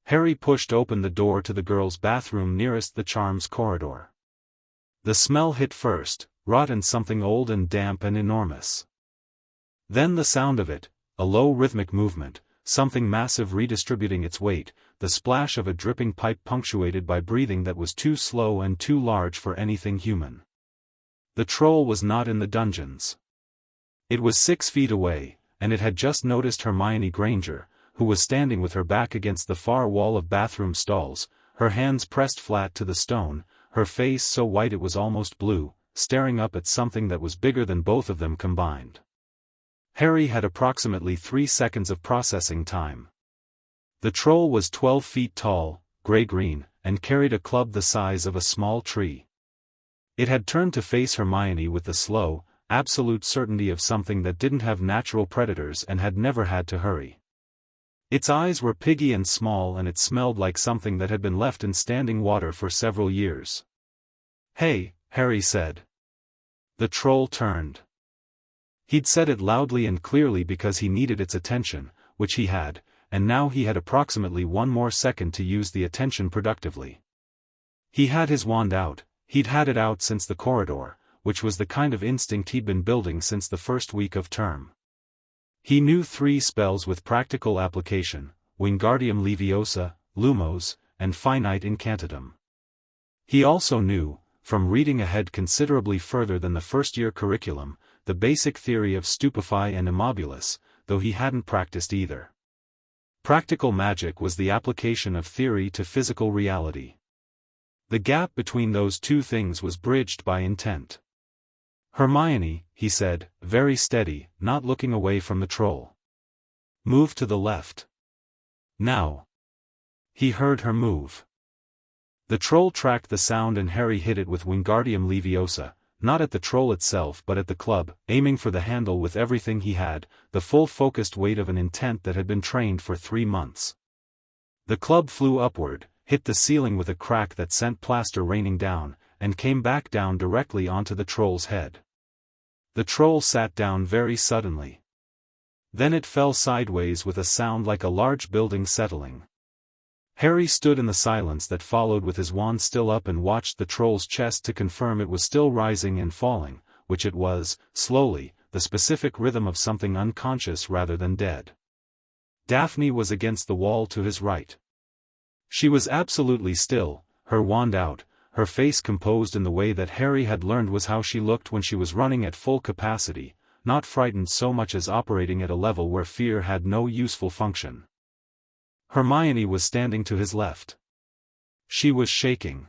Speaker 1: Harry pushed open the door to the girls' bathroom nearest the charms corridor. The smell hit first, rot and something old and damp and enormous. Then the sound of it, a low rhythmic movement, something massive redistributing its weight, the splash of a dripping pipe punctuated by breathing that was too slow and too large for anything human. The troll was not in the dungeons. It was 6 feet away, and it had just noticed Hermione Granger, who was standing with her back against the far wall of bathroom stalls, her hands pressed flat to the stone, her face so white it was almost blue, staring up at something that was bigger than both of them combined. Harry had approximately 3 seconds of processing time. The troll was 12 feet tall, gray-green, and carried a club the size of a small tree. It had turned to face Hermione with the slow, absolute certainty of something that didn't have natural predators and had never had to hurry. Its eyes were piggy and small and it smelled like something that had been left in standing water for several years. "Hey," Harry said. The troll turned. He'd said it loudly and clearly because he needed its attention, which he had, and now he had approximately 1 more second to use the attention productively. He had his wand out, he'd had it out since the corridor, which was the kind of instinct he'd been building since the first week of term. He knew 3 spells with practical application, Wingardium Leviosa, Lumos, and Finite Incantatem. He also knew, from reading ahead considerably further than the first-year curriculum, the basic theory of stupefy and immobulus, though he hadn't practiced either. Practical magic was the application of theory to physical reality. The gap between those two things was bridged by intent. "Hermione," he said, very steady, not looking away from the troll. "Move to the left. Now." He heard her move. The troll tracked the sound and Harry hit it with Wingardium Leviosa, not at the troll itself but at the club, aiming for the handle with everything he had, the full focused weight of an intent that had been trained for 3 months. The club flew upward, hit the ceiling with a crack that sent plaster raining down, and came back down directly onto the troll's head. The troll sat down very suddenly. Then it fell sideways with a sound like a large building settling. Harry stood in the silence that followed with his wand still up and watched the troll's chest to confirm it was still rising and falling, which it was, slowly, the specific rhythm of something unconscious rather than dead. Daphne was against the wall to his right. She was absolutely still, her wand out, her face composed in the way that Harry had learned was how she looked when she was running at full capacity, not frightened so much as operating at a level where fear had no useful function. Hermione was standing to his left. She was shaking.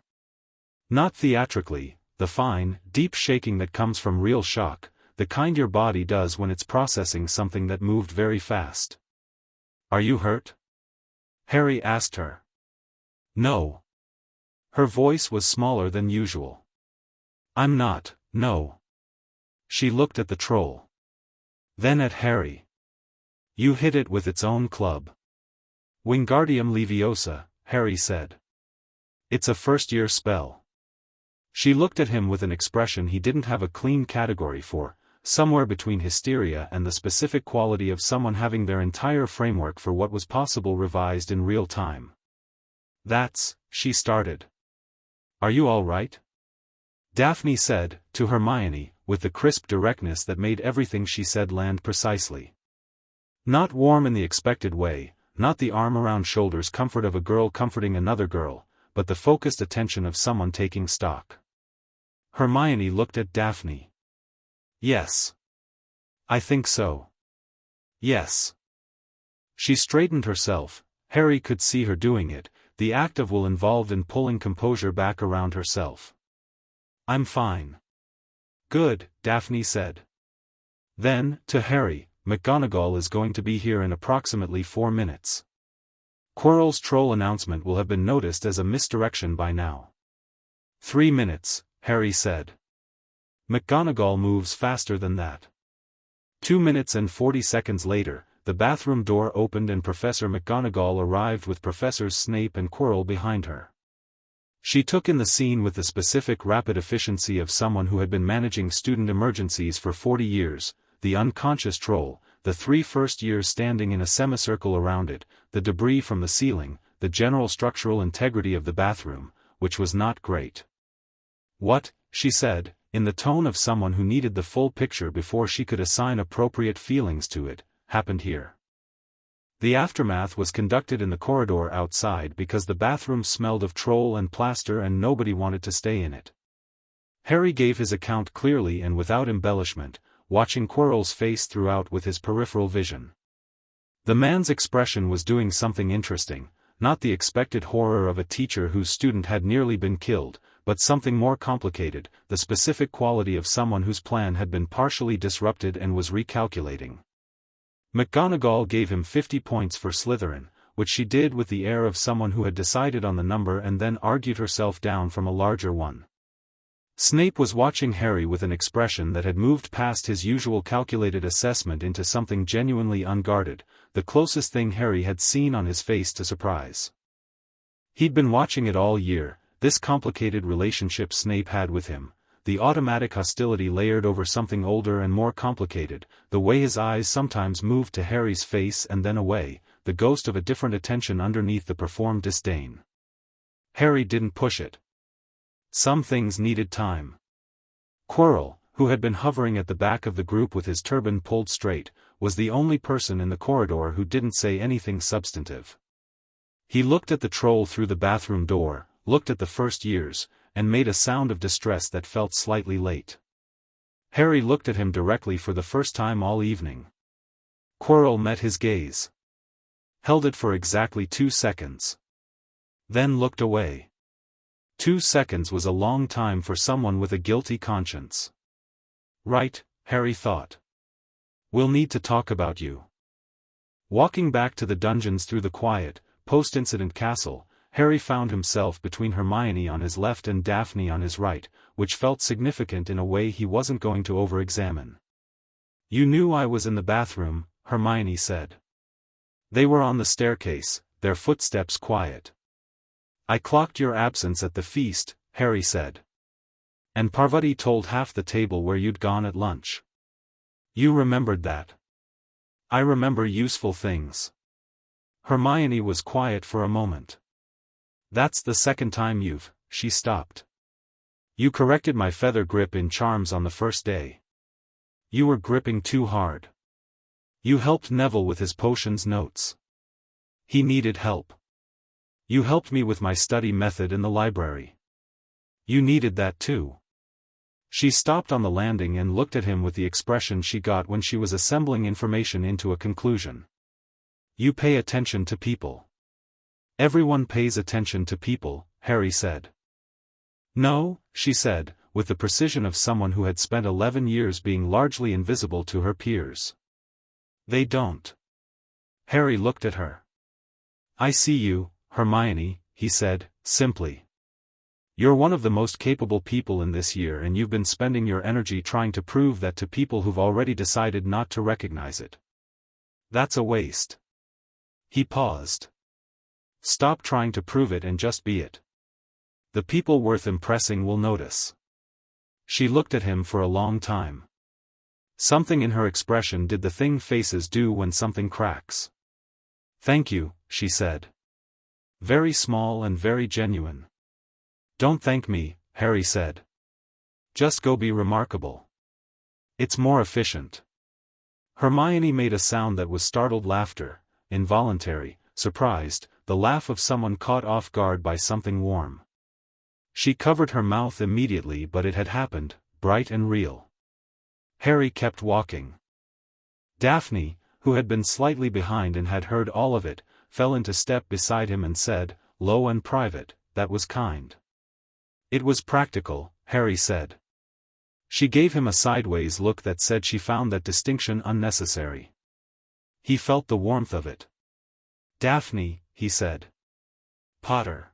Speaker 1: Not theatrically, the fine, deep shaking that comes from real shock, the kind your body does when it's processing something that moved very fast. "Are you hurt?" Harry asked her. "No." Her voice was smaller than usual. "I'm not, no." She looked at the troll. Then at Harry. "You hit it with its own club." "Wingardium Leviosa," Harry said. "It's a first-year spell." She looked at him with an expression he didn't have a clean category for, somewhere between hysteria and the specific quality of someone having their entire framework for what was possible revised in real time. She started. "Are you all right?" Daphne said, to Hermione, with the crisp directness that made everything she said land precisely. Not warm in the expected way, not the arm-around-shoulders comfort of a girl comforting another girl, but the focused attention of someone taking stock. Hermione looked at Daphne. "Yes. I think so. Yes." She straightened herself. Harry could see her doing it, the act of will involved in pulling composure back around herself. "I'm fine." "Good," Daphne said. Then, to Harry, "McGonagall is going to be here in approximately 4 minutes. Quirrell's troll announcement will have been noticed as a misdirection by now." 3 minutes, Harry said. McGonagall moves faster than that. 2 minutes and 40 seconds later, the bathroom door opened and Professor McGonagall arrived with Professors Snape and Quirrell behind her. She took in the scene with the specific rapid efficiency of someone who had been managing student emergencies for 40 years, the unconscious troll, the 3 first years standing in a semicircle around it, the debris from the ceiling, the general structural integrity of the bathroom, which was not great. "What," she said, in the tone of someone who needed the full picture before she could assign appropriate feelings to it, "happened here?" The aftermath was conducted in the corridor outside because the bathroom smelled of troll and plaster and nobody wanted to stay in it. Harry gave his account clearly and without embellishment, watching Quirrell's face throughout with his peripheral vision. The man's expression was doing something interesting, not the expected horror of a teacher whose student had nearly been killed, but something more complicated, the specific quality of someone whose plan had been partially disrupted and was recalculating. McGonagall gave him 50 points for Slytherin, which she did with the air of someone who had decided on the number and then argued herself down from a larger one. Snape was watching Harry with an expression that had moved past his usual calculated assessment into something genuinely unguarded, the closest thing Harry had seen on his face to surprise. He'd been watching it all year, this complicated relationship Snape had with him, the automatic hostility layered over something older and more complicated, the way his eyes sometimes moved to Harry's face and then away, the ghost of a different attention underneath the performed disdain. Harry didn't push it. Some things needed time. Quirrell, who had been hovering at the back of the group with his turban pulled straight, was the only person in the corridor who didn't say anything substantive. He looked at the troll through the bathroom door, looked at the first years, and made a sound of distress that felt slightly late. Harry looked at him directly for the first time all evening. Quirrell met his gaze. Held it for exactly 2 seconds. Then looked away. 2 seconds was a long time for someone with a guilty conscience. Right, Harry thought. We'll need to talk about you. Walking back to the dungeons through the quiet, post-incident castle, Harry found himself between Hermione on his left and Daphne on his right, which felt significant in a way he wasn't going to over-examine. "You knew I was in the bathroom," Hermione said. They were on the staircase, their footsteps quiet. "I clocked your absence at the feast," Harry said. "And Parvati told half the table where you'd gone at lunch. You remembered that." "I remember useful things." Hermione was quiet for a moment. "That's the second time you've," she stopped. "You corrected my feather grip in charms on the first day. You were gripping too hard. You helped Neville with his potions notes. He needed help. You helped me with my study method in the library. You needed that too." She stopped on the landing and looked at him with the expression she got when she was assembling information into a conclusion. "You pay attention to people." "Everyone pays attention to people," Harry said. "No," she said, with the precision of someone who had spent 11 years being largely invisible to her peers. "They don't." Harry looked at her. "I see you, Hermione," he said, simply. "You're one of the most capable people in this year, and you've been spending your energy trying to prove that to people who've already decided not to recognize it. That's a waste." He paused. "Stop trying to prove it and just be it. The people worth impressing will notice." She looked at him for a long time. Something in her expression did the thing faces do when something cracks. "Thank you," she said. Very small and very genuine. "Don't thank me," Harry said. "Just go be remarkable. It's more efficient." Hermione made a sound that was startled laughter, involuntary, surprised, the laugh of someone caught off guard by something warm. She covered her mouth immediately, but it had happened, bright and real. Harry kept walking. Daphne, who had been slightly behind and had heard all of it, fell into step beside him and said, low and private, "That was kind." "It was practical," Harry said. She gave him a sideways look that said she found that distinction unnecessary. He felt the warmth of it. "Daphne," he said. "Potter.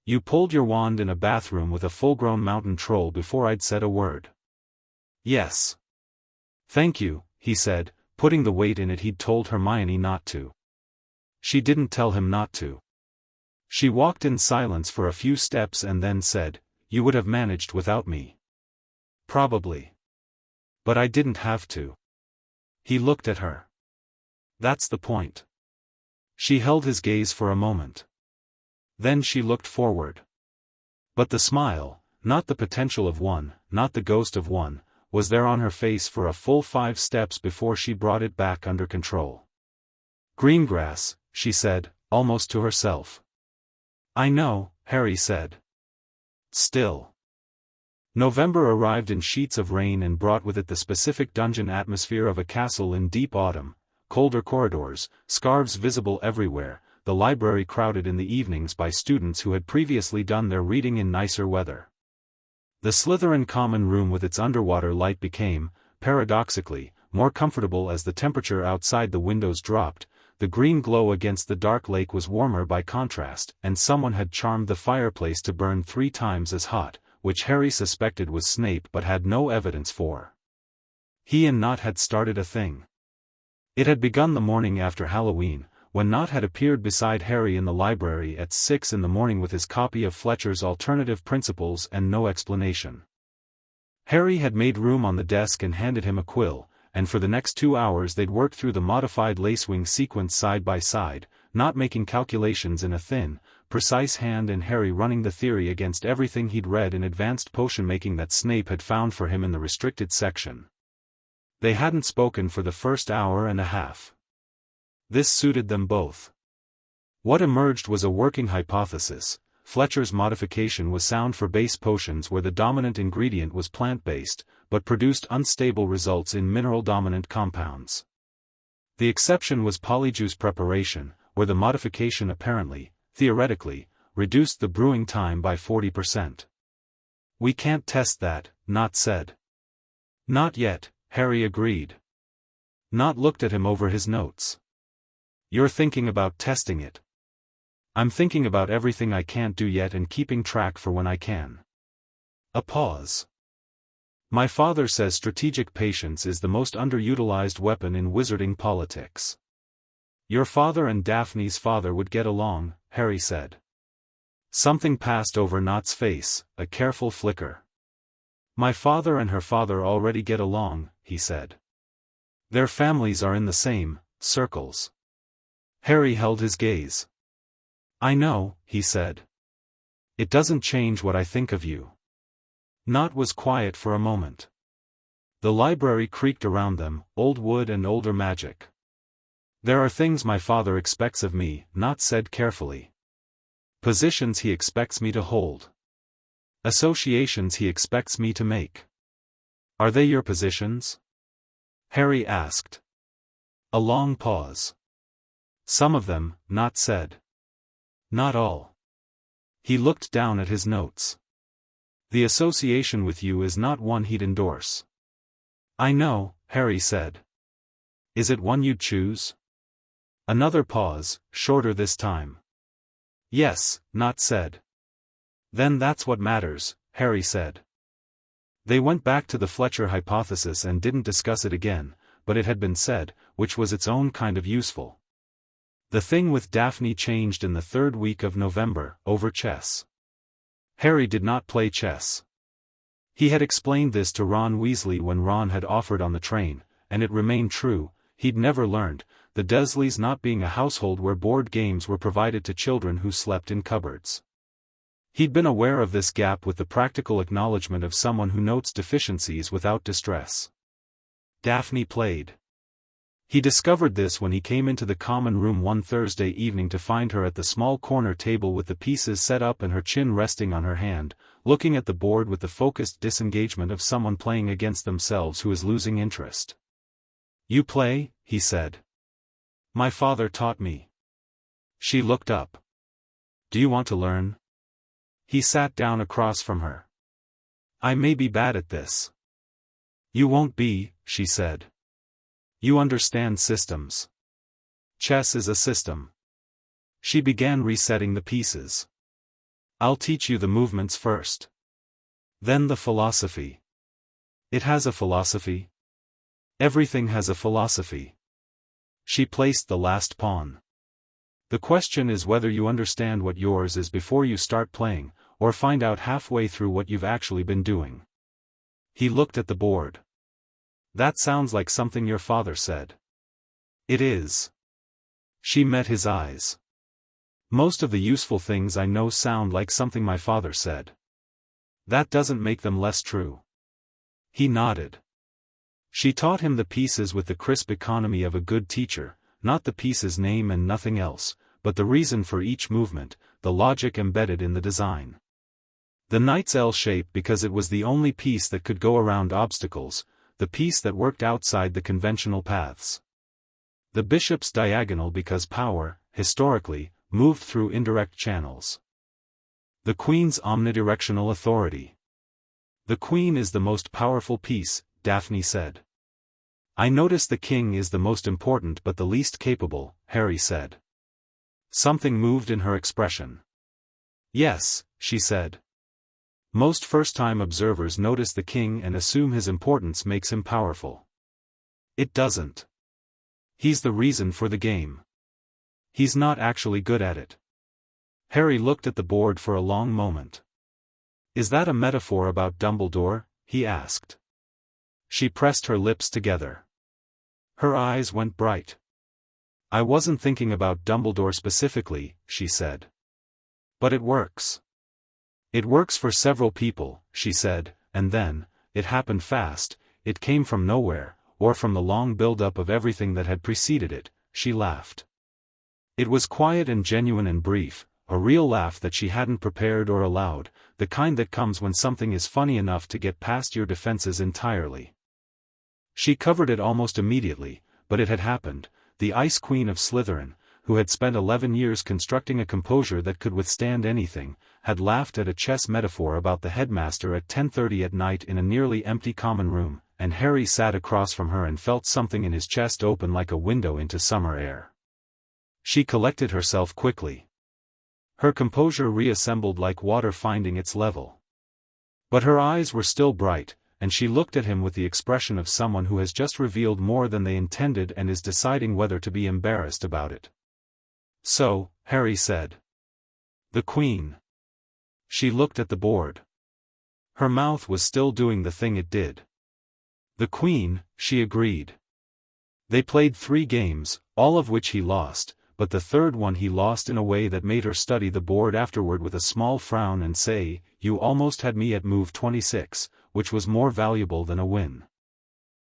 Speaker 1: You pulled your wand in a bathroom with a full-grown mountain troll before I'd said a word." "Yes." "Thank you," he said, putting the weight in it he'd told Hermione not to. She didn't tell him not to. She walked in silence for a few steps and then said, "You would have managed without me." "Probably. But I didn't have to." He looked at her. "That's the point." She held his gaze for a moment. Then she looked forward. But the smile, not the potential of one, not the ghost of one, was there on her face for a full 5 steps before she brought it back under control. "Greengrass," she said, almost to herself. "I know," Harry said. Still. November arrived in sheets of rain and brought with it the specific dungeon atmosphere of a castle in deep autumn, colder corridors, scarves visible everywhere, the library crowded in the evenings by students who had previously done their reading in nicer weather. The Slytherin common room with its underwater light became, paradoxically, more comfortable as the temperature outside the windows dropped. The green glow against the dark lake was warmer by contrast, and someone had charmed the fireplace to burn 3 times as hot, which Harry suspected was Snape but had no evidence for. He and Nott had started a thing. It had begun the morning after Halloween, when Nott had appeared beside Harry in the library at 6 in the morning with his copy of Fletcher's Alternative Principles and no explanation. Harry had made room on the desk and handed him a quill, and for the next 2 hours they'd worked through the modified lacewing sequence side by side, Nott making calculations in a thin, precise hand and Harry running the theory against everything he'd read in advanced potion-making that Snape had found for him in the restricted section. They hadn't spoken for the first hour and a half. This suited them both. What emerged was a working hypothesis, Fletcher's modification was sound for base potions where the dominant ingredient was plant-based, but produced unstable results in mineral-dominant compounds. The exception was polyjuice preparation, where the modification apparently, theoretically, reduced the brewing time by 40%. "We can't test that," Nott said. "Not yet," Harry agreed. Nott looked at him over his notes. "You're thinking about testing it." "I'm thinking about everything I can't do yet and keeping track for when I can." A pause. "My father says strategic patience is the most underutilized weapon in wizarding politics." "Your father and Daphne's father would get along," Harry said. Something passed over Nott's face, a careful flicker. "My father and her father already get along," he said. "Their families are in the same circles." Harry held his gaze. "I know," he said. "It doesn't change what I think of you." Nott was quiet for a moment. The library creaked around them, old wood and older magic. "There are things my father expects of me," Nott said carefully. "Positions he expects me to hold. Associations he expects me to make." "Are they your positions?" Harry asked. A long pause. "Some of them," Nott said. "Not all." He looked down at his notes. "The association with you is not one he'd endorse." "I know," Harry said. "Is it one you'd choose?" Another pause, shorter this time. "Yes," Nott said. "Then that's what matters," Harry said. They went back to the Fletcher hypothesis and didn't discuss it again, but it had been said, which was its own kind of useful. The thing with Daphne changed in the third week of November, over chess. Harry did not play chess. He had explained this to Ron Weasley when Ron had offered on the train, and it remained true. He'd never learned, the Dursleys not being a household where board games were provided to children who slept in cupboards. He'd been aware of this gap with the practical acknowledgement of someone who notes deficiencies without distress. Daphne played. He discovered this when he came into the common room one Thursday evening to find her at the small corner table with the pieces set up and her chin resting on her hand, looking at the board with the focused disengagement of someone playing against themselves who is losing interest. "You play?" he said. "My father taught me." She looked up. "Do you want to learn?" He sat down across from her. "I may be bad at this." "You won't be," she said. "You understand systems. Chess is a system." She began resetting the pieces. "I'll teach you the movements first. Then the philosophy." "It has a philosophy?" "Everything has a philosophy." She placed the last pawn. "The question is whether you understand what yours is before you start playing, or find out halfway through what you've actually been doing." He looked at the board. "That sounds like something your father said." "It is." She met his eyes. "Most of the useful things I know sound like something my father said. That doesn't make them less true." He nodded. She taught him the pieces with the crisp economy of a good teacher, not the piece's name and nothing else, but the reason for each movement, the logic embedded in the design. The knight's L shape because it was the only piece that could go around obstacles, the piece that worked outside the conventional paths. The bishop's diagonal because power, historically, moved through indirect channels. The queen's omnidirectional authority. "The queen is the most powerful piece," Daphne said. "I notice the king is the most important but the least capable," Harry said. Something moved in her expression. "Yes," she said. "Most first-time observers notice the king and assume his importance makes him powerful. It doesn't. He's the reason for the game. He's not actually good at it." Harry looked at the board for a long moment. "Is that a metaphor about Dumbledore?" he asked. She pressed her lips together. Her eyes went bright. "I wasn't thinking about Dumbledore specifically," she said. "But it works. It works for several people," she said, and then, it happened fast, it came from nowhere, or from the long build-up of everything that had preceded it, she laughed. It was quiet and genuine and brief, a real laugh that she hadn't prepared or allowed, the kind that comes when something is funny enough to get past your defenses entirely. She covered it almost immediately, but it had happened. The Ice Queen of Slytherin, who had spent 11 years constructing a composure that could withstand anything, had laughed at a chess metaphor about the headmaster at 10:30 at night in a nearly empty common room, and Harry sat across from her and felt something in his chest open like a window into summer air. She collected herself quickly. Her composure reassembled like water finding its level. But her eyes were still bright, and she looked at him with the expression of someone who has just revealed more than they intended and is deciding whether to be embarrassed about it. "So," Harry said. "The Queen." She looked at the board. Her mouth was still doing the thing it did. "The Queen," she agreed. They played 3 games, all of which he lost, but the third one he lost in a way that made her study the board afterward with a small frown and say, "You almost had me at move 26, which was more valuable than a win."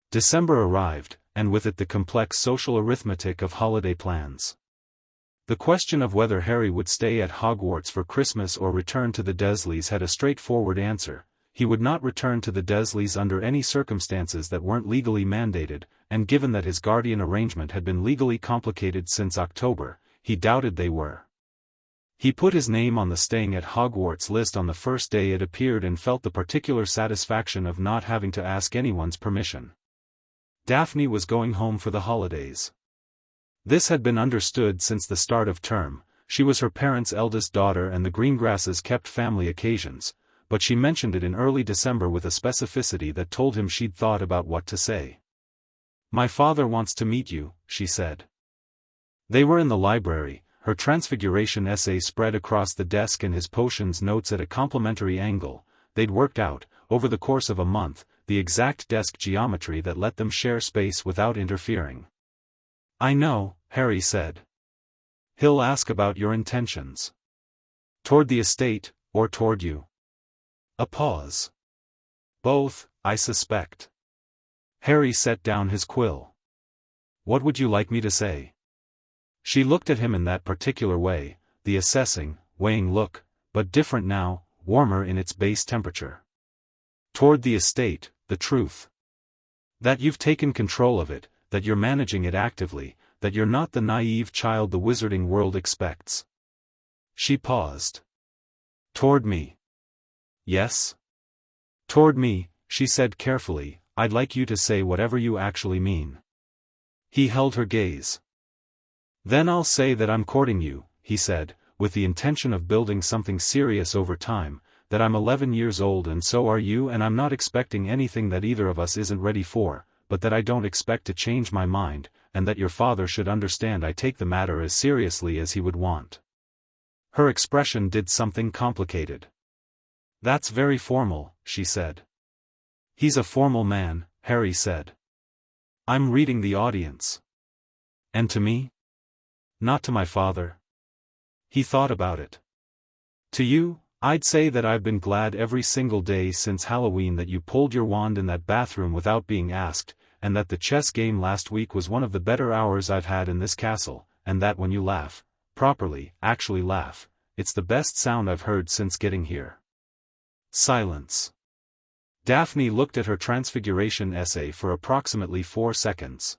Speaker 1: December arrived, and with it the complex social arithmetic of holiday plans. The question of whether Harry would stay at Hogwarts for Christmas or return to the Dursleys had a straightforward answer. He would not return to the Dursleys under any circumstances that weren't legally mandated, and given that his guardian arrangement had been legally complicated since October, he doubted they were. He put his name on the staying at Hogwarts list on the first day it appeared and felt the particular satisfaction of not having to ask anyone's permission. Daphne was going home for the holidays. This had been understood since the start of term. She was her parents' eldest daughter and the Greengrasses kept family occasions, but she mentioned it in early December with a specificity that told him she'd thought about what to say. "My father wants to meet you," she said. They were in the library, her Transfiguration essay spread across the desk and his potions notes at a complementary angle. They'd worked out, over the course of a month, the exact desk geometry that let them share space without interfering. "I know," Harry said. "He'll ask about your intentions. Toward the estate, or toward you?" A pause. "Both, I suspect." Harry set down his quill. "What would you like me to say?" She looked at him in that particular way, the assessing, weighing look, but different now, warmer in its base temperature. "Toward the estate, the truth. That you've taken control of it, that you're managing it actively, that you're not the naive child the wizarding world expects." She paused. "Toward me?" "Yes." "Toward me," she said carefully, "I'd like you to say whatever you actually mean." He held her gaze. "Then I'll say that I'm courting you," he said, "with the intention of building something serious over time, that I'm 11 years old and so are you and I'm not expecting anything that either of us isn't ready for, but that I don't expect to change my mind, and that your father should understand I take the matter as seriously as he would want." Her expression did something complicated. "That's very formal," she said. "He's a formal man," Harry said. "I'm reading the audience." "And to me?" "Not to my father." He thought about it. "To you, I'd say that I've been glad every single day since Halloween that you pulled your wand in that bathroom without being asked, and that the chess game last week was one of the better hours I've had in this castle, and that when you laugh, properly, actually laugh, it's the best sound I've heard since getting here." Silence. Daphne looked at her Transfiguration essay for approximately 4 seconds.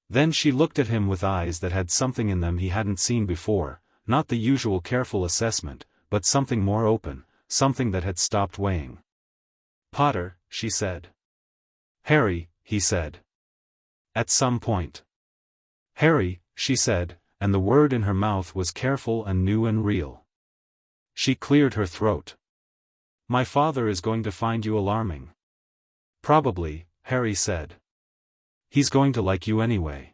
Speaker 1: Then she looked at him with eyes that had something in them he hadn't seen before, not the usual careful assessment, but something more open, something that had stopped weighing. "Potter," she said. "Harry," he said. "At some point." "Harry," she said, and the word in her mouth was careful and new and real. She cleared her throat. "My father is going to find you alarming." "Probably," Harry said. "He's going to like you anyway."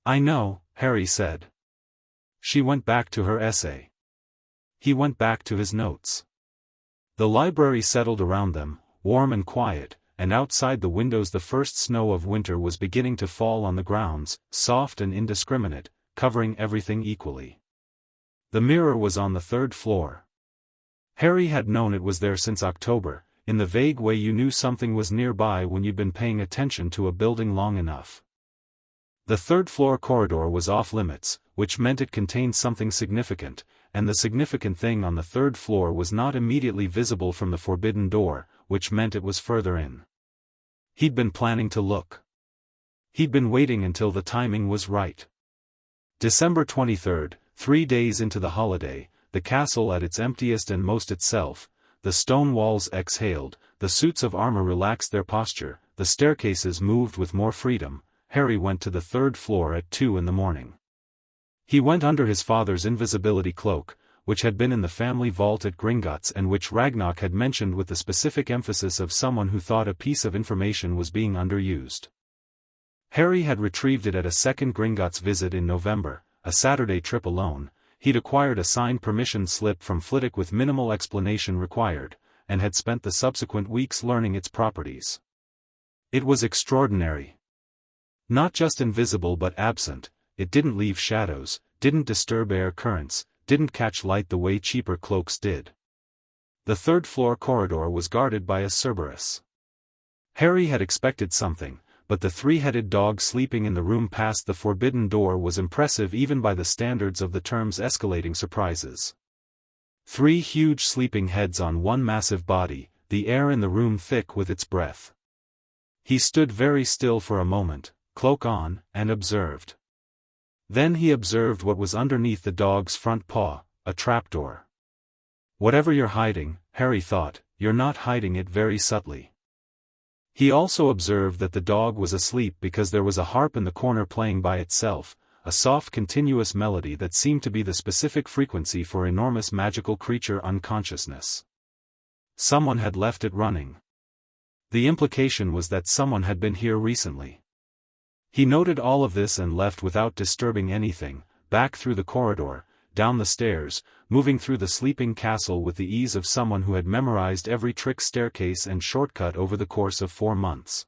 Speaker 1: "I know," Harry said. She went back to her essay. He went back to his notes. The library settled around them, warm and quiet, and outside the windows the first snow of winter was beginning to fall on the grounds, soft and indiscriminate, covering everything equally. The mirror was on the 3rd floor. Harry had known it was there since October, in the vague way you knew something was nearby when you'd been paying attention to a building long enough. The 3rd floor corridor was off limits, which meant it contained something significant, and the significant thing on the third floor was not immediately visible from the forbidden door, which meant it was further in. He'd been planning to look. He'd been waiting until the timing was right. December 23rd, 3 days into the holiday, the castle at its emptiest and most itself. The stone walls exhaled, the suits of armor relaxed their posture, the staircases moved with more freedom. Harry went to the third floor at 2 in the morning. He went under his father's invisibility cloak, which had been in the family vault at Gringotts and which Ragnarok had mentioned with the specific emphasis of someone who thought a piece of information was being underused. Harry had retrieved it at a second Gringotts visit in November, a Saturday trip alone. He'd acquired a signed permission slip from Flitwick with minimal explanation required, and had spent the subsequent weeks learning its properties. It was extraordinary. Not just invisible but absent, it didn't leave shadows, didn't disturb air currents, didn't catch light the way cheaper cloaks did. The third-floor corridor was guarded by a Cerberus. Harry had expected something, but the three-headed dog sleeping in the room past the forbidden door was impressive even by the standards of the term's escalating surprises. 3 huge sleeping heads on one massive body, the air in the room thick with its breath. He stood very still for a moment, cloak on, and observed. Then he observed what was underneath the dog's front paw, a trapdoor. Whatever you're hiding, Harry thought, you're not hiding it very subtly. He also observed that the dog was asleep because there was a harp in the corner playing by itself, a soft continuous melody that seemed to be the specific frequency for enormous magical creature unconsciousness. Someone had left it running. The implication was that someone had been here recently. He noted all of this and left without disturbing anything, back through the corridor, down the stairs, moving through the sleeping castle with the ease of someone who had memorized every trick staircase and shortcut over the course of 4 months.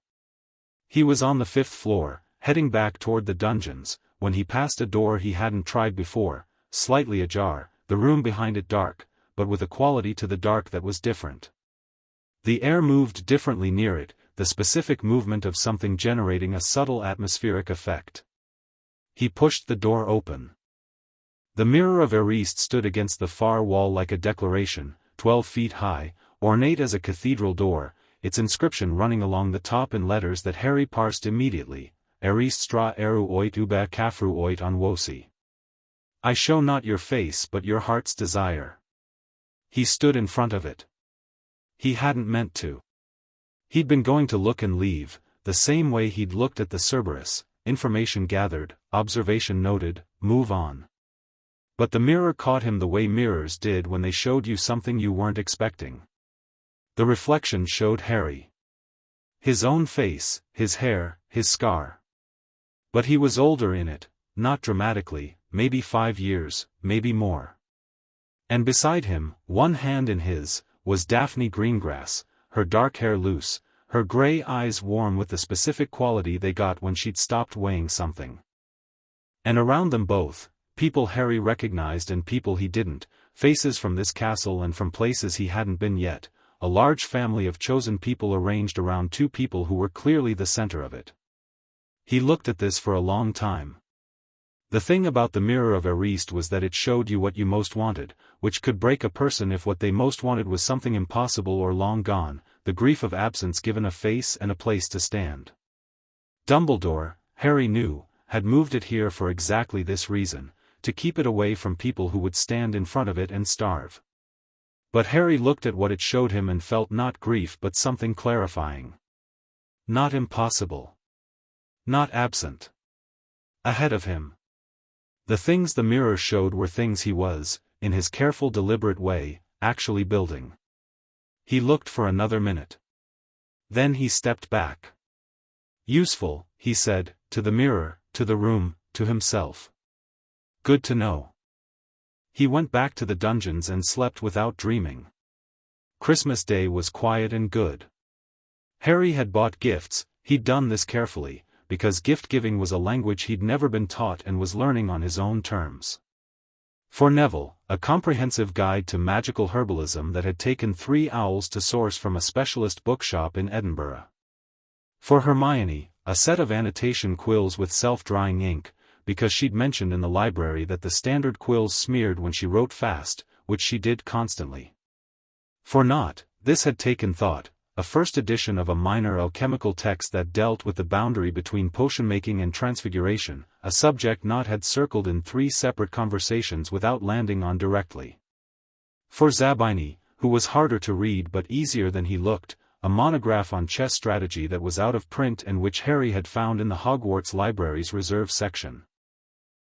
Speaker 1: He was on the 5th floor, heading back toward the dungeons, when he passed a door he hadn't tried before, slightly ajar, the room behind it dark, but with a quality to the dark that was different. The air moved differently near it, the specific movement of something generating a subtle atmospheric effect. He pushed the door open. The mirror of rehearsed stood against the far wall like a declaration, 12 feet high, ornate as a cathedral door, its inscription running along the top in letters that Harry parsed immediately, rehearsed stra eru oit uber kafru oit on wosi. I show not your face but your heart's desire. He stood in front of it. He hadn't meant to. He'd been going to look and leave, the same way he'd looked at the Cerberus, information gathered, observation noted, move on. But the mirror caught him the way mirrors did when they showed you something you weren't expecting. The reflection showed Harry. His own face, his hair, his scar. But he was older in it, not dramatically, maybe 5 years, maybe more. And beside him, one hand in his, was Daphne Greengrass, her dark hair loose, her gray eyes warm with the specific quality they got when she'd stopped weighing something. And around them both, people Harry recognized and people he didn't, faces from this castle and from places he hadn't been yet, a large family of chosen people arranged around 2 people who were clearly the center of it. He looked at this for a long time. The thing about the mirror of rehearsed was that it showed you what you most wanted, which could break a person if what they most wanted was something impossible or long gone, the grief of absence given a face and a place to stand. Dumbledore, Harry knew, had moved it here for exactly this reason, to keep it away from people who would stand in front of it and starve. But Harry looked at what it showed him and felt not grief but something clarifying. Not impossible. Not absent. Ahead of him. The things the mirror showed were things he was, in his careful deliberate way, actually building. He looked for another minute. Then he stepped back. Useful, he said, to the mirror, to the room, to himself. Good to know. He went back to the dungeons and slept without dreaming. Christmas Day was quiet and good. Harry had bought gifts, he'd done this carefully, because gift-giving was a language he'd never been taught and was learning on his own terms. For Neville, a comprehensive guide to magical herbalism that had taken 3 owls to source from a specialist bookshop in Edinburgh. For Hermione, a set of annotation quills with self-drying ink, because she'd mentioned in the library that the standard quills smeared when she wrote fast, which she did constantly. For Nott, this had taken thought, a first edition of a minor alchemical text that dealt with the boundary between potion-making and transfiguration, a subject Nott had circled in 3 separate conversations without landing on directly. For Zabini, who was harder to read but easier than he looked, a monograph on chess strategy that was out of print and which Harry had found in the Hogwarts library's reserve section.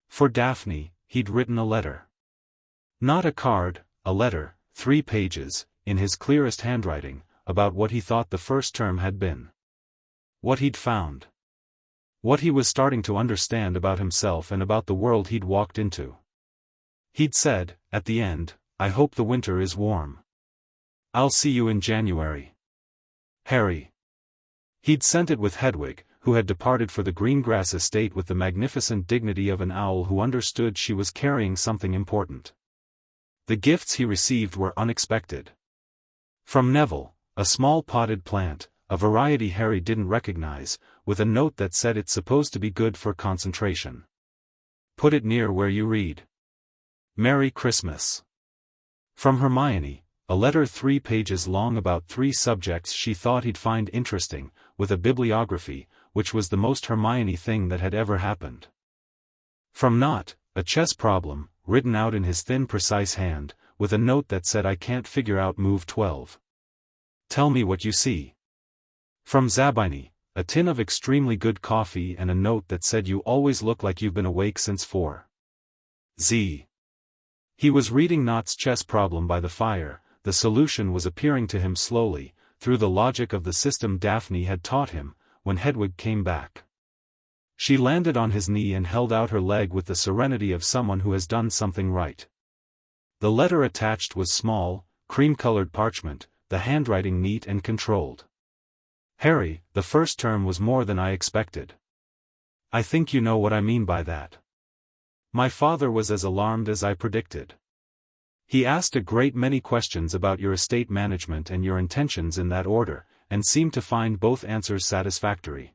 Speaker 1: For Daphne, he'd written a letter. Not a card, a letter, 3 pages, in his clearest handwriting, about what he thought the first term had been. What he'd found. What he was starting to understand about himself and about the world he'd walked into. He'd said, at the end, "I hope the winter is warm. I'll see you in January. Harry." He'd sent it with Hedwig, who had departed for the Greengrass estate with the magnificent dignity of an owl who understood she was carrying something important. The gifts he received were unexpected. From Neville, a small potted plant, a variety Harry didn't recognize, with a note that said it's supposed to be good for concentration. Put it near where you read. Merry Christmas. From Hermione, a letter 3 pages long about 3 subjects she thought he'd find interesting, with a bibliography, which was the most Hermione thing that had ever happened. From Nott, a chess problem, written out in his thin precise hand, with a note that said I can't figure out move 12. Tell me what you see. From Zabini, a tin of extremely good coffee and a note that said you always look like you've been awake since 4. Z. He was reading Nott's chess problem by the fire. The solution was appearing to him slowly, through the logic of the system Daphne had taught him, when Hedwig came back. She landed on his knee and held out her leg with the serenity of someone who has done something right. The letter attached was small, cream-colored parchment, the handwriting neat and controlled. Harry, the first term was more than I expected. I think you know what I mean by that. My father was as alarmed as I predicted. He asked a great many questions about your estate management and your intentions in that order, and seemed to find both answers satisfactory.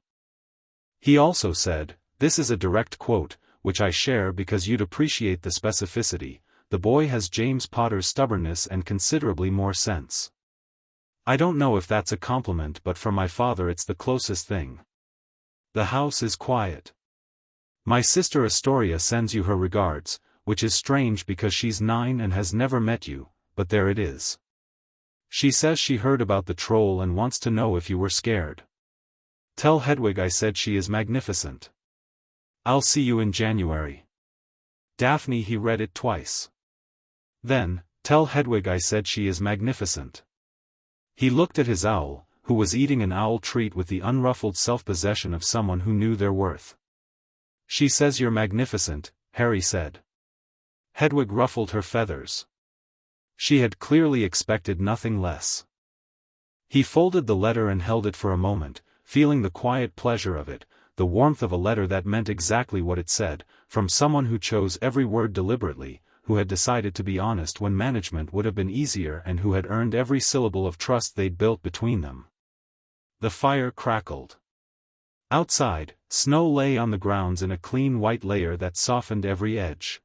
Speaker 1: He also said, this is a direct quote, which I share because you'd appreciate the specificity, the boy has James Potter's stubbornness and considerably more sense. I don't know if that's a compliment, but from my father it's the closest thing. The house is quiet. My sister Astoria sends you her regards, which is strange because she's 9 and has never met you, but there it is. She says she heard about the troll and wants to know if you were scared. Tell Hedwig I said she is magnificent. I'll see you in January. Daphne. He read it twice. Then, tell Hedwig I said she is magnificent. He looked at his owl, who was eating an owl treat with the unruffled self-possession of someone who knew their worth. She says you're magnificent, Harry said. Hedwig ruffled her feathers. She had clearly expected nothing less. He folded the letter and held it for a moment, feeling the quiet pleasure of it, the warmth of a letter that meant exactly what it said, from someone who chose every word deliberately, who had decided to be honest when management would have been easier and who had earned every syllable of trust they'd built between them. The fire crackled. Outside, snow lay on the grounds in a clean white layer that softened every edge.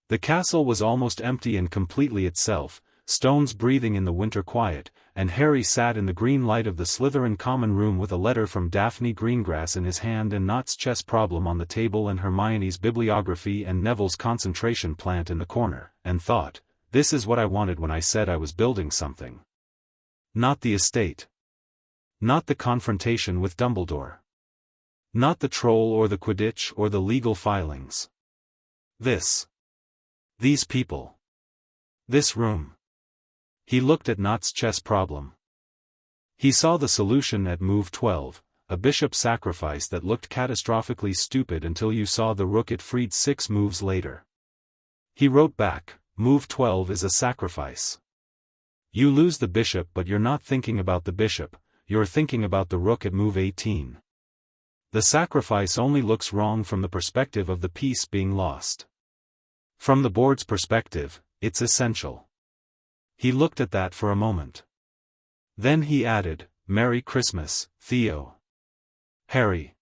Speaker 1: The castle was almost empty and completely itself, stones breathing in the winter quiet, and Harry sat in the green light of the Slytherin common room with a letter from Daphne Greengrass in his hand and Nott's chess problem on the table and Hermione's bibliography and Neville's concentration plant in the corner, and thought, this is what I wanted when I said I was building something. Not the estate. Not the confrontation with Dumbledore. Not the troll or the Quidditch or the legal filings. This. These people. This room. He looked at Nott's chess problem. He saw the solution at move 12, a bishop sacrifice that looked catastrophically stupid until you saw the rook it freed 6 moves later. He wrote back, move 12 is a sacrifice. You lose the bishop, but you're not thinking about the bishop, you're thinking about the rook at move 18. The sacrifice only looks wrong from the perspective of the piece being lost. From the board's perspective, it's essential. He looked at that for a moment. Then he added, Merry Christmas, Theo. Harry.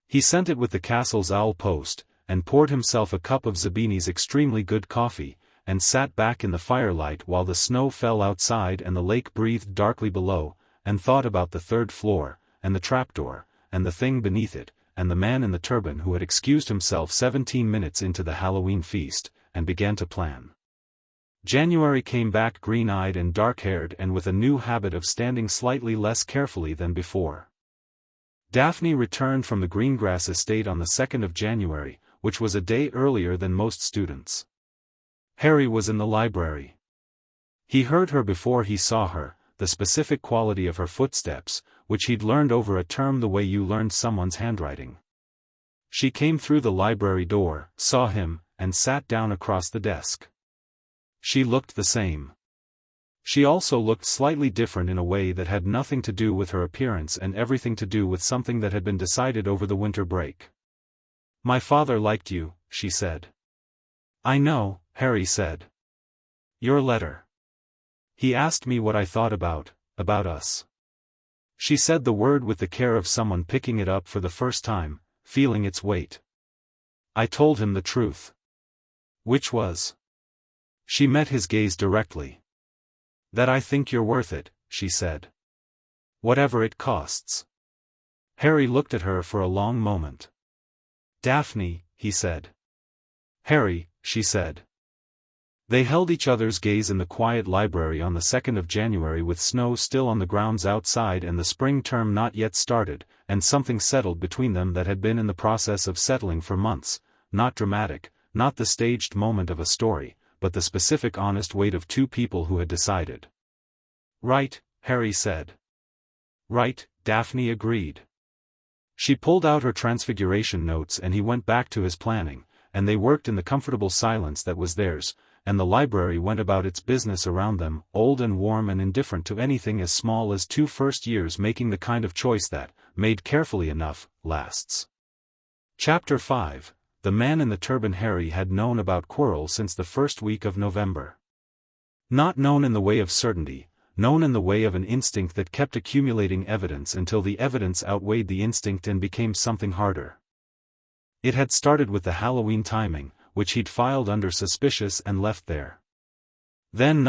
Speaker 1: He sent it with the castle's owl post, and poured himself a cup of Zabini's extremely good coffee, and sat back in the firelight while the snow fell outside and the lake breathed darkly below, and thought about the third floor, and the trapdoor, and the thing beneath it, and the man in the turban who had excused himself 17 minutes into the Halloween feast, and began to plan. January came back green-eyed and dark-haired and with a new habit of standing slightly less carefully than before. Daphne returned from the Greengrass estate on the 2nd of January, which was a day earlier than most students. Harry was in the library. He heard her before he saw her, the specific quality of her footsteps, which he'd learned over a term the way you learned someone's handwriting. She came through the library door, saw him, and sat down across the desk. She looked the same. She also looked slightly different in a way that had nothing to do with her appearance and everything to do with something that had been decided over the winter break. "My father liked you," she said. "I know," Harry said. "Your letter. He asked me what I thought about us." She said the word with the care of someone picking it up for the first time, feeling its weight. "I told him the truth." "Which was?" She met his gaze directly. "That I think you're worth it," she said. "Whatever it costs." Harry looked at her for a long moment. "Daphne," he said. "Harry," she said. They held each other's gaze in the quiet library on the 2nd of January with snow still on the grounds outside and the spring term not yet started, and something settled between them that had been in the process of settling for months, not dramatic, not the staged moment of a story, but the specific honest weight of two people who had decided. "Right," Harry said. "Right," Daphne agreed. She pulled out her transfiguration notes and he went back to his planning, and they worked in the comfortable silence that was theirs, and the library went about its business around them, old and warm and indifferent to anything as small as 2 first years making the kind of choice that, made carefully enough, lasts. Chapter 5. The man in the turban. Harry had known about Quirrell since the first week of November. Not known in the way of certainty, known in the way of an instinct that kept accumulating evidence until the evidence outweighed the instinct and became something harder. It had started with the Halloween timing, which he'd filed under suspicious and left there. Then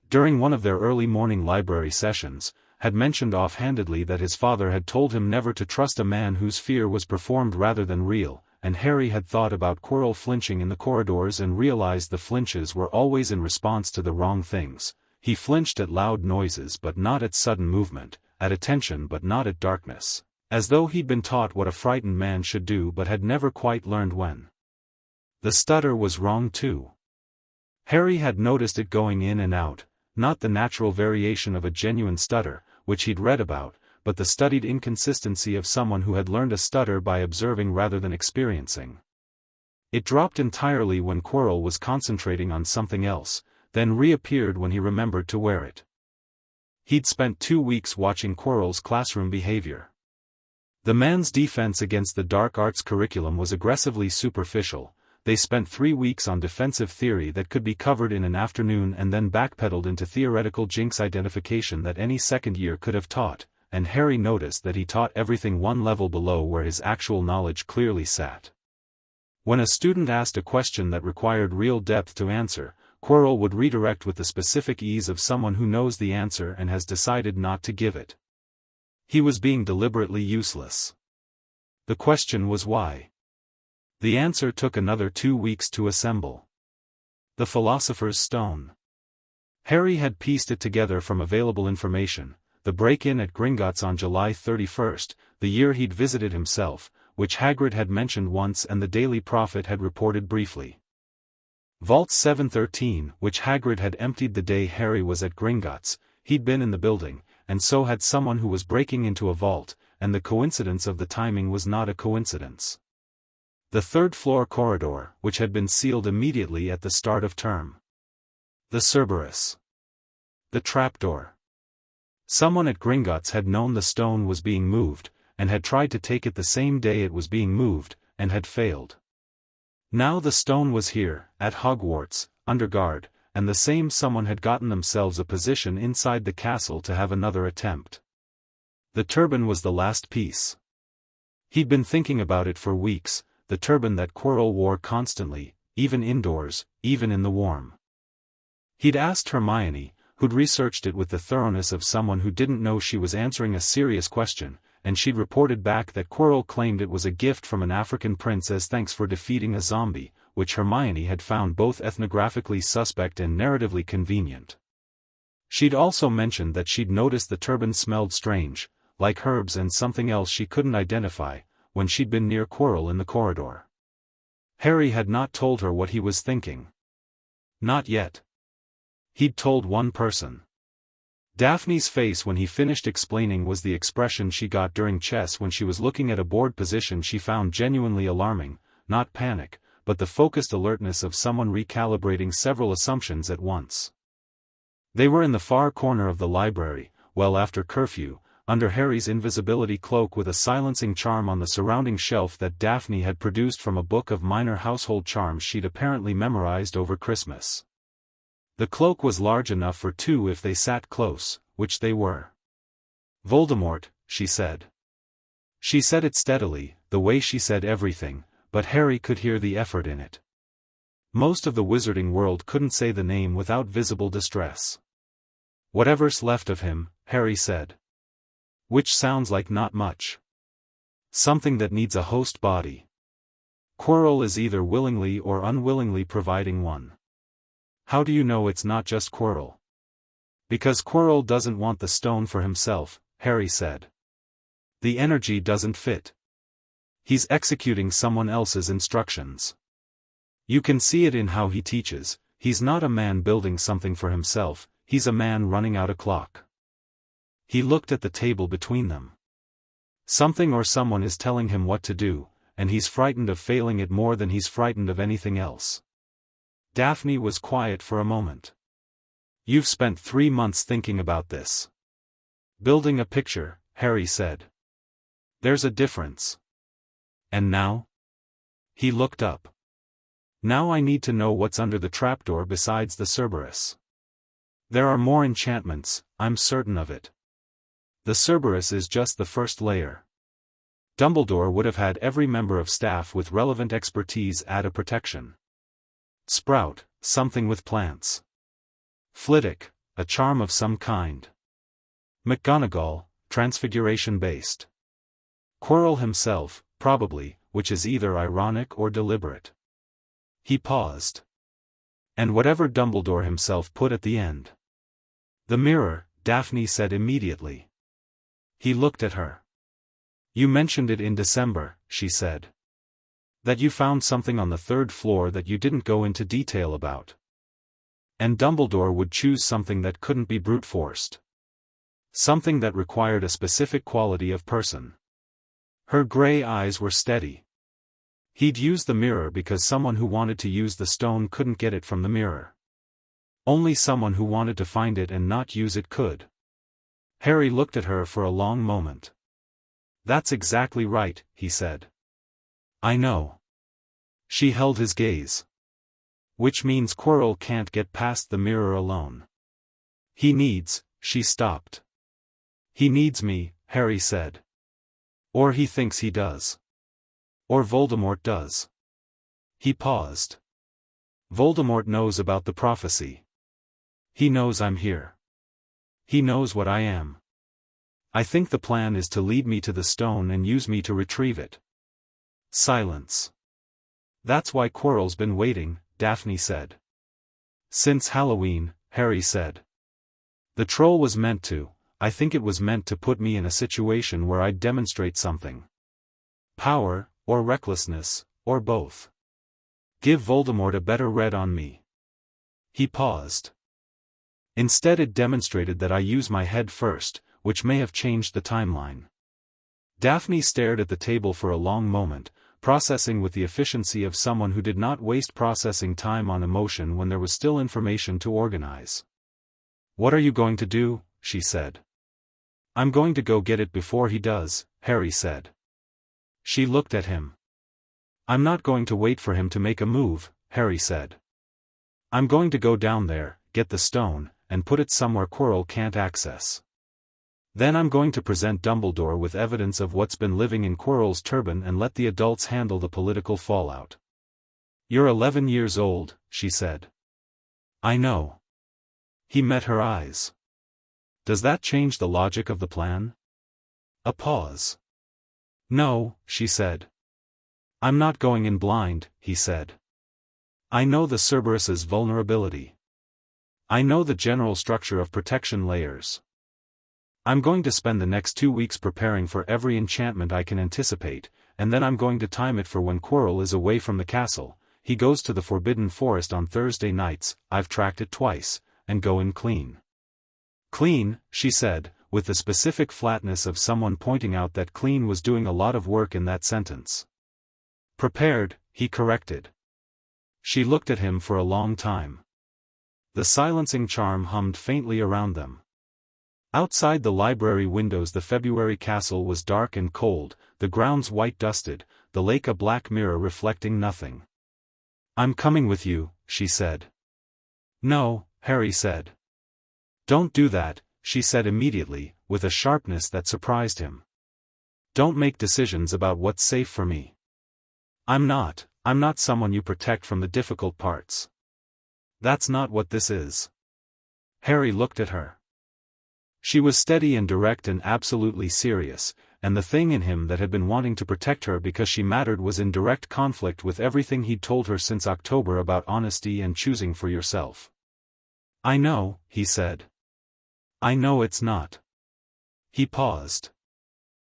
Speaker 1: during one of their early morning library sessions, had mentioned offhandedly that his father had told him never to trust a man whose fear was performed rather than real, and Harry had thought about Quirrell flinching in the corridors and realized the flinches were always in response to the wrong things. He flinched at loud noises but not at sudden movement, at attention but not at darkness, as though he'd been taught what a frightened man should do but had never quite learned when. The stutter was wrong too. Harry had noticed it going in and out, not the natural variation of a genuine stutter, which he'd read about, but the studied inconsistency of someone who had learned a stutter by observing rather than experiencing. It dropped entirely when Quirrell was concentrating on something else, then reappeared when he remembered to wear it. He'd spent 2 weeks watching Quirrell's classroom behavior. The man's defense against the dark arts curriculum was aggressively superficial. They spent 3 weeks on defensive theory that could be covered in an afternoon and then backpedaled into theoretical jinx identification that any second year could have taught, and Harry noticed that he taught everything one level below where his actual knowledge clearly sat. When a student asked a question that required real depth to answer, Quirrell would redirect with the specific ease of someone who knows the answer and has decided not to give it. He was being deliberately useless. The question was why. The answer took another 2 weeks to assemble. The Philosopher's Stone. Harry had pieced it together from available information, the break-in at Gringotts on July 31st, the year he'd visited himself, which Hagrid had mentioned once and the Daily Prophet had reported briefly. Vault 713, which Hagrid had emptied the day Harry was at Gringotts. He'd been in the building, and so had someone who was breaking into a vault, and the coincidence of the timing was not a coincidence. The third-floor corridor, which had been sealed immediately at the start of term. The Cerberus. The trapdoor. Someone at Gringotts had known the stone was being moved, and had tried to take it the same day it was being moved, and had failed. Now the stone was here, at Hogwarts, under guard, and the same someone had gotten themselves a position inside the castle to have another attempt. The turban was the last piece. He'd been thinking about it for weeks, the turban that Quirrell wore constantly, even indoors, even in the warm. He'd asked Hermione, who'd researched it with the thoroughness of someone who didn't know she was answering a serious question, and she'd reported back that Quirrell claimed it was a gift from an African prince as thanks for defeating a zombie, which Hermione had found both ethnographically suspect and narratively convenient. She'd also mentioned that she'd noticed the turban smelled strange, like herbs and something else she couldn't identify, when she'd been near Quirrell in the corridor. Harry had not told her what he was thinking. Not yet. He'd told one person. Daphne's face when he finished explaining was the expression she got during chess when she was looking at a board position she found genuinely alarming, not panic, but the focused alertness of someone recalibrating several assumptions at once. They were in the far corner of the library, well after curfew, under Harry's invisibility cloak with a silencing charm on the surrounding shelf that Daphne had produced from a book of minor household charms she'd apparently memorized over Christmas. The cloak was large enough for two if they sat close, which they were. "Voldemort," she said. She said it steadily, the way she said everything, but Harry could hear the effort in it. Most of the wizarding world couldn't say the name without visible distress. "Whatever's left of him," Harry said. Which sounds like not much. Something that needs a host body. Quirrell is either willingly or unwillingly providing one. How do you know it's not just Quirrell? Because Quirrell doesn't want the stone for himself, Harry said. The energy doesn't fit. He's executing someone else's instructions. You can see it in how he teaches. He's not a man building something for himself, he's a man running out a clock. He looked at the table between them. Something or someone is telling him what to do, and he's frightened of failing it more than he's frightened of anything else. Daphne was quiet for a moment. "You've spent 3 months thinking about this." "Building a picture," Harry said. "There's a difference." "And now?" He looked up. "Now I need to know what's under the trapdoor besides the Cerberus. There are more enchantments, I'm certain of it. The Cerberus is just the first layer. Dumbledore would have had every member of staff with relevant expertise add a protection. Sprout, something with plants. Flitwick, a charm of some kind. McGonagall, transfiguration-based. Quirrell himself, probably, which is either ironic or deliberate." He paused. "And whatever Dumbledore himself put at the end." "The mirror," Daphne said immediately. He looked at her. "You mentioned it in December," she said. "That you found something on the 3rd floor that you didn't go into detail about. And Dumbledore would choose something that couldn't be brute-forced. Something that required a specific quality of person." Her grey eyes were steady. "He'd use the mirror because someone who wanted to use the stone couldn't get it from the mirror. Only someone who wanted to find it and not use it could." Harry looked at her for a long moment. "That's exactly right," he said. "I know." She held his gaze. "Which means Quirrell can't get past the mirror alone. He needs," she stopped. "He needs me," Harry said. "Or he thinks he does. Or Voldemort does." He paused. "Voldemort knows about the prophecy. He knows I'm here. He knows what I am. I think the plan is to lead me to the stone and use me to retrieve it." Silence. "That's why Quirrell's been waiting," Daphne said. "Since Halloween," Harry said. "The troll was meant to, I think it was meant to put me in a situation where I'd demonstrate something. Power, or recklessness, or both. Give Voldemort a better read on me." He paused. "Instead it demonstrated that I use my head first, which may have changed the timeline." Daphne stared at the table for a long moment, processing with the efficiency of someone who did not waste processing time on emotion when there was still information to organize. "What are you going to do?" she said. "I'm going to go get it before he does," Harry said. She looked at him. "I'm not going to wait for him to make a move," Harry said. "I'm going to go down there, get the stone, and put it somewhere Quirrell can't access. Then I'm going to present Dumbledore with evidence of what's been living in Quirrell's turban and let the adults handle the political fallout. You're 11 years old, she said. I know. He met her eyes. Does that change the logic of the plan? A pause. No, she said. I'm not going in blind, he said. I know the Cerberus's vulnerability. I know the general structure of protection layers. I'm going to spend the next 2 weeks preparing for every enchantment I can anticipate, and then I'm going to time it for when Quirrell is away from the castle. He goes to the Forbidden Forest on Thursday nights, I've tracked it twice, and go in clean. Clean, she said, with the specific flatness of someone pointing out that clean was doing a lot of work in that sentence. Prepared, he corrected. She looked at him for a long time. The silencing charm hummed faintly around them. Outside the library windows the February castle was dark and cold, the grounds white-dusted, the lake a black mirror reflecting nothing. I'm coming with you, she said. No, Harry said. Don't do that, she said immediately, with a sharpness that surprised him. Don't make decisions about what's safe for me. I'm not someone you protect from the difficult parts. That's not what this is. Harry looked at her. She was steady and direct and absolutely serious, and the thing in him that had been wanting to protect her because she mattered was in direct conflict with everything he'd told her since October about honesty and choosing for yourself. I know, he said. I know it's not. He paused.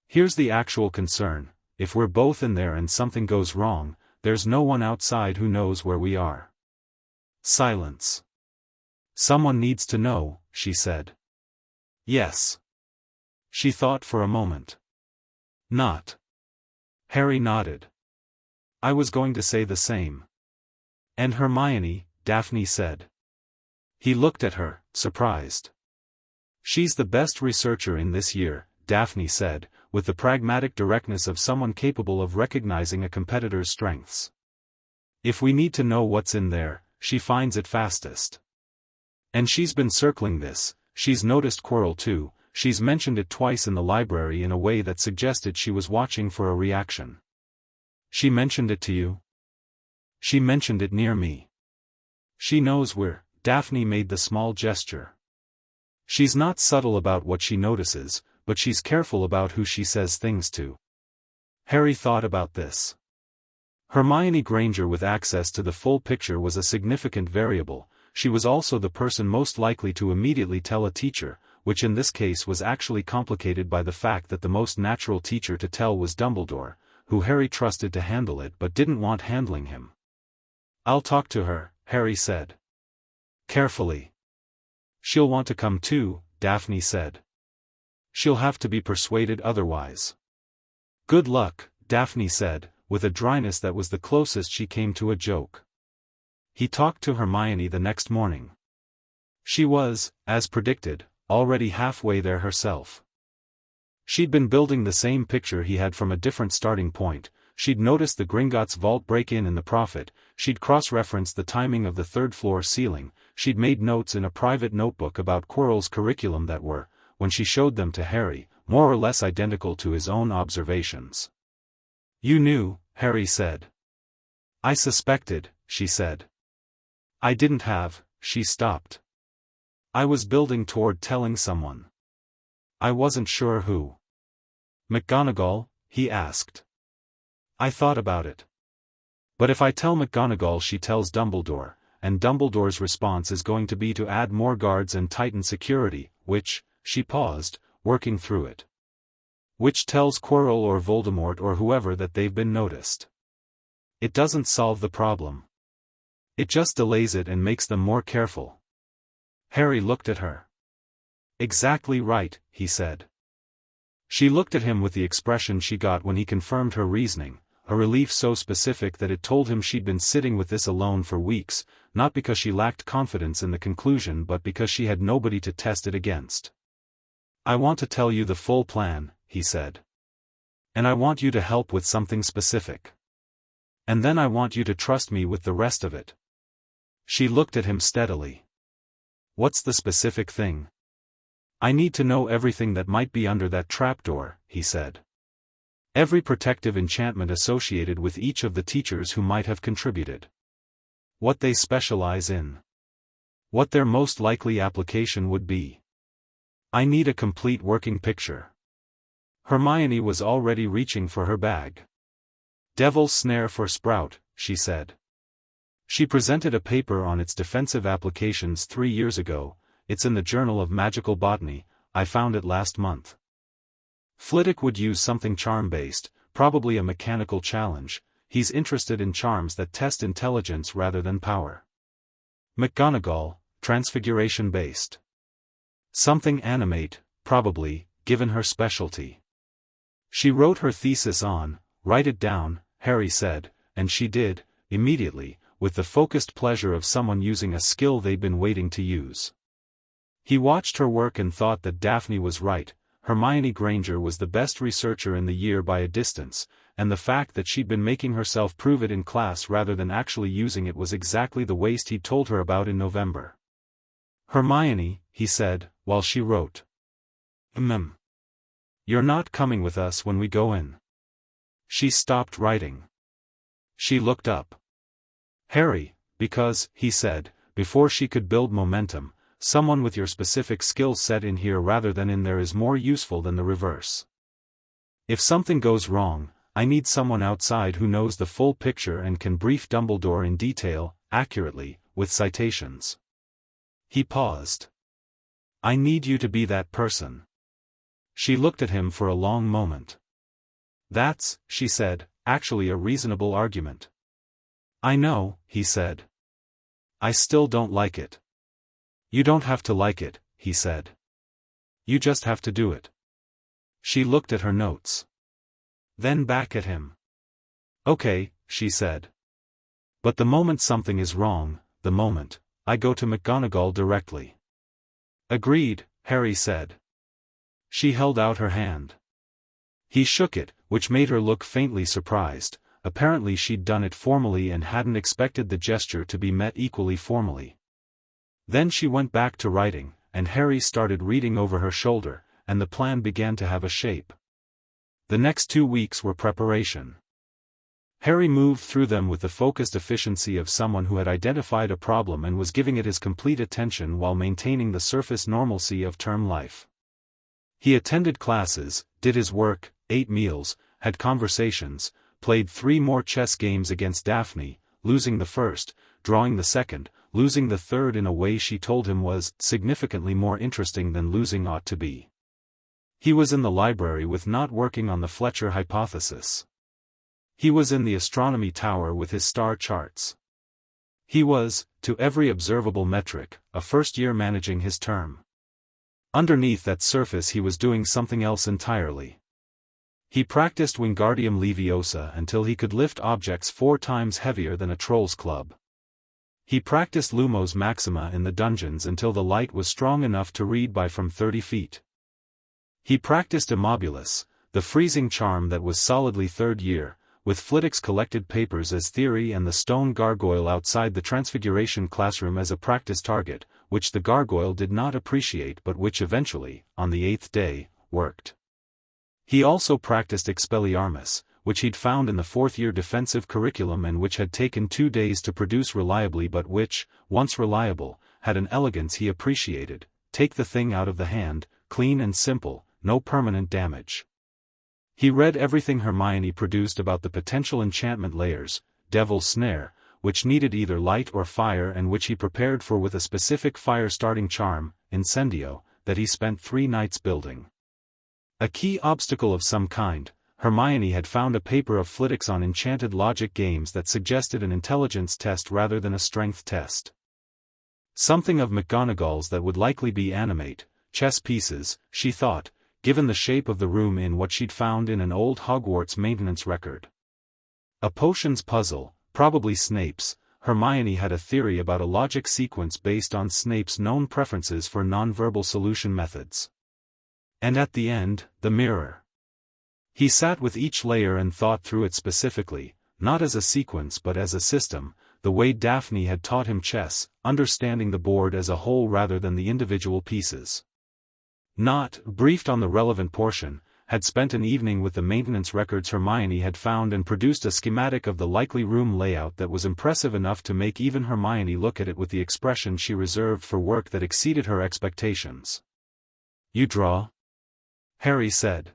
Speaker 1: Here's the actual concern, if we're both in there and something goes wrong, there's no one outside who knows where we are. Silence. Someone needs to know, she said. Yes. She thought for a moment. Not. Harry nodded. I was going to say the same. And Hermione, Daphne said. He looked at her, surprised. She's the best researcher in this year, Daphne said, with the pragmatic directness of someone capable of recognizing a competitor's strengths. If we need to know what's in there, she finds it fastest. And she's been circling this. She's noticed Quirrell too, she's mentioned it twice in the library in a way that suggested she was watching for a reaction. She mentioned it to you? She mentioned it near me. She knows we're, Daphne made the small gesture. She's not subtle about what she notices, but she's careful about who she says things to. Harry thought about this. Hermione Granger with access to the full picture was a significant variable. She was also the person most likely to immediately tell a teacher, which in this case was actually complicated by the fact that the most natural teacher to tell was Dumbledore, who Harry trusted to handle it but didn't want handling him. I'll talk to her, Harry said. Carefully. She'll want to come too, Daphne said. She'll have to be persuaded otherwise. Good luck, Daphne said, with a dryness that was the closest she came to a joke. He talked to Hermione the next morning. She was, as predicted, already halfway there herself. She'd been building the same picture he had from a different starting point. She'd noticed the Gringotts vault break-in in the Prophet, she'd cross-referenced the timing of the third-floor ceiling, she'd made notes in a private notebook about Quirrell's curriculum that were, when she showed them to Harry, more or less identical to his own observations. You knew, Harry said. I suspected, she said. I didn't have, she stopped. I was building toward telling someone. I wasn't sure who. McGonagall, he asked. I thought about it. But if I tell McGonagall she tells Dumbledore, and Dumbledore's response is going to be to add more guards and tighten security, which, she paused, working through it. Which tells Quirrell or Voldemort or whoever that they've been noticed. It doesn't solve the problem. It just delays it and makes them more careful. Harry looked at her. Exactly right, he said. She looked at him with the expression she got when he confirmed her reasoning, a relief so specific that it told him she'd been sitting with this alone for weeks, not because she lacked confidence in the conclusion but because she had nobody to test it against. I want to tell you the full plan, he said. And I want you to help with something specific. And then I want you to trust me with the rest of it. She looked at him steadily. What's the specific thing? I need to know everything that might be under that trapdoor, he said. Every protective enchantment associated with each of the teachers who might have contributed. What they specialize in. What their most likely application would be. I need a complete working picture. Hermione was already reaching for her bag. Devil's snare for Sprout, she said. She presented a paper on its defensive applications 3 years ago. It's in the Journal of Magical Botany. I found it last month. Flitwick would use something charm-based, probably a mechanical challenge. He's interested in charms that test intelligence rather than power. McGonagall, transfiguration-based. Something animate, probably, given her specialty. She wrote her thesis on, write it down, Harry said, and she did, immediately, with the focused pleasure of someone using a skill they'd been waiting to use. He watched her work and thought that Daphne was right. Hermione Granger was the best researcher in the year by a distance, and the fact that she'd been making herself prove it in class rather than actually using it was exactly the waste he'd told her about in November. Hermione, he said, while she wrote. You're not coming with us when we go in. She stopped writing. She looked up. Harry, because, he said, before she could build momentum, someone with your specific skill set in here rather than in there is more useful than the reverse. If something goes wrong, I need someone outside who knows the full picture and can brief Dumbledore in detail, accurately, with citations. He paused. I need you to be that person. She looked at him for a long moment. That's, she said, actually a reasonable argument. I know, he said. I still don't like it. You don't have to like it, he said. You just have to do it. She looked at her notes. Then back at him. Okay, she said. But the moment something is wrong, the moment, I go to McGonagall directly. Agreed, Harry said. She held out her hand. He shook it, which made her look faintly surprised. Apparently she'd done it formally and hadn't expected the gesture to be met equally formally. Then she went back to writing, and Harry started reading over her shoulder, and the plan began to have a shape. The next 2 weeks were preparation. Harry moved through them with the focused efficiency of someone who had identified a problem and was giving it his complete attention while maintaining the surface normalcy of term life. He attended classes, did his work, ate meals, had conversations, played 3 more chess games against Daphne, losing the first, drawing the second, losing the third in a way she told him was significantly more interesting than losing ought to be. He was in the library with Not working on the Fletcher hypothesis. He was in the astronomy tower with his star charts. He was, to every observable metric, a first-year managing his term. Underneath that surface he was doing something else entirely. He practiced Wingardium Leviosa until he could lift objects 4 times heavier than a troll's club. He practiced Lumos Maxima in the dungeons until the light was strong enough to read by from 30 feet. He practiced Immobulus, the freezing charm that was solidly 3rd year, with Flitwick's collected papers as theory and the stone gargoyle outside the Transfiguration classroom as a practice target, which the gargoyle did not appreciate but which eventually, on the 8th day, worked. He also practiced Expelliarmus, which he'd found in the 4th-year defensive curriculum and which had taken 2 days to produce reliably but which, once reliable, had an elegance he appreciated. Take the thing out of the hand, clean and simple, no permanent damage. He read everything Hermione produced about the potential enchantment layers, Devil's Snare, which needed either light or fire and which he prepared for with a specific fire-starting charm, Incendio, that he spent 3 nights building. A key obstacle of some kind, Hermione had found a paper of Flitwick's on enchanted logic games that suggested an intelligence test rather than a strength test. Something of McGonagall's that would likely be animate, chess pieces, she thought, given the shape of the room in what she'd found in an old Hogwarts maintenance record. A potions puzzle, probably Snape's. Hermione had a theory about a logic sequence based on Snape's known preferences for nonverbal solution methods. And at the end, the mirror. He sat with each layer and thought through it specifically, not as a sequence but as a system, the way Daphne had taught him chess, understanding the board as a whole rather than the individual pieces. Not, briefed on the relevant portion, had spent an evening with the maintenance records Hermione had found and produced a schematic of the likely room layout that was impressive enough to make even Hermione look at it with the expression she reserved for work that exceeded her expectations. "You draw?" Harry said.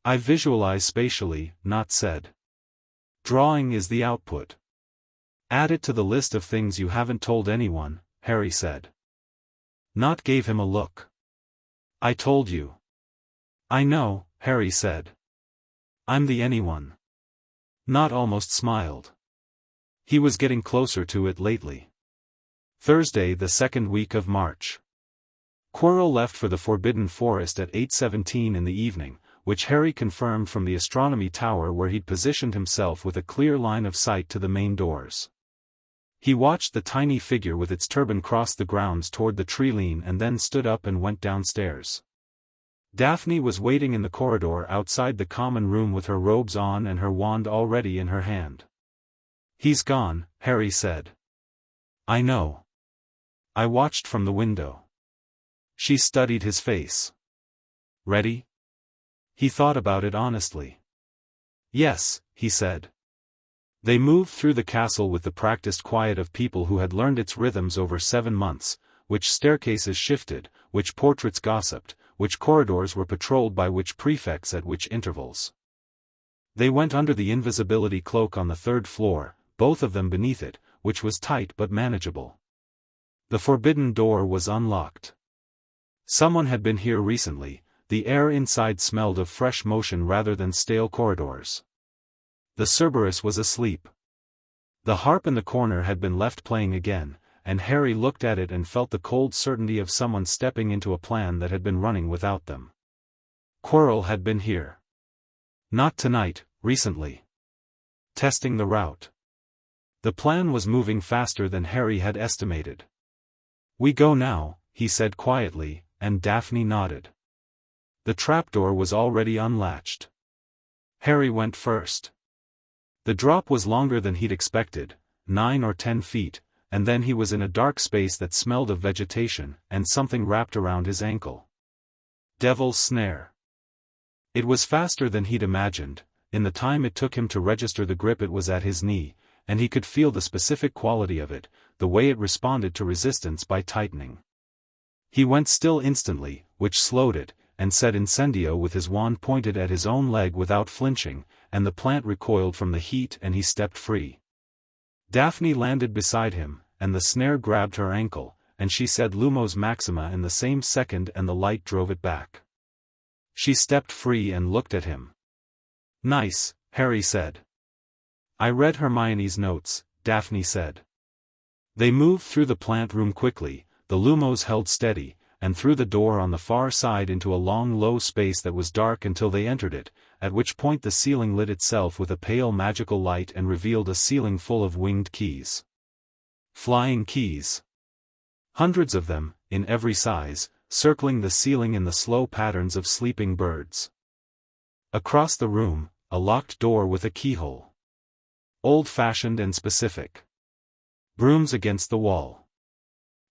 Speaker 1: "I visualize spatially," Not said. "Drawing is the output. Add it to the list of things you haven't told anyone," Harry said. Not gave him a look. "I told you." "I know," Harry said. "I'm the anyone." Not almost smiled. He was getting closer to it lately. Thursday, the second week of March. Quirrell left for the Forbidden Forest at 8:17 in the evening, which Harry confirmed from the astronomy tower where he'd positioned himself with a clear line of sight to the main doors. He watched the tiny figure with its turban cross the grounds toward the treeline and then stood up and went downstairs. Daphne was waiting in the corridor outside the common room with her robes on and her wand already in her hand. "He's gone," Harry said. "I know. I watched from the window." She studied his face. "Ready?" He thought about it honestly. "Yes," he said. They moved through the castle with the practiced quiet of people who had learned its rhythms over 7 months, which staircases shifted, which portraits gossiped, which corridors were patrolled by which prefects at which intervals. They went under the invisibility cloak on the 3rd floor, both of them beneath it, which was tight but manageable. The forbidden door was unlocked. Someone had been here recently. The air inside smelled of fresh motion rather than stale corridors. The Cerberus was asleep. The harp in the corner had been left playing again, and Harry looked at it and felt the cold certainty of someone stepping into a plan that had been running without them. Quirrell had been here. Not tonight, recently. Testing the route. The plan was moving faster than Harry had estimated. "We go now," he said quietly, and Daphne nodded. The trapdoor was already unlatched. Harry went first. The drop was longer than he'd expected, 9 or 10 feet, and then he was in a dark space that smelled of vegetation, and something wrapped around his ankle. Devil's snare. It was faster than he'd imagined. In the time it took him to register the grip it was at his knee, and he could feel the specific quality of it, the way it responded to resistance by tightening. He went still instantly, which slowed it, and said incendio with his wand pointed at his own leg without flinching, and the plant recoiled from the heat and he stepped free. Daphne landed beside him, and the snare grabbed her ankle, and she said Lumos Maxima in the same second and the light drove it back. She stepped free and looked at him. "Nice," Harry said. "I read Hermione's notes," Daphne said. They moved through the plant room quickly, the Lumos held steady, and through the door on the far side into a long low space that was dark until they entered it, at which point the ceiling lit itself with a pale magical light and revealed a ceiling full of winged keys. Flying keys. Hundreds of them, in every size, circling the ceiling in the slow patterns of sleeping birds. Across the room, a locked door with a keyhole. Old-fashioned and specific. Brooms against the wall.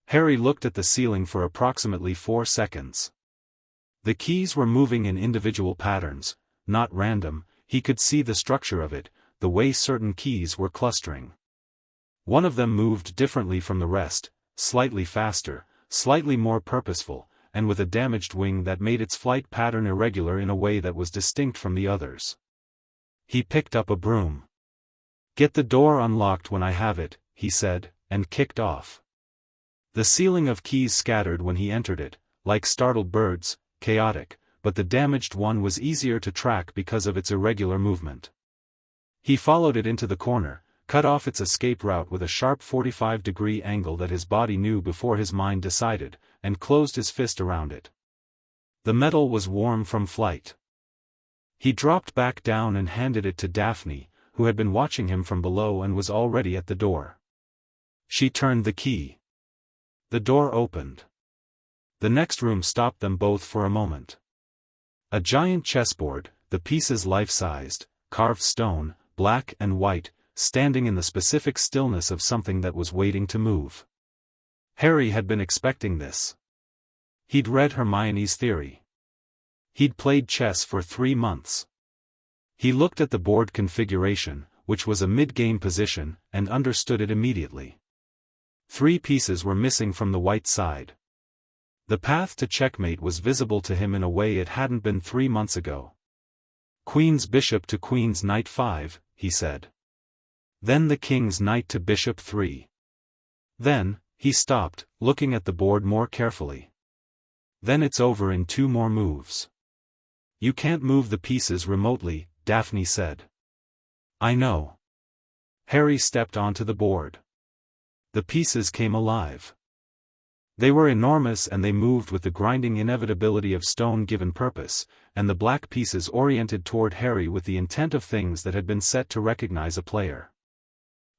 Speaker 1: Harry looked at the ceiling for approximately 4 seconds. The keys were moving in individual patterns, not random. He could see the structure of it, the way certain keys were clustering. One of them moved differently from the rest, slightly faster, slightly more purposeful, and with a damaged wing that made its flight pattern irregular in a way that was distinct from the others. He picked up a broom. "Get the door unlocked when I have it," he said, and kicked off. The ceiling of keys scattered when he entered it, like startled birds, chaotic, but the damaged one was easier to track because of its irregular movement. He followed it into the corner, cut off its escape route with a sharp 45-degree angle that his body knew before his mind decided, and closed his fist around it. The metal was warm from flight. He dropped back down and handed it to Daphne, who had been watching him from below and was already at the door. She turned the key. The door opened. The next room stopped them both for a moment. A giant chessboard, the pieces life-sized, carved stone, black and white, standing in the specific stillness of something that was waiting to move. Harry had been expecting this. He'd read Hermione's theory. He'd played chess for 3 months. He looked at the board configuration, which was a mid-game position, and understood it immediately. 3 pieces were missing from the white side. The path to checkmate was visible to him in a way it hadn't been 3 months ago. Queen's bishop to queen's knight 5, he said. Then the king's knight to bishop 3. Then, he stopped, looking at the board more carefully. Then it's over in 2 more moves. You can't move the pieces remotely, Daphne said. I know. Harry stepped onto the board. The pieces came alive. They were enormous and they moved with the grinding inevitability of stone given purpose, and the black pieces oriented toward Harry with the intent of things that had been set to recognize a player.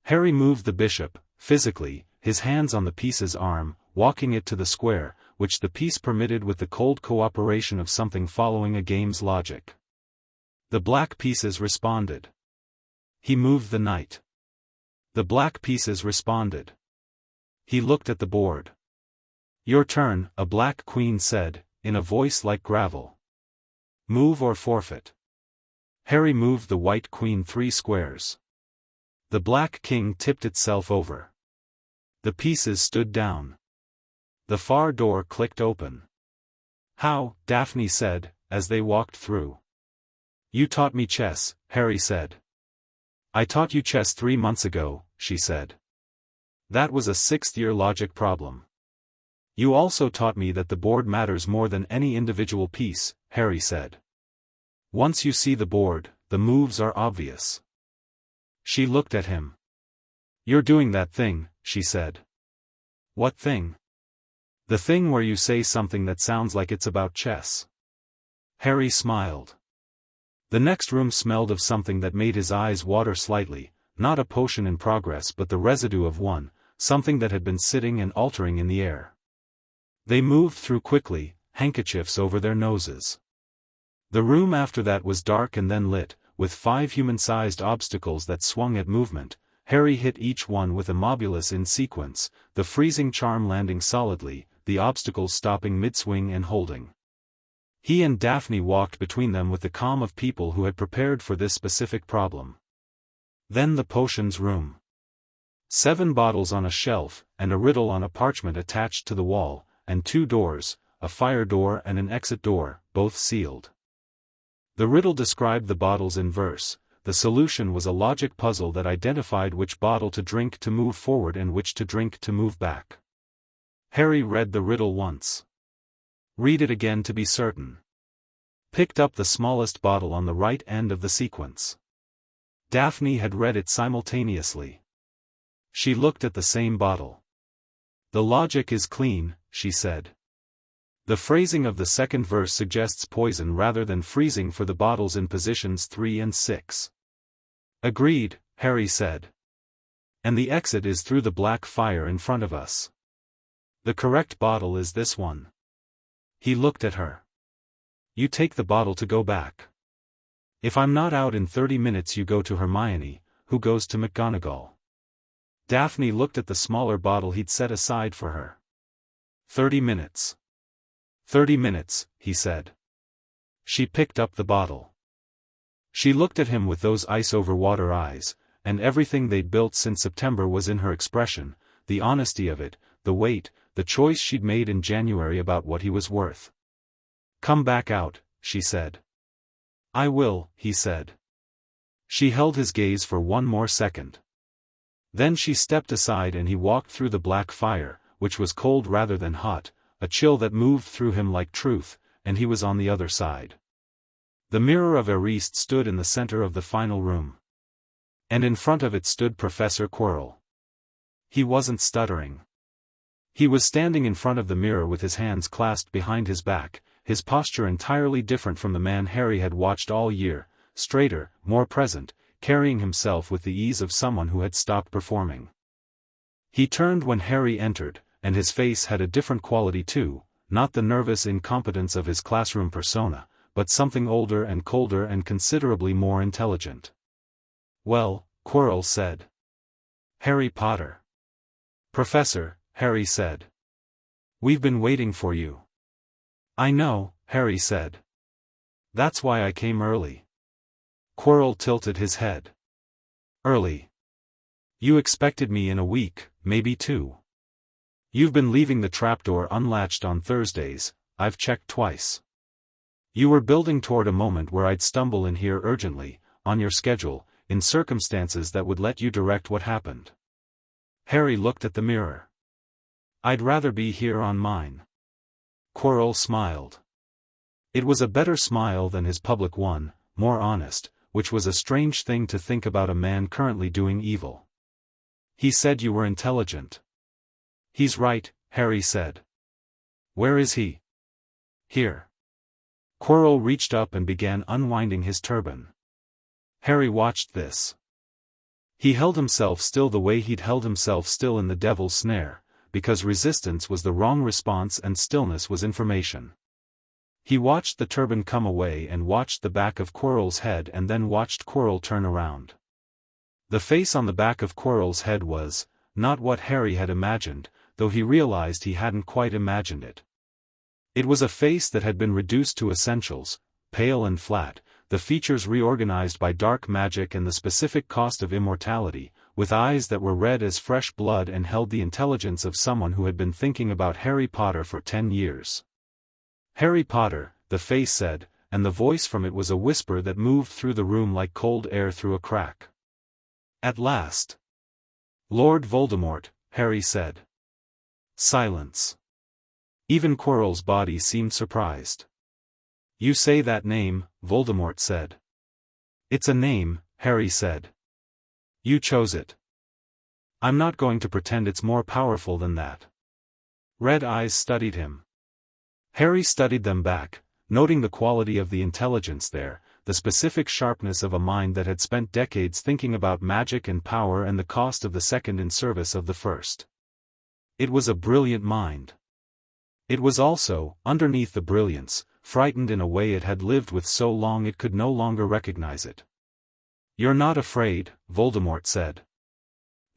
Speaker 1: Harry moved the bishop, physically, his hands on the piece's arm, walking it to the square, which the piece permitted with the cold cooperation of something following a game's logic. The black pieces responded. He moved the knight. The black pieces responded. He looked at the board. Your turn, a black queen said, in a voice like gravel. Move or forfeit. Harry moved the white queen 3 squares. The black king tipped itself over. The pieces stood down. The far door clicked open. How, Daphne said, as they walked through. You taught me chess, Harry said. I taught you chess 3 months ago, she said. That was a 6th-year logic problem. You also taught me that the board matters more than any individual piece, Harry said. Once you see the board, the moves are obvious. She looked at him. You're doing that thing, she said. What thing? The thing where you say something that sounds like it's about chess. Harry smiled. The next room smelled of something that made his eyes water slightly, not a potion in progress but the residue of one, something that had been sitting and altering in the air. They moved through quickly, handkerchiefs over their noses. The room after that was dark and then lit, with 5 human-sized obstacles that swung at movement. Harry hit each one with a mobulus in sequence, the freezing charm landing solidly, the obstacles stopping mid-swing and holding. He and Daphne walked between them with the calm of people who had prepared for this specific problem. Then the potions room. 7 bottles on a shelf, and a riddle on a parchment attached to the wall, and 2 doors, a fire door and an exit door, both sealed. The riddle described the bottles in verse. The solution was a logic puzzle that identified which bottle to drink to move forward and which to drink to move back. Harry read the riddle once. Read it again to be certain. Picked up the smallest bottle on the right end of the sequence. Daphne had read it simultaneously. She looked at the same bottle. The logic is clean, she said. The phrasing of the second verse suggests poison rather than freezing for the bottles in positions 3 and 6. Agreed, Harry said. And the exit is through the black fire in front of us. The correct bottle is this one. He looked at her. You take the bottle to go back. If I'm not out in 30 minutes you go to Hermione, who goes to McGonagall. Daphne looked at the smaller bottle he'd set aside for her. 30 minutes. 30 minutes, he said. She picked up the bottle. She looked at him with those ice-over-water eyes, and everything they'd built since September was in her expression, the honesty of it, the weight, the choice she'd made in January about what he was worth. Come back out, she said. I will, he said. She held his gaze for 1 more second. Then she stepped aside and he walked through the black fire, which was cold rather than hot, a chill that moved through him like truth, and he was on the other side. The mirror of rehearsed stood in the center of the final room. And in front of it stood Professor Quirrell. He wasn't stuttering. He was standing in front of the mirror with his hands clasped behind his back, his posture entirely different from the man Harry had watched all year, straighter, more present, carrying himself with the ease of someone who had stopped performing. He turned when Harry entered, and his face had a different quality too, not the nervous incompetence of his classroom persona, but something older and colder and considerably more intelligent. Well, Quirrell said. Harry Potter. Professor, Harry said. We've been waiting for you. I know, Harry said. That's why I came early. Quirrell tilted his head. Early? You expected me in a week, maybe 2. You've been leaving the trapdoor unlatched on Thursdays, I've checked twice. You were building toward a moment where I'd stumble in here urgently, on your schedule, in circumstances that would let you direct what happened. Harry looked at the mirror. I'd rather be here on mine. Quirrell smiled. It was a better smile than his public one, more honest, which was a strange thing to think about a man currently doing evil. He said you were intelligent. He's right, Harry said. Where is he? Here. Quirrell reached up and began unwinding his turban. Harry watched this. He held himself still the way he'd held himself still in the devil's snare, because resistance was the wrong response and stillness was information. He watched the turban come away and watched the back of Quirrell's head and then watched Quirrell turn around. The face on the back of Quirrell's head was, not what Harry had imagined, though he realized he hadn't quite imagined it. It was a face that had been reduced to essentials, pale and flat, the features reorganized by dark magic and the specific cost of immortality, with eyes that were red as fresh blood and held the intelligence of someone who had been thinking about Harry Potter for 10 years. Harry Potter, the face said, and the voice from it was a whisper that moved through the room like cold air through a crack. At last. Lord Voldemort, Harry said. Silence. Even Quirrell's body seemed surprised. You say that name, Voldemort said. It's a name, Harry said. You chose it. I'm not going to pretend it's more powerful than that. Red eyes studied him. Harry studied them back, noting the quality of the intelligence there, the specific sharpness of a mind that had spent decades thinking about magic and power and the cost of the second in service of the first. It was a brilliant mind. It was also, underneath the brilliance, frightened in a way it had lived with so long it could no longer recognize it. You're not afraid, Voldemort said.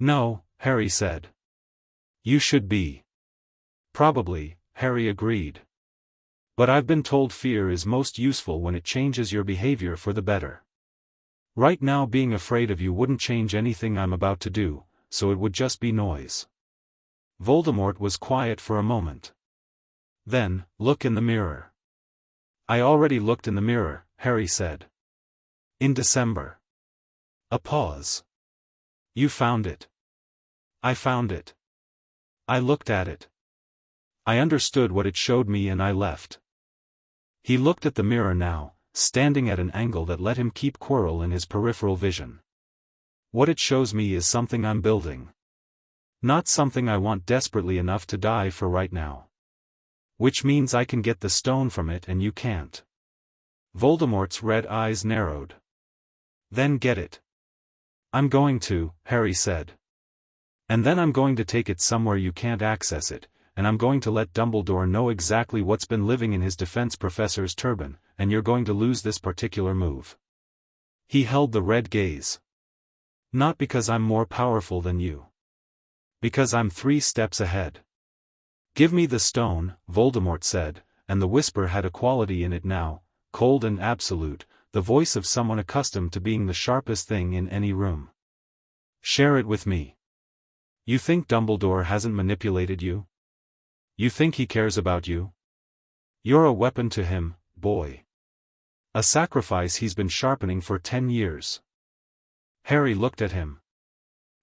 Speaker 1: No, Harry said. You should be. Probably, Harry agreed. But I've been told fear is most useful when it changes your behavior for the better. Right now being afraid of you wouldn't change anything I'm about to do, so it would just be noise. Voldemort was quiet for a moment. Then, look in the mirror. I already looked in the mirror, Harry said. In December. A pause. You found it. I found it. I looked at it. I understood what it showed me and I left. He looked at the mirror now, standing at an angle that let him keep Quirrell in his peripheral vision. What it shows me is something I'm building. Not something I want desperately enough to die for right now. Which means I can get the stone from it and you can't. Voldemort's red eyes narrowed. Then get it. I'm going to, Harry said. And then I'm going to take it somewhere you can't access it, and I'm going to let Dumbledore know exactly what's been living in his defense professor's turban, and you're going to lose this particular move. He held the red gaze. Not because I'm more powerful than you. Because I'm 3 steps ahead. Give me the stone, Voldemort said, and the whisper had a quality in it now, cold and absolute, the voice of someone accustomed to being the sharpest thing in any room. Share it with me. You think Dumbledore hasn't manipulated you? You think he cares about you? You're a weapon to him, boy. A sacrifice he's been sharpening for 10 years. Harry looked at him.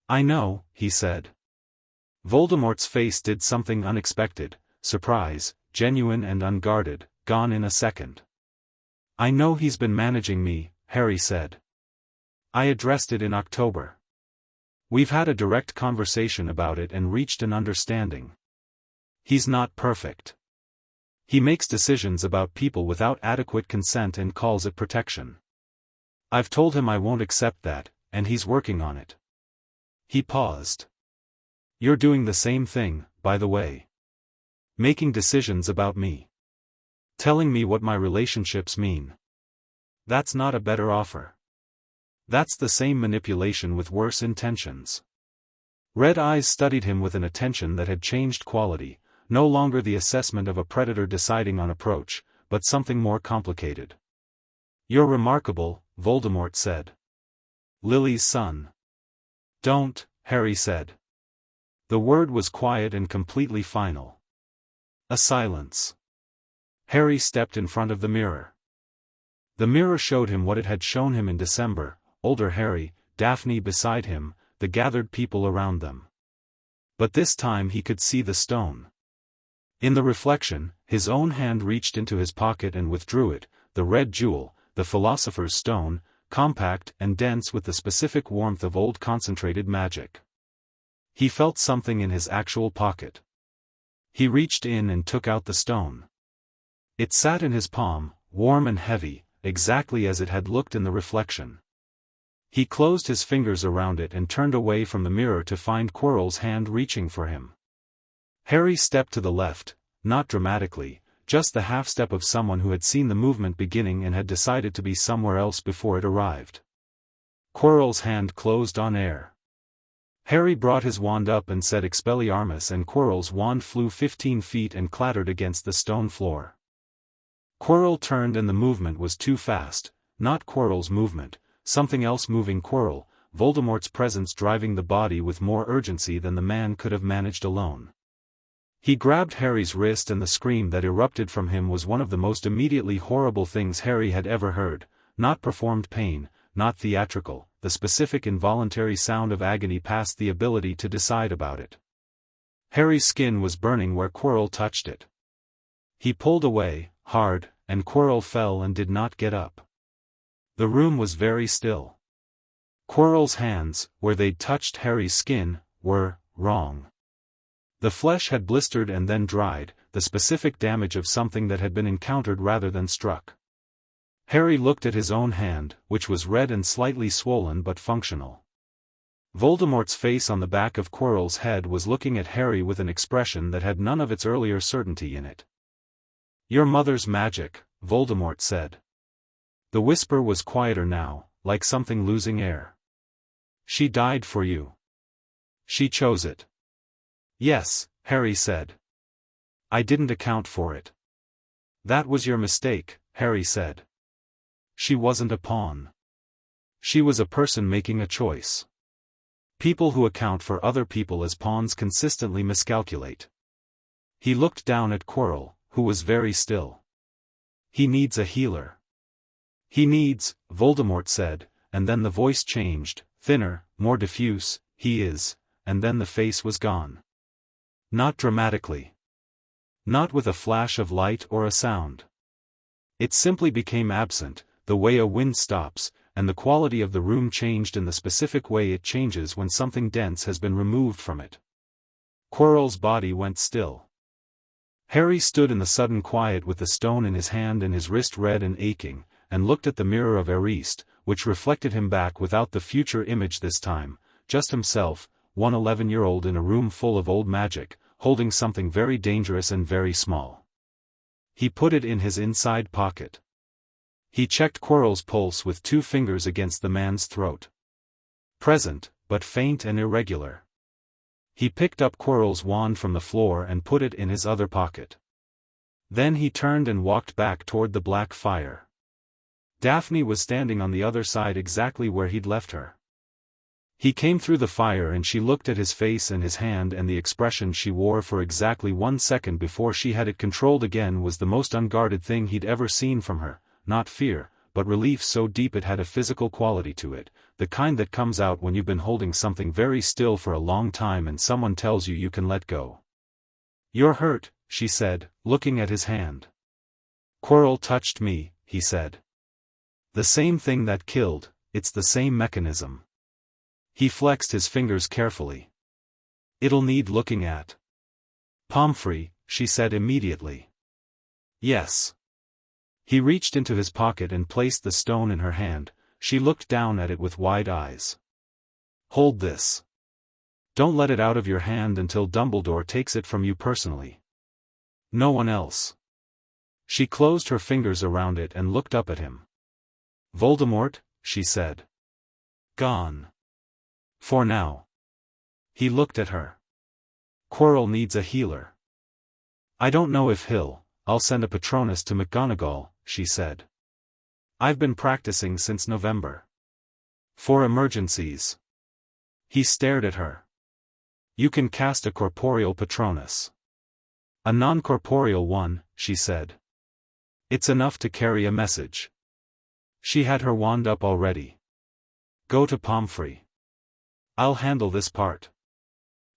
Speaker 1: I know, he said. Voldemort's face did something unexpected, surprise, genuine and unguarded, gone in a second. I know he's been managing me, Harry said. I addressed it in October. We've had a direct conversation about it and reached an understanding. He's not perfect. He makes decisions about people without adequate consent and calls it protection. I've told him I won't accept that, and he's working on it. He paused. You're doing the same thing, by the way. Making decisions about me. Telling me what my relationships mean. That's not a better offer. That's the same manipulation with worse intentions. Red eyes studied him with an attention that had changed quality, No longer the assessment of a predator deciding on approach, but something more complicated. "You're remarkable," Voldemort said. "Lily's son." "Don't," Harry said. The word was quiet and completely final. A silence. Harry stepped in front of the mirror. The mirror showed him what it had shown him in December: older Harry, Daphne beside him, the gathered people around them. But this time he could see the stone. In the reflection, his own hand reached into his pocket and withdrew it, the red jewel, the Philosopher's Stone, compact and dense with the specific warmth of old concentrated magic. He felt something in his actual pocket. He reached in and took out the stone. It sat in his palm, warm and heavy, exactly as it had looked in the reflection. He closed his fingers around it and turned away from the mirror to find Quirrell's hand reaching for him. Harry stepped to the left, not dramatically, just the half-step of someone who had seen the movement beginning and had decided to be somewhere else before it arrived. Quirrell's hand closed on air. Harry brought his wand up and said Expelliarmus, and Quirrell's wand flew 15 feet and clattered against the stone floor. Quirrell turned and the movement was too fast, not Quirrell's movement, something else moving Quirrell, Voldemort's presence driving the body with more urgency than the man could have managed alone. He grabbed Harry's wrist, and the scream that erupted from him was one of the most immediately horrible things Harry had ever heard, not performed pain, not theatrical, the specific involuntary sound of agony past the ability to decide about it. Harry's skin was burning where Quirrell touched it. He pulled away, hard, and Quirrell fell and did not get up. The room was very still. Quirrell's hands, where they'd touched Harry's skin, were wrong. The flesh had blistered and then dried, the specific damage of something that had been encountered rather than struck. Harry looked at his own hand, which was red and slightly swollen but functional. Voldemort's face on the back of Quirrell's head was looking at Harry with an expression that had none of its earlier certainty in it. "Your mother's magic," Voldemort said. The whisper was quieter now, like something losing air. "She died for you. She chose it." "Yes," Harry said. "I didn't account for it." "That was your mistake," Harry said. "She wasn't a pawn. She was a person making a choice. People who account for other people as pawns consistently miscalculate." He looked down at Quirrell, who was very still. "He needs a healer." "He needs," Voldemort said, and then the voice changed, thinner, more diffuse, "he is," and then the face was gone. Not dramatically. Not with a flash of light or a sound. It simply became absent, the way a wind stops, and the quality of the room changed in the specific way it changes when something dense has been removed from it. Quirrell's body went still. Harry stood in the sudden quiet with the stone in his hand and his wrist red and aching, and looked at the mirror of rehearsed, which reflected him back without the future image this time, just himself, one 11-year-old in a room full of old magic, holding something very dangerous and very small. He put it in his inside pocket. He checked Quirrell's pulse with 2 fingers against the man's throat. Present, but faint and irregular. He picked up Quirrell's wand from the floor and put it in his other pocket. Then he turned and walked back toward the black fire. Daphne was standing on the other side exactly where he'd left her. He came through the fire and she looked at his face and his hand, and the expression she wore for exactly 1 second before she had it controlled again was the most unguarded thing he'd ever seen from her, not fear, but relief so deep it had a physical quality to it, the kind that comes out when you've been holding something very still for a long time and someone tells you you can let go. "You're hurt," she said, looking at his hand. "Quirrell touched me," he said. "The same thing that killed, it's the same mechanism." He flexed his fingers carefully. "It'll need looking at." "Pomfrey," she said immediately. "Yes." He reached into his pocket and placed the stone in her hand. She looked down at it with wide eyes. "Hold this. Don't let it out of your hand until Dumbledore takes it from you personally. No one else." She closed her fingers around it and looked up at him. "Voldemort," she said. "Gone. For now." He looked at her. "Quirrell needs a healer." I don't know if I'll send a Patronus to McGonagall, she said. I've been practicing since November. For emergencies. He stared at her. You can cast a corporeal Patronus. A non-corporeal one, she said. It's enough to carry a message. She had her wand up already. Go to Pomfrey. I'll handle this part.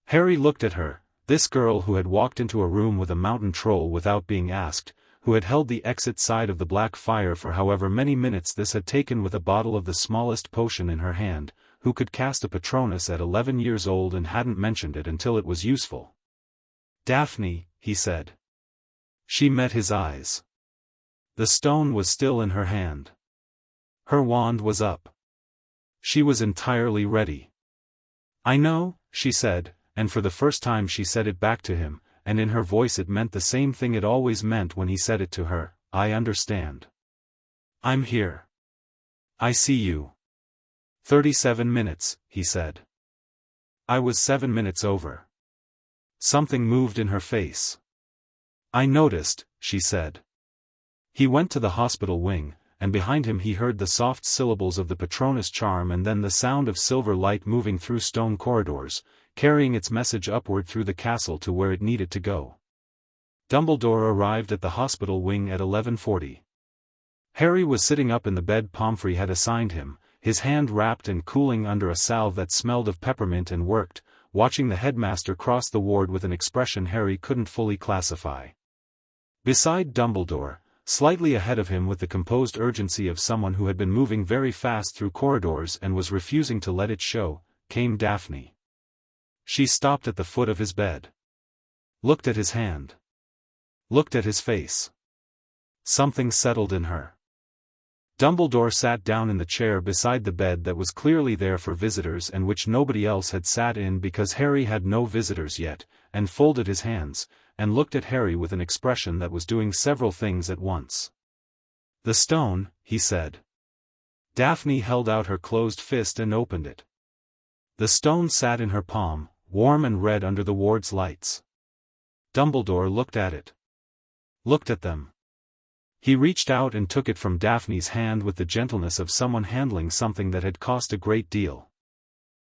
Speaker 1: Harry looked at her, this girl who had walked into a room with a mountain troll without being asked, who had held the exit side of the black fire for however many minutes this had taken with a bottle of the smallest potion in her hand, who could cast a Patronus at 11 years old and hadn't mentioned it until it was useful. Daphne, he said. She met his eyes. The stone was still in her hand. Her wand was up. She was entirely ready. I know, she said, and for the first time she said it back to him, and in her voice it meant the same thing it always meant when he said it to her, I understand. I'm here. I see you. 37 minutes, he said. I was 7 minutes over. Something moved in her face. I noticed, she said. He went to the hospital wing, and behind him he heard the soft syllables of the Patronus charm and then the sound of silver light moving through stone corridors, carrying its message upward through the castle to where it needed to go. Dumbledore arrived at the hospital wing at 11:40. Harry was sitting up in the bed Pomfrey had assigned him, his hand wrapped and cooling under a salve that smelled of peppermint and worked, watching the headmaster cross the ward with an expression Harry couldn't fully classify. Beside Dumbledore, slightly ahead of him with the composed urgency of someone who had been moving very fast through corridors and was refusing to let it show, came Daphne. She stopped at the foot of his bed. Looked at his hand. Looked at his face. Something settled in her. Dumbledore sat down in the chair beside the bed that was clearly there for visitors and which nobody else had sat in because Harry had no visitors yet, and folded his hands, and looked at Harry with an expression that was doing several things at once. The stone, he said. Daphne held out her closed fist and opened it. The stone sat in her palm, warm and red under the ward's lights. Dumbledore looked at it. Looked at them. He reached out and took it from Daphne's hand with the gentleness of someone handling something that had cost a great deal.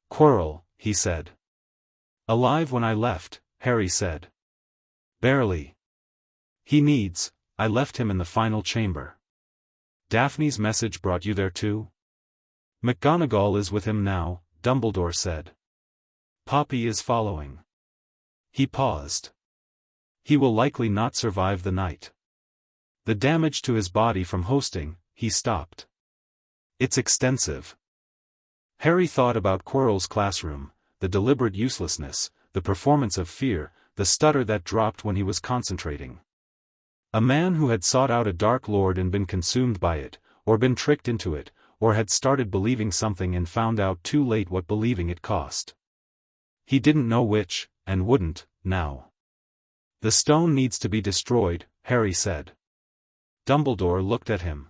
Speaker 1: Quirrell, he said. Alive when I left, Harry said. Barely. I left him in the final chamber. Daphne's message brought you there too? McGonagall is with him now, Dumbledore said. Poppy is following. He paused. He will likely not survive the night. The damage to his body from hosting, he stopped. It's extensive. Harry thought about Quirrell's classroom, the deliberate uselessness, the performance of fear, the stutter that dropped when he was concentrating. A man who had sought out a Dark Lord and been consumed by it, or been tricked into it, or had started believing something and found out too late what believing it cost. He didn't know which, and wouldn't, now. The stone needs to be destroyed, Harry said. Dumbledore looked at him.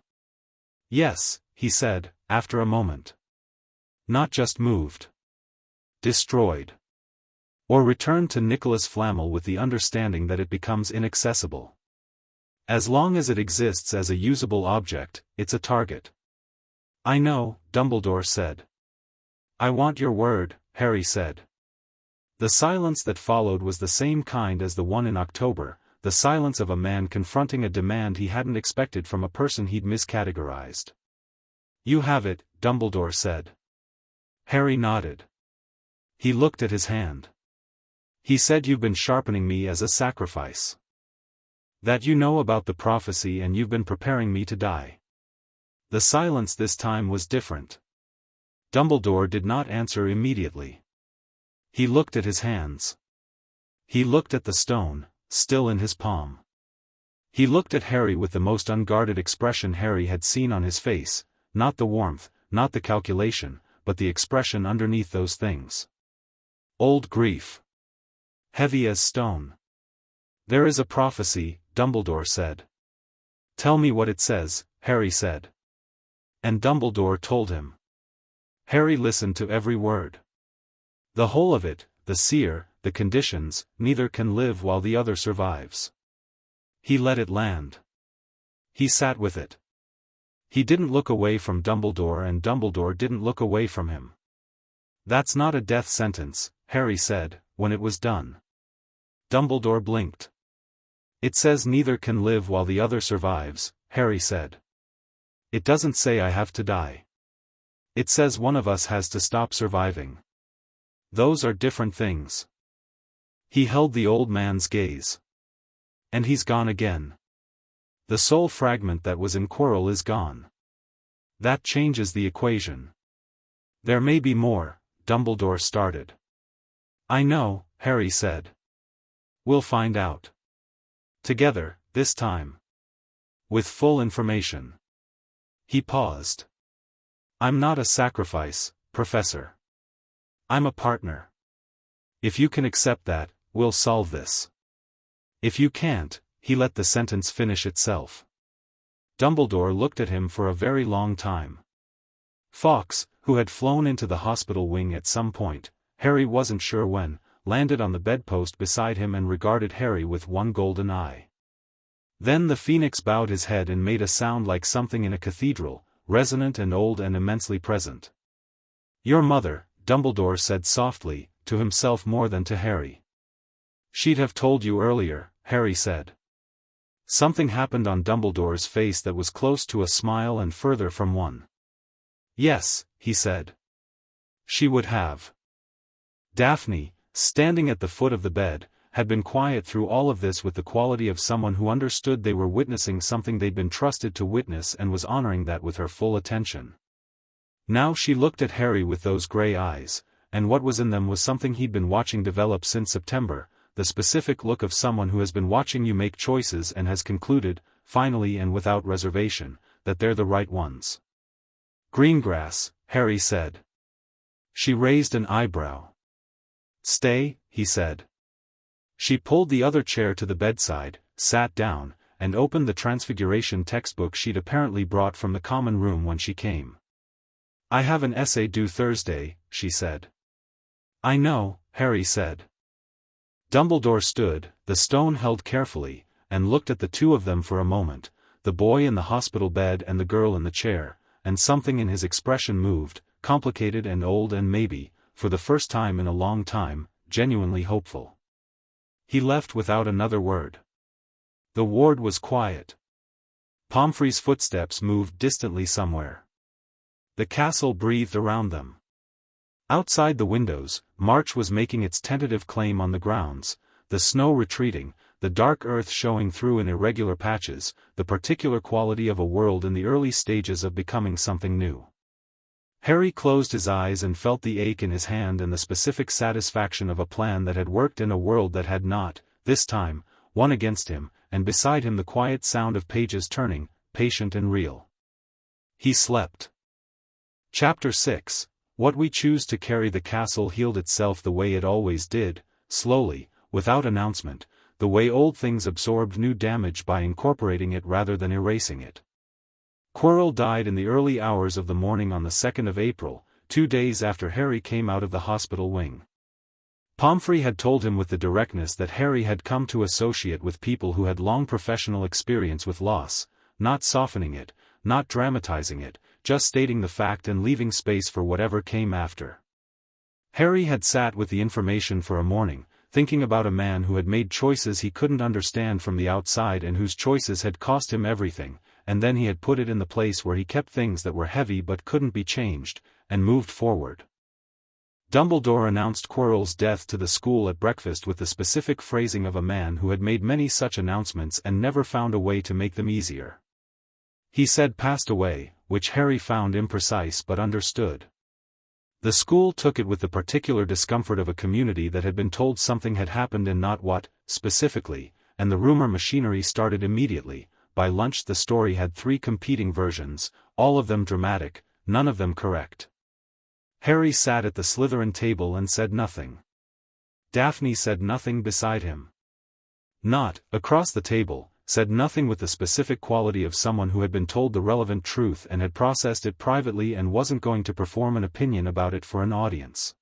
Speaker 1: Yes, he said, after a moment. Not just moved. Destroyed. Or returned to Nicholas Flamel with the understanding that it becomes inaccessible. As long as it exists as a usable object, it's a target. I know, Dumbledore said. I want your word, Harry said. The silence that followed was the same kind as the one in October, the silence of a man confronting a demand he hadn't expected from a person he'd miscategorized. You have it, Dumbledore said. Harry nodded. He looked at his hand. He said you've been sharpening me as a sacrifice. That you know about the prophecy and you've been preparing me to die. The silence this time was different. Dumbledore did not answer immediately. He looked at his hands. He looked at the stone, still in his palm. He looked at Harry with the most unguarded expression Harry had seen on his face, not the warmth, not the calculation, but the expression underneath those things. Old grief. Heavy as stone. There is a prophecy, Dumbledore said. Tell me what it says, Harry said. And Dumbledore told him. Harry listened to every word. The whole of it, the seer, the conditions, neither can live while the other survives. He let it land. He sat with it. He didn't look away from Dumbledore and Dumbledore didn't look away from him. "That's not a death sentence," Harry said, when it was done. Dumbledore blinked. "It says neither can live while the other survives," Harry said. "It doesn't say I have to die. It says one of us has to stop surviving. Those are different things." He held the old man's gaze. "And he's gone again. The soul fragment that was in Quirrell is gone. That changes the equation." "There may be more," Dumbledore started. "I know," Harry said. "We'll find out. Together, this time. With full information." He paused. "I'm not a sacrifice, Professor. I'm a partner. If you can accept that, we'll solve this. If you can't," he let the sentence finish itself. Dumbledore looked at him for a very long time. Fawkes, who had flown into the hospital wing at some point, Harry wasn't sure when, landed on the bedpost beside him and regarded Harry with one golden eye. Then the phoenix bowed his head and made a sound like something in a cathedral, resonant and old and immensely present. "Your mother," Dumbledore said softly, to himself more than to Harry. "She'd have told you earlier," Harry said. Something happened on Dumbledore's face that was close to a smile and further from one. "Yes," he said. "She would have." Daphne, standing at the foot of the bed, had been quiet through all of this with the quality of someone who understood they were witnessing something they'd been trusted to witness and was honoring that with her full attention. Now she looked at Harry with those gray eyes, and what was in them was something he'd been watching develop since September, the specific look of someone who has been watching you make choices and has concluded, finally and without reservation, that they're the right ones. "Greengrass," Harry said. She raised an eyebrow. "Stay," he said. She pulled the other chair to the bedside, sat down, and opened the Transfiguration textbook she'd apparently brought from the common room when she came. "I have an essay due Thursday," she said. "I know," Harry said. Dumbledore stood, the stone held carefully, and looked at the two of them for a moment, the boy in the hospital bed and the girl in the chair, and something in his expression moved, complicated and old and maybe, for the first time in a long time, genuinely hopeful. He left without another word. The ward was quiet. Pomfrey's footsteps moved distantly somewhere. The castle breathed around them. Outside the windows, March was making its tentative claim on the grounds, the snow retreating, the dark earth showing through in irregular patches, the particular quality of a world in the early stages of becoming something new. Harry closed his eyes and felt the ache in his hand and the specific satisfaction of a plan that had worked in a world that had not, this time, won against him, and beside him the quiet sound of pages turning, patient and real. He slept. Chapter 6. What we choose to carry. The castle healed itself the way it always did, slowly, without announcement, the way old things absorbed new damage by incorporating it rather than erasing it. Quirrell died in the early hours of the morning on the 2nd of April, 2 days after Harry came out of the hospital wing. Pomfrey had told him with the directness that Harry had come to associate with people who had long professional experience with loss, not softening it, not dramatizing it, just stating the fact and leaving space for whatever came after. Harry had sat with the information for a morning, thinking about a man who had made choices he couldn't understand from the outside and whose choices had cost him everything, and then he had put it in the place where he kept things that were heavy but couldn't be changed, and moved forward. Dumbledore announced Quirrell's death to the school at breakfast with the specific phrasing of a man who had made many such announcements and never found a way to make them easier. He said passed away, which Harry found imprecise but understood. The school took it with the particular discomfort of a community that had been told something had happened and not what, specifically, and the rumor machinery started immediately. By lunch the story had 3 competing versions, all of them dramatic, none of them correct. Harry sat at the Slytherin table and said nothing. Daphne said nothing beside him. Not, across the table, said nothing with the specific quality of someone who had been told the relevant truth and had processed it privately and wasn't going to perform an opinion about it for an audience.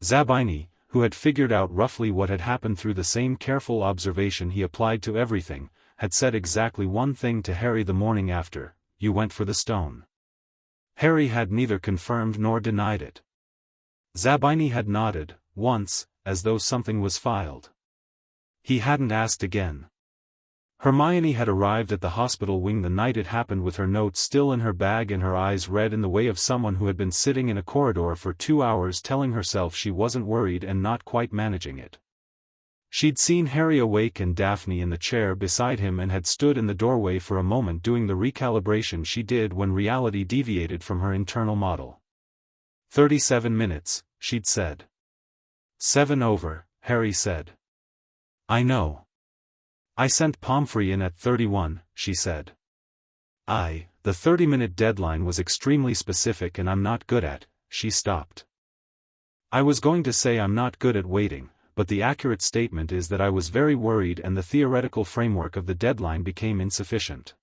Speaker 1: Zabini, who had figured out roughly what had happened through the same careful observation he applied to everything, had said exactly one thing to Harry the morning after: "You went for the stone." Harry had neither confirmed nor denied it. Zabini had nodded, once, as though something was filed. He hadn't asked again. Hermione had arrived at the hospital wing the night it happened with her notes still in her bag and her eyes red in the way of someone who had been sitting in a corridor for 2 hours telling herself she wasn't worried and not quite managing it. She'd seen Harry awake and Daphne in the chair beside him and had stood in the doorway for a moment doing the recalibration she did when reality deviated from her internal model. 37 minutes, she'd said. 7 over, Harry said. I know. I sent Pomfrey in at 31, she said. The 30-minute deadline was extremely specific and I'm not good at, she stopped. I was going to say I'm not good at waiting, but the accurate statement is that I was very worried and the theoretical framework of the deadline became insufficient.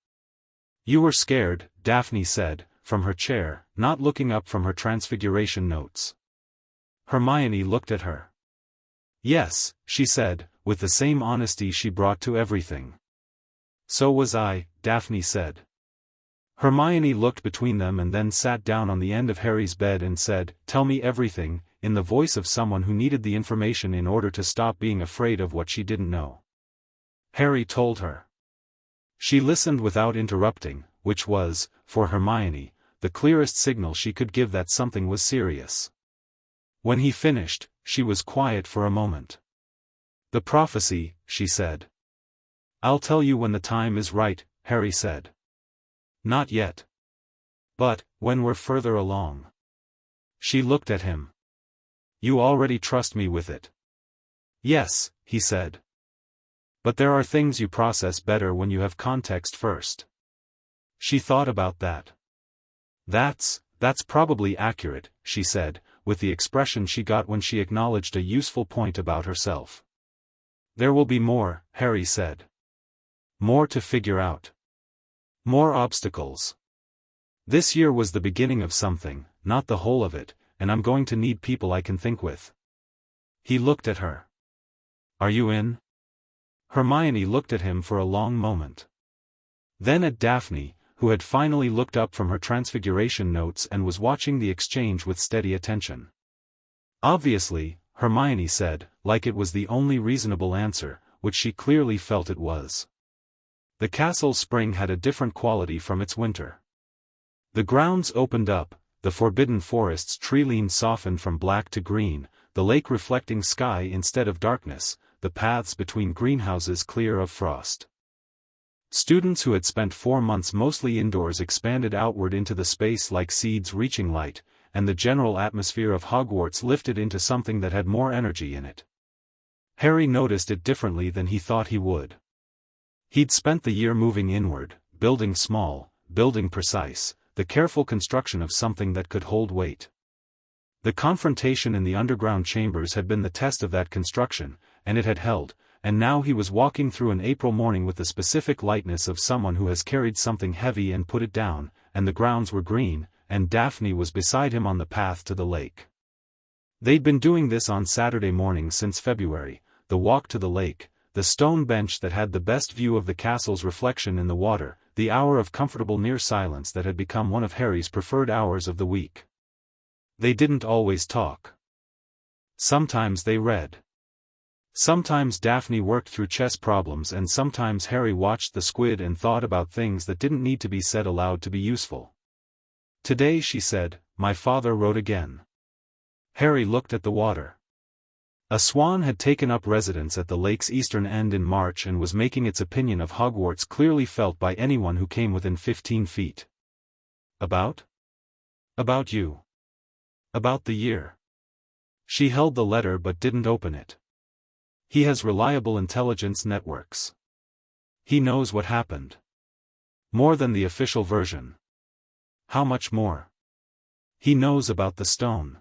Speaker 1: You were scared, Daphne said, from her chair, not looking up from her transfiguration notes. Hermione looked at her. Yes, she said, with the same honesty she brought to everything. So was I, Daphne said. Hermione looked between them and then sat down on the end of Harry's bed and said, "Tell me everything," in the voice of someone who needed the information in order to stop being afraid of what she didn't know. Harry told her. She listened without interrupting, which was, for Hermione, the clearest signal she could give that something was serious. When he finished, she was quiet for a moment. "The prophecy," she said. "I'll tell you when the time is right," Harry said. "Not yet. But, when we're further along." She looked at him. "You already trust me with it." "Yes," he said. "But there are things you process better when you have context first." She thought about that. That's probably accurate," she said, with the expression she got when she acknowledged a useful point about herself. "There will be more," Harry said. "More to figure out. More obstacles. This year was the beginning of something, not the whole of it, and I'm going to need people I can think with." He looked at her. "Are you in?" Hermione looked at him for a long moment. Then at Daphne, who had finally looked up from her transfiguration notes and was watching the exchange with steady attention. "Obviously," Hermione said, like it was the only reasonable answer, which she clearly felt it was. The castle's spring had a different quality from its winter. The grounds opened up, the forbidden forest's tree-line softened from black to green, the lake reflecting sky instead of darkness, the paths between greenhouses clear of frost. Students who had spent 4 months mostly indoors expanded outward into the space like seeds reaching light, and the general atmosphere of Hogwarts lifted into something that had more energy in it. Harry noticed it differently than he thought he would. He'd spent the year moving inward, building small, building precise, the careful construction of something that could hold weight. The confrontation in the underground chambers had been the test of that construction, and it had held, and now he was walking through an April morning with the specific lightness of someone who has carried something heavy and put it down, and the grounds were green, and Daphne was beside him on the path to the lake. They'd been doing this on Saturday mornings since February, the walk to the lake, the stone bench that had the best view of the castle's reflection in the water, the hour of comfortable near silence that had become one of Harry's preferred hours of the week. They didn't always talk. Sometimes they read. Sometimes Daphne worked through chess problems and sometimes Harry watched the squid and thought about things that didn't need to be said aloud to be useful. Today she said, "My father wrote again." Harry looked at the water. A swan had taken up residence at the lake's eastern end in March and was making its opinion of Hogwarts clearly felt by anyone who came within 15 feet. About? About you. About the year. She held the letter but didn't open it. He has reliable intelligence networks. He knows what happened. More than the official version. How much more? He knows about the stone.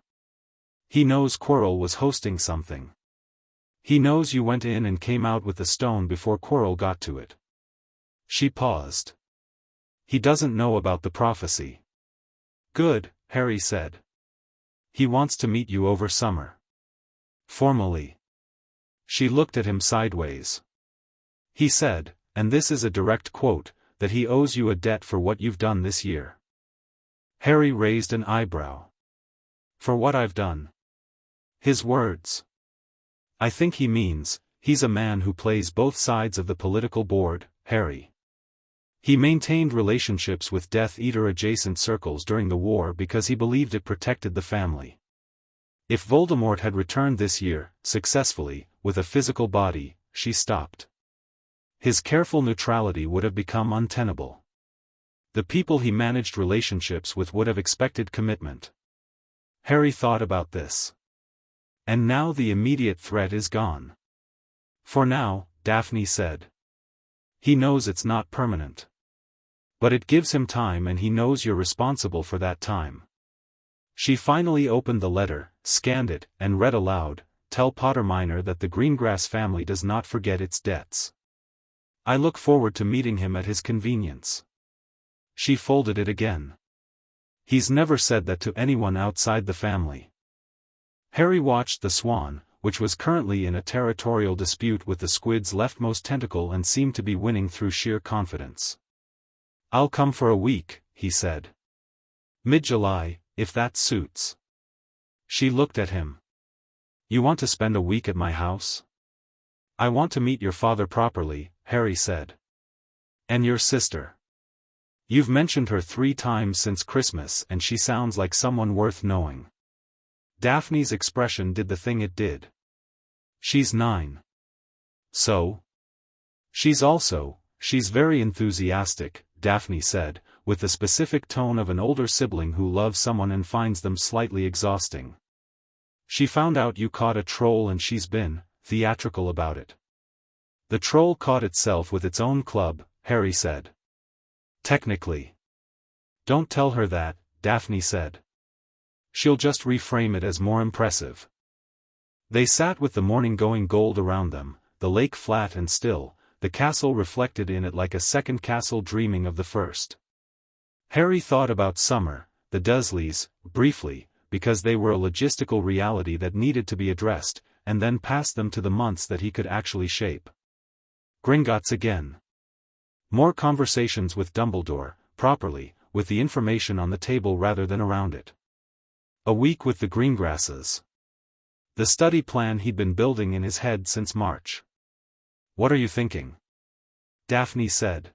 Speaker 1: He knows Quirrell was hosting something. He knows you went in and came out with the stone before Quirrell got to it. She paused. He doesn't know about the prophecy. Good, Harry said. He wants to meet you over summer. Formally. She looked at him sideways. He said, and this is a direct quote, that he owes you a debt for what you've done this year. Harry raised an eyebrow. For what I've done? His words. I think he means, he's a man who plays both sides of the political board, Harry. He maintained relationships with Death Eater adjacent circles during the war because he believed it protected the family. If Voldemort had returned this year, successfully, with a physical body, she stopped. His careful neutrality would have become untenable. The people he managed relationships with would have expected commitment. Harry thought about this. And now the immediate threat is gone. For now, Daphne said. He knows it's not permanent. But it gives him time and he knows you're responsible for that time. She finally opened the letter, scanned it, and read aloud, "Tell Potter Minor that the Greengrass family does not forget its debts. I look forward to meeting him at his convenience." She folded it again. He's never said that to anyone outside the family. Harry watched the swan, which was currently in a territorial dispute with the squid's leftmost tentacle and seemed to be winning through sheer confidence. "I'll come for a week," he said. "Mid-July, if that suits." She looked at him. "You want to spend a week at my house?" "I want to meet your father properly," Harry said. "And your sister. You've mentioned her 3 times since Christmas and she sounds like someone worth knowing." Daphne's expression did the thing it did. "She's 9. So? She's very enthusiastic," Daphne said, with the specific tone of an older sibling who loves someone and finds them slightly exhausting. "She found out you caught a troll and she's been theatrical about it." "The troll caught itself with its own club," Harry said. "Technically." "Don't tell her that," Daphne said. "She'll just reframe it as more impressive." They sat with the morning going gold around them, the lake flat and still, the castle reflected in it like a second castle dreaming of the first. Harry thought about summer, the Dursleys, briefly, because they were a logistical reality that needed to be addressed, and then passed them to the months that he could actually shape. Gringotts again. More conversations with Dumbledore, properly, with the information on the table rather than around it. A week with the Greengrasses. The study plan he'd been building in his head since March. "What are you thinking?" Daphne said.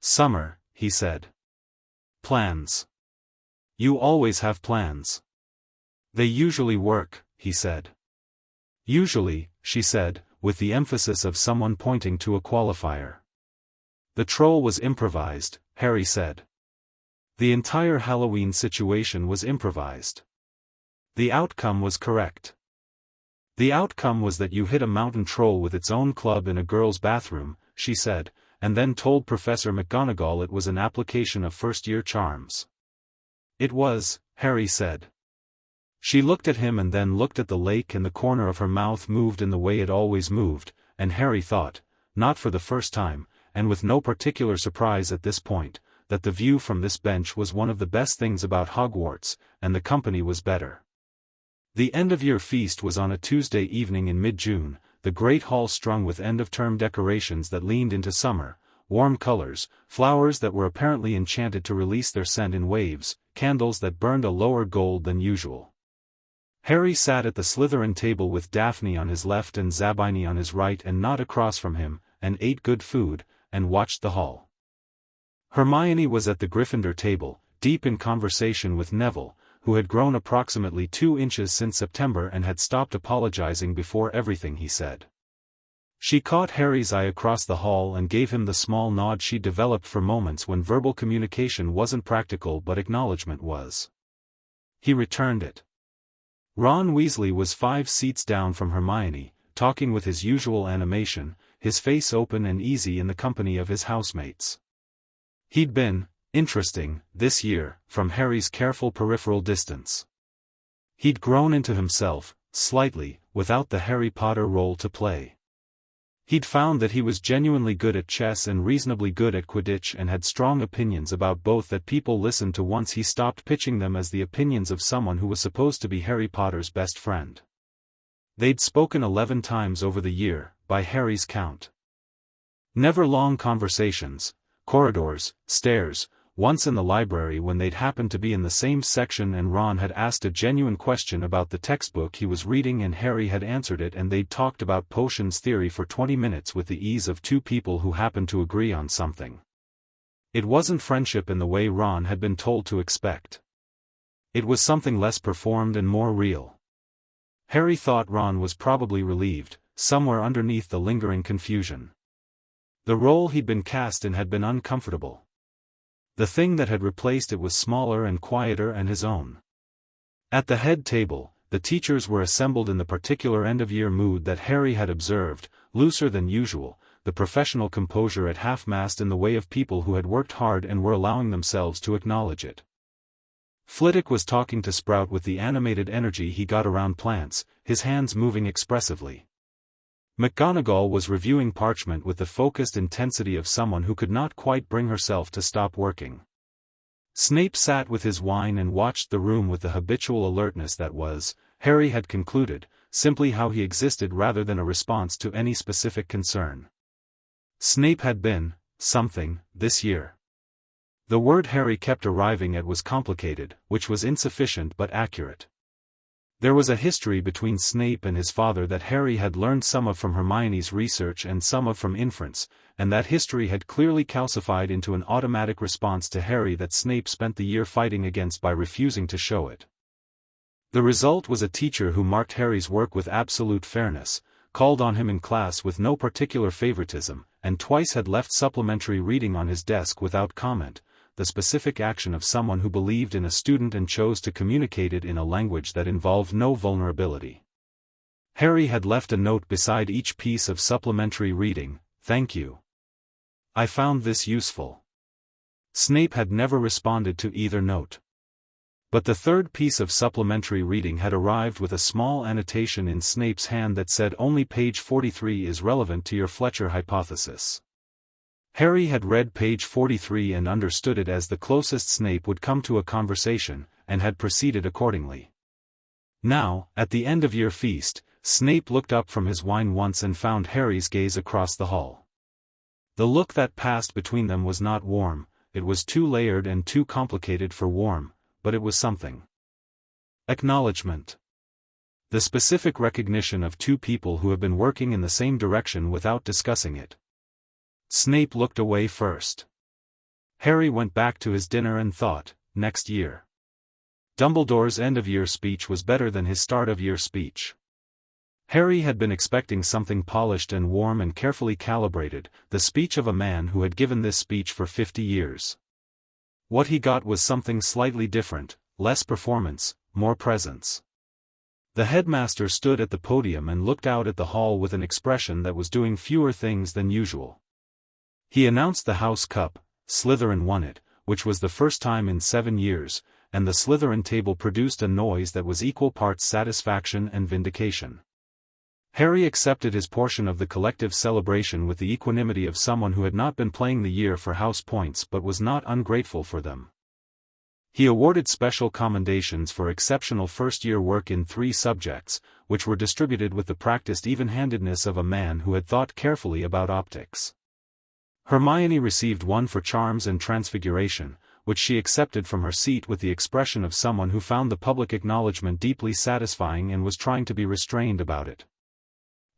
Speaker 1: "Summer," he said. "Plans. You always have plans." "They usually work," he said. "Usually," she said, with the emphasis of someone pointing to a qualifier. "The troll was improvised," Harry said. "The entire Halloween situation was improvised. The outcome was correct. The outcome was that you hit a mountain troll with its own club in a girl's bathroom," she said, and then told Professor McGonagall it was an application of first-year charms. "It was," Harry said. She looked at him and then looked at the lake and the corner of her mouth moved in the way it always moved, and Harry thought, not for the first time, and with no particular surprise at this point, that the view from this bench was one of the best things about Hogwarts, and the company was better. The end-of-year feast was on a Tuesday evening in mid-June, the great hall strung with end-of-term decorations that leaned into summer, warm colors, flowers that were apparently enchanted to release their scent in waves, candles that burned a lower gold than usual. Harry sat at the Slytherin table with Daphne on his left and Zabini on his right and not across from him, and ate good food, and watched the hall. Hermione was at the Gryffindor table, deep in conversation with Neville, who had grown approximately 2 inches since September and had stopped apologizing before everything he said. She caught Harry's eye across the hall and gave him the small nod she developed for moments when verbal communication wasn't practical but acknowledgement was. He returned it. Ron Weasley was 5 seats down from Hermione, talking with his usual animation, his face open and easy in the company of his housemates. He'd been interesting this year, from Harry's careful peripheral distance. He'd grown into himself, slightly, without the Harry Potter role to play. He'd found that he was genuinely good at chess and reasonably good at Quidditch and had strong opinions about both that people listened to once he stopped pitching them as the opinions of someone who was supposed to be Harry Potter's best friend. They'd spoken 11 times over the year, by Harry's count. Never long conversations, corridors, stairs, once in the library when they'd happened to be in the same section and Ron had asked a genuine question about the textbook he was reading and Harry had answered it, and they'd talked about potions theory for 20 minutes with the ease of two people who happened to agree on something. It wasn't friendship in the way Ron had been told to expect. It was something less performed and more real. Harry thought Ron was probably relieved, somewhere underneath the lingering confusion. The role he'd been cast in had been uncomfortable. The thing that had replaced it was smaller and quieter and his own. At the head table, the teachers were assembled in the particular end-of-year mood that Harry had observed, looser than usual, the professional composure at half-mast in the way of people who had worked hard and were allowing themselves to acknowledge it. Flitwick was talking to Sprout with the animated energy he got around plants, his hands moving expressively. McGonagall was reviewing parchment with the focused intensity of someone who could not quite bring herself to stop working. Snape sat with his wine and watched the room with the habitual alertness that was, Harry had concluded, simply how he existed rather than a response to any specific concern. Snape had been something this year. The word Harry kept arriving at was complicated, which was insufficient but accurate. There was a history between Snape and his father that Harry had learned some of from Hermione's research and some of from inference, and that history had clearly calcified into an automatic response to Harry that Snape spent the year fighting against by refusing to show it. The result was a teacher who marked Harry's work with absolute fairness, called on him in class with no particular favoritism, and twice had left supplementary reading on his desk without comment, the specific action of someone who believed in a student and chose to communicate it in a language that involved no vulnerability. Harry had left a note beside each piece of supplementary reading, "Thank you. I found this useful." Snape had never responded to either note. But the third piece of supplementary reading had arrived with a small annotation in Snape's hand that said only page 43 is relevant to your Fletcher hypothesis. Harry had read page 43 and understood it as the closest Snape would come to a conversation, and had proceeded accordingly. Now, at the end-of-year feast, Snape looked up from his wine once and found Harry's gaze across the hall. The look that passed between them was not warm, it was too layered and too complicated for warm, but it was something. Acknowledgement. The specific recognition of two people who have been working in the same direction without discussing it. Snape looked away first. Harry went back to his dinner and thought, next year. Dumbledore's end-of-year speech was better than his start-of-year speech. Harry had been expecting something polished and warm and carefully calibrated, the speech of a man who had given this speech for 50 years. What he got was something slightly different, less performance, more presence. The headmaster stood at the podium and looked out at the hall with an expression that was doing fewer things than usual. He announced the House Cup, Slytherin won it, which was the first time in 7 years, and the Slytherin table produced a noise that was equal parts satisfaction and vindication. Harry accepted his portion of the collective celebration with the equanimity of someone who had not been playing the year for house points but was not ungrateful for them. He awarded special commendations for exceptional first-year work in 3 subjects, which were distributed with the practiced even-handedness of a man who had thought carefully about optics. Hermione received 1 for charms and transfiguration, which she accepted from her seat with the expression of someone who found the public acknowledgement deeply satisfying and was trying to be restrained about it.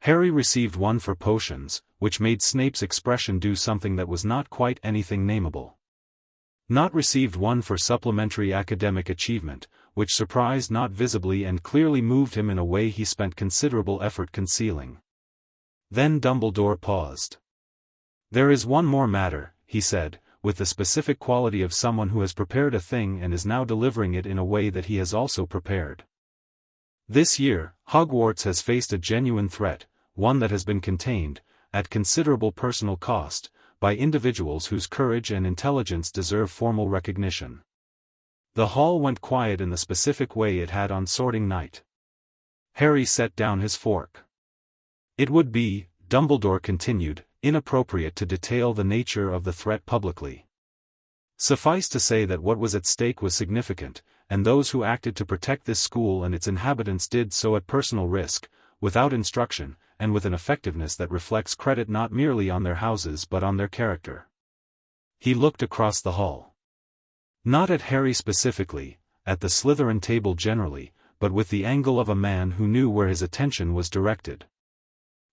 Speaker 1: Harry received 1 for potions, which made Snape's expression do something that was not quite anything nameable. Not received 1 for supplementary academic achievement, which surprised not visibly and clearly moved him in a way he spent considerable effort concealing. Then Dumbledore paused. "There is one more matter," he said, with the specific quality of someone who has prepared a thing and is now delivering it in a way that he has also prepared. This year, Hogwarts has faced a genuine threat, one that has been contained, at considerable personal cost, by individuals whose courage and intelligence deserve formal recognition. The hall went quiet in the specific way it had on sorting night. Harry set down his fork. "It would be," Dumbledore continued, "inappropriate to detail the nature of the threat publicly. Suffice to say that what was at stake was significant, and those who acted to protect this school and its inhabitants did so at personal risk, without instruction, and with an effectiveness that reflects credit not merely on their houses but on their character. He looked across the hall. Not at Harry specifically, at the Slytherin table generally, but with the angle of a man who knew where his attention was directed.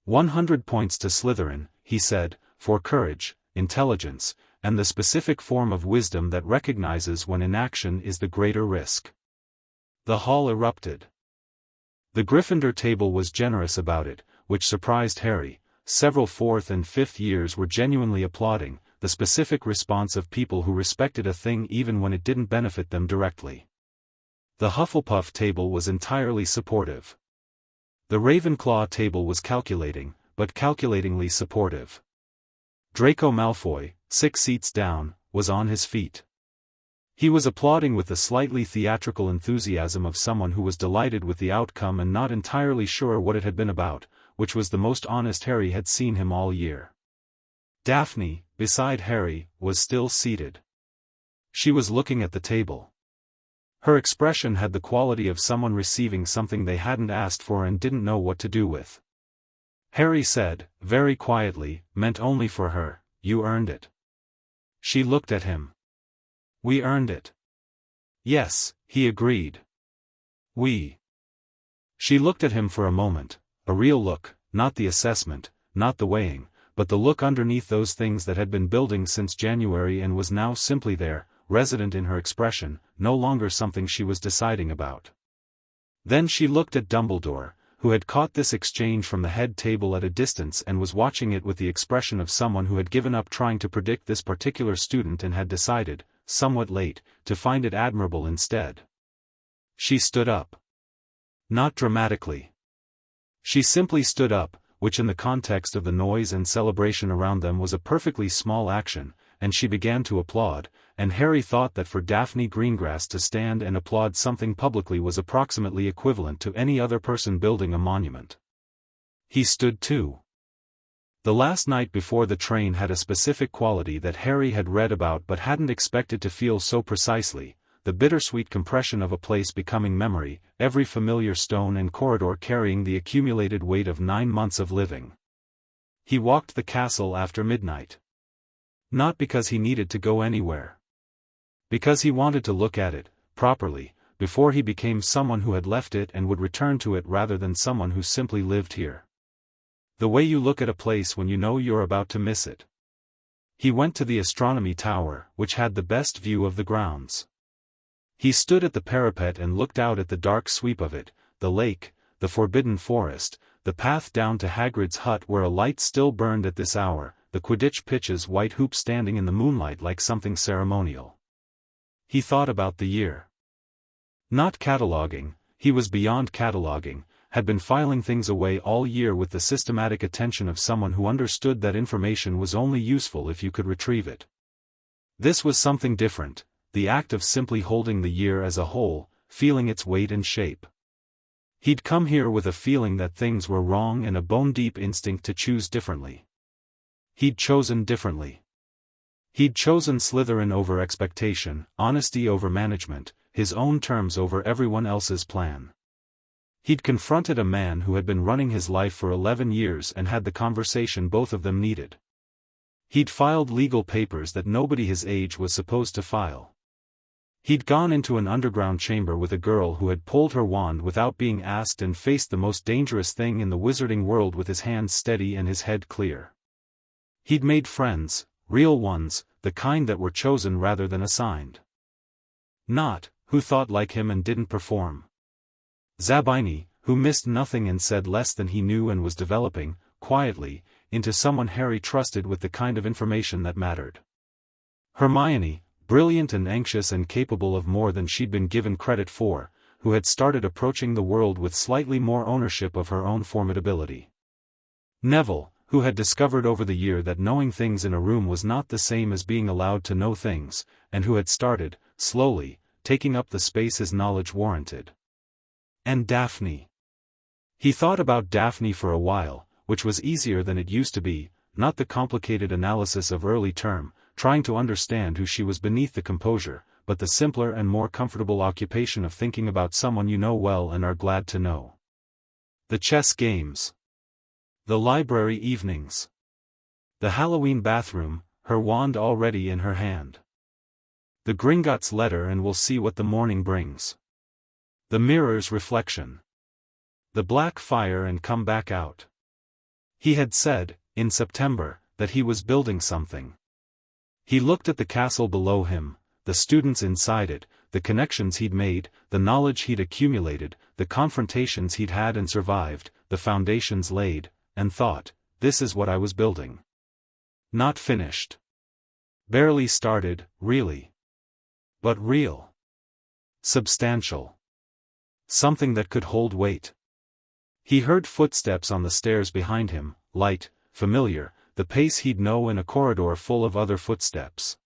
Speaker 1: 100 points to Slytherin, he said, for courage, intelligence, and the specific form of wisdom that recognizes when inaction is the greater risk. The hall erupted. The Gryffindor table was generous about it, which surprised Harry. Several 4th and 5th years were genuinely applauding, the specific response of people who respected a thing even when it didn't benefit them directly. The Hufflepuff table was entirely supportive. The Ravenclaw table was calculating, but calculatingly supportive. Draco Malfoy, 6 seats down, was on his feet. He was applauding with the slightly theatrical enthusiasm of someone who was delighted with the outcome and not entirely sure what it had been about, which was the most honest Harry had seen him all year. Daphne, beside Harry, was still seated. She was looking at the table. Her expression had the quality of someone receiving something they hadn't asked for and didn't know what to do with. Harry said, very quietly, meant only for her, "You earned it." She looked at him. "We earned it." "Yes," he agreed. "We." She looked at him for a moment, a real look, not the assessment, not the weighing, but the look underneath those things that had been building since January and was now simply there, resident in her expression, no longer something she was deciding about. Then she looked at Dumbledore, who had caught this exchange from the head table at a distance and was watching it with the expression of someone who had given up trying to predict this particular student and had decided, somewhat late, to find it admirable instead. She stood up. Not dramatically. She simply stood up, which in the context of the noise and celebration around them was a perfectly small action, and she began to applaud, and Harry thought that for Daphne Greengrass to stand and applaud something publicly was approximately equivalent to any other person building a monument. He stood too. The last night before the train had a specific quality that Harry had read about but hadn't expected to feel so precisely, the bittersweet compression of a place becoming memory, every familiar stone and corridor carrying the accumulated weight of 9 months of living. He walked the castle after midnight. Not because he needed to go anywhere. Because he wanted to look at it, properly, before he became someone who had left it and would return to it rather than someone who simply lived here. The way you look at a place when you know you're about to miss it. He went to the astronomy tower, which had the best view of the grounds. He stood at the parapet and looked out at the dark sweep of it, the lake, the forbidden forest, the path down to Hagrid's hut where a light still burned at this hour, the Quidditch pitch's white hoop standing in the moonlight like something ceremonial. He thought about the year. Not cataloging, he was beyond cataloging, had been filing things away all year with the systematic attention of someone who understood that information was only useful if you could retrieve it. This was something different, the act of simply holding the year as a whole, feeling its weight and shape. He'd come here with a feeling that things were wrong and a bone-deep instinct to choose differently. He'd chosen differently. He'd chosen Slytherin over expectation, honesty over management, his own terms over everyone else's plan. He'd confronted a man who had been running his life for 11 years and had the conversation both of them needed. He'd filed legal papers that nobody his age was supposed to file. He'd gone into an underground chamber with a girl who had pulled her wand without being asked and faced the most dangerous thing in the wizarding world with his hands steady and his head clear. He'd made friends, real ones, the kind that were chosen rather than assigned. Not, who thought like him and didn't perform. Zabini, who missed nothing and said less than he knew and was developing, quietly, into someone Harry trusted with the kind of information that mattered. Hermione, brilliant and anxious and capable of more than she'd been given credit for, who had started approaching the world with slightly more ownership of her own formidability. Neville, who had discovered over the year that knowing things in a room was not the same as being allowed to know things, and who had started, slowly, taking up the space his knowledge warranted. And Daphne. He thought about Daphne for a while, which was easier than it used to be, not the complicated analysis of early term, trying to understand who she was beneath the composure, but the simpler and more comfortable occupation of thinking about someone you know well and are glad to know. The chess games. The library evenings. The Halloween bathroom, her wand already in her hand. The Gringotts letter, and we'll see what the morning brings. The mirror's reflection. The black fire, and come back out. He had said, in September, that he was building something. He looked at the castle below him, the students inside it, the connections he'd made, the knowledge he'd accumulated, the confrontations he'd had and survived, the foundations laid, and thought, this is what I was building. Not finished. Barely started, really. But real. Substantial. Something that could hold weight. He heard footsteps on the stairs behind him, light, familiar, the pace he'd know in a corridor full of other footsteps.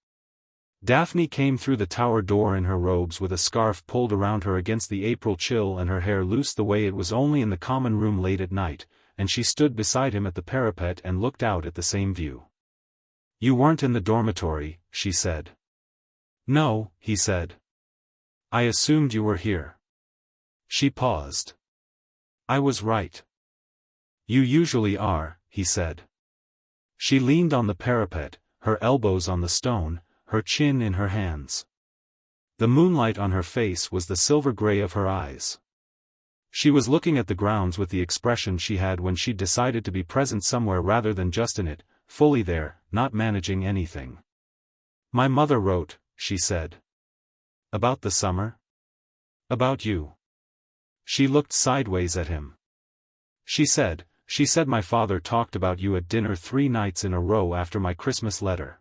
Speaker 1: Daphne came through the tower door in her robes with a scarf pulled around her against the April chill and her hair loose the way it was only in the common room late at night, and she stood beside him at the parapet and looked out at the same view. "You weren't in the dormitory," she said. "No," he said. "I assumed you were here." She paused. "I was right." "You usually are," he said. She leaned on the parapet, her elbows on the stone, her chin in her hands. The moonlight on her face was the silver gray of her eyes. She was looking at the grounds with the expression she had when she'd decided to be present somewhere rather than just in it, fully there, not managing anything. "My mother wrote," she said. "About the summer?" "About you." She looked sideways at him. She said my father talked about you at dinner 3 nights in a row after my Christmas letter.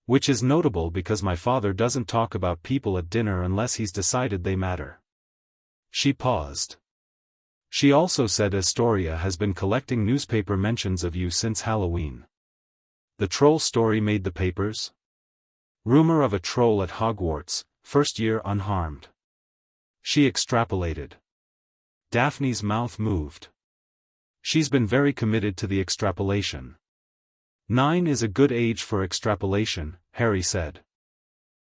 Speaker 1: Which is notable because my father doesn't talk about people at dinner unless he's decided they matter. She paused. She also said Astoria has been collecting newspaper mentions of you since Halloween. The troll story made the papers? Rumor of a troll at Hogwarts, first year unharmed. She extrapolated. Daphne's mouth moved. She's been very committed to the extrapolation. 9 is a good age for extrapolation, Harry said.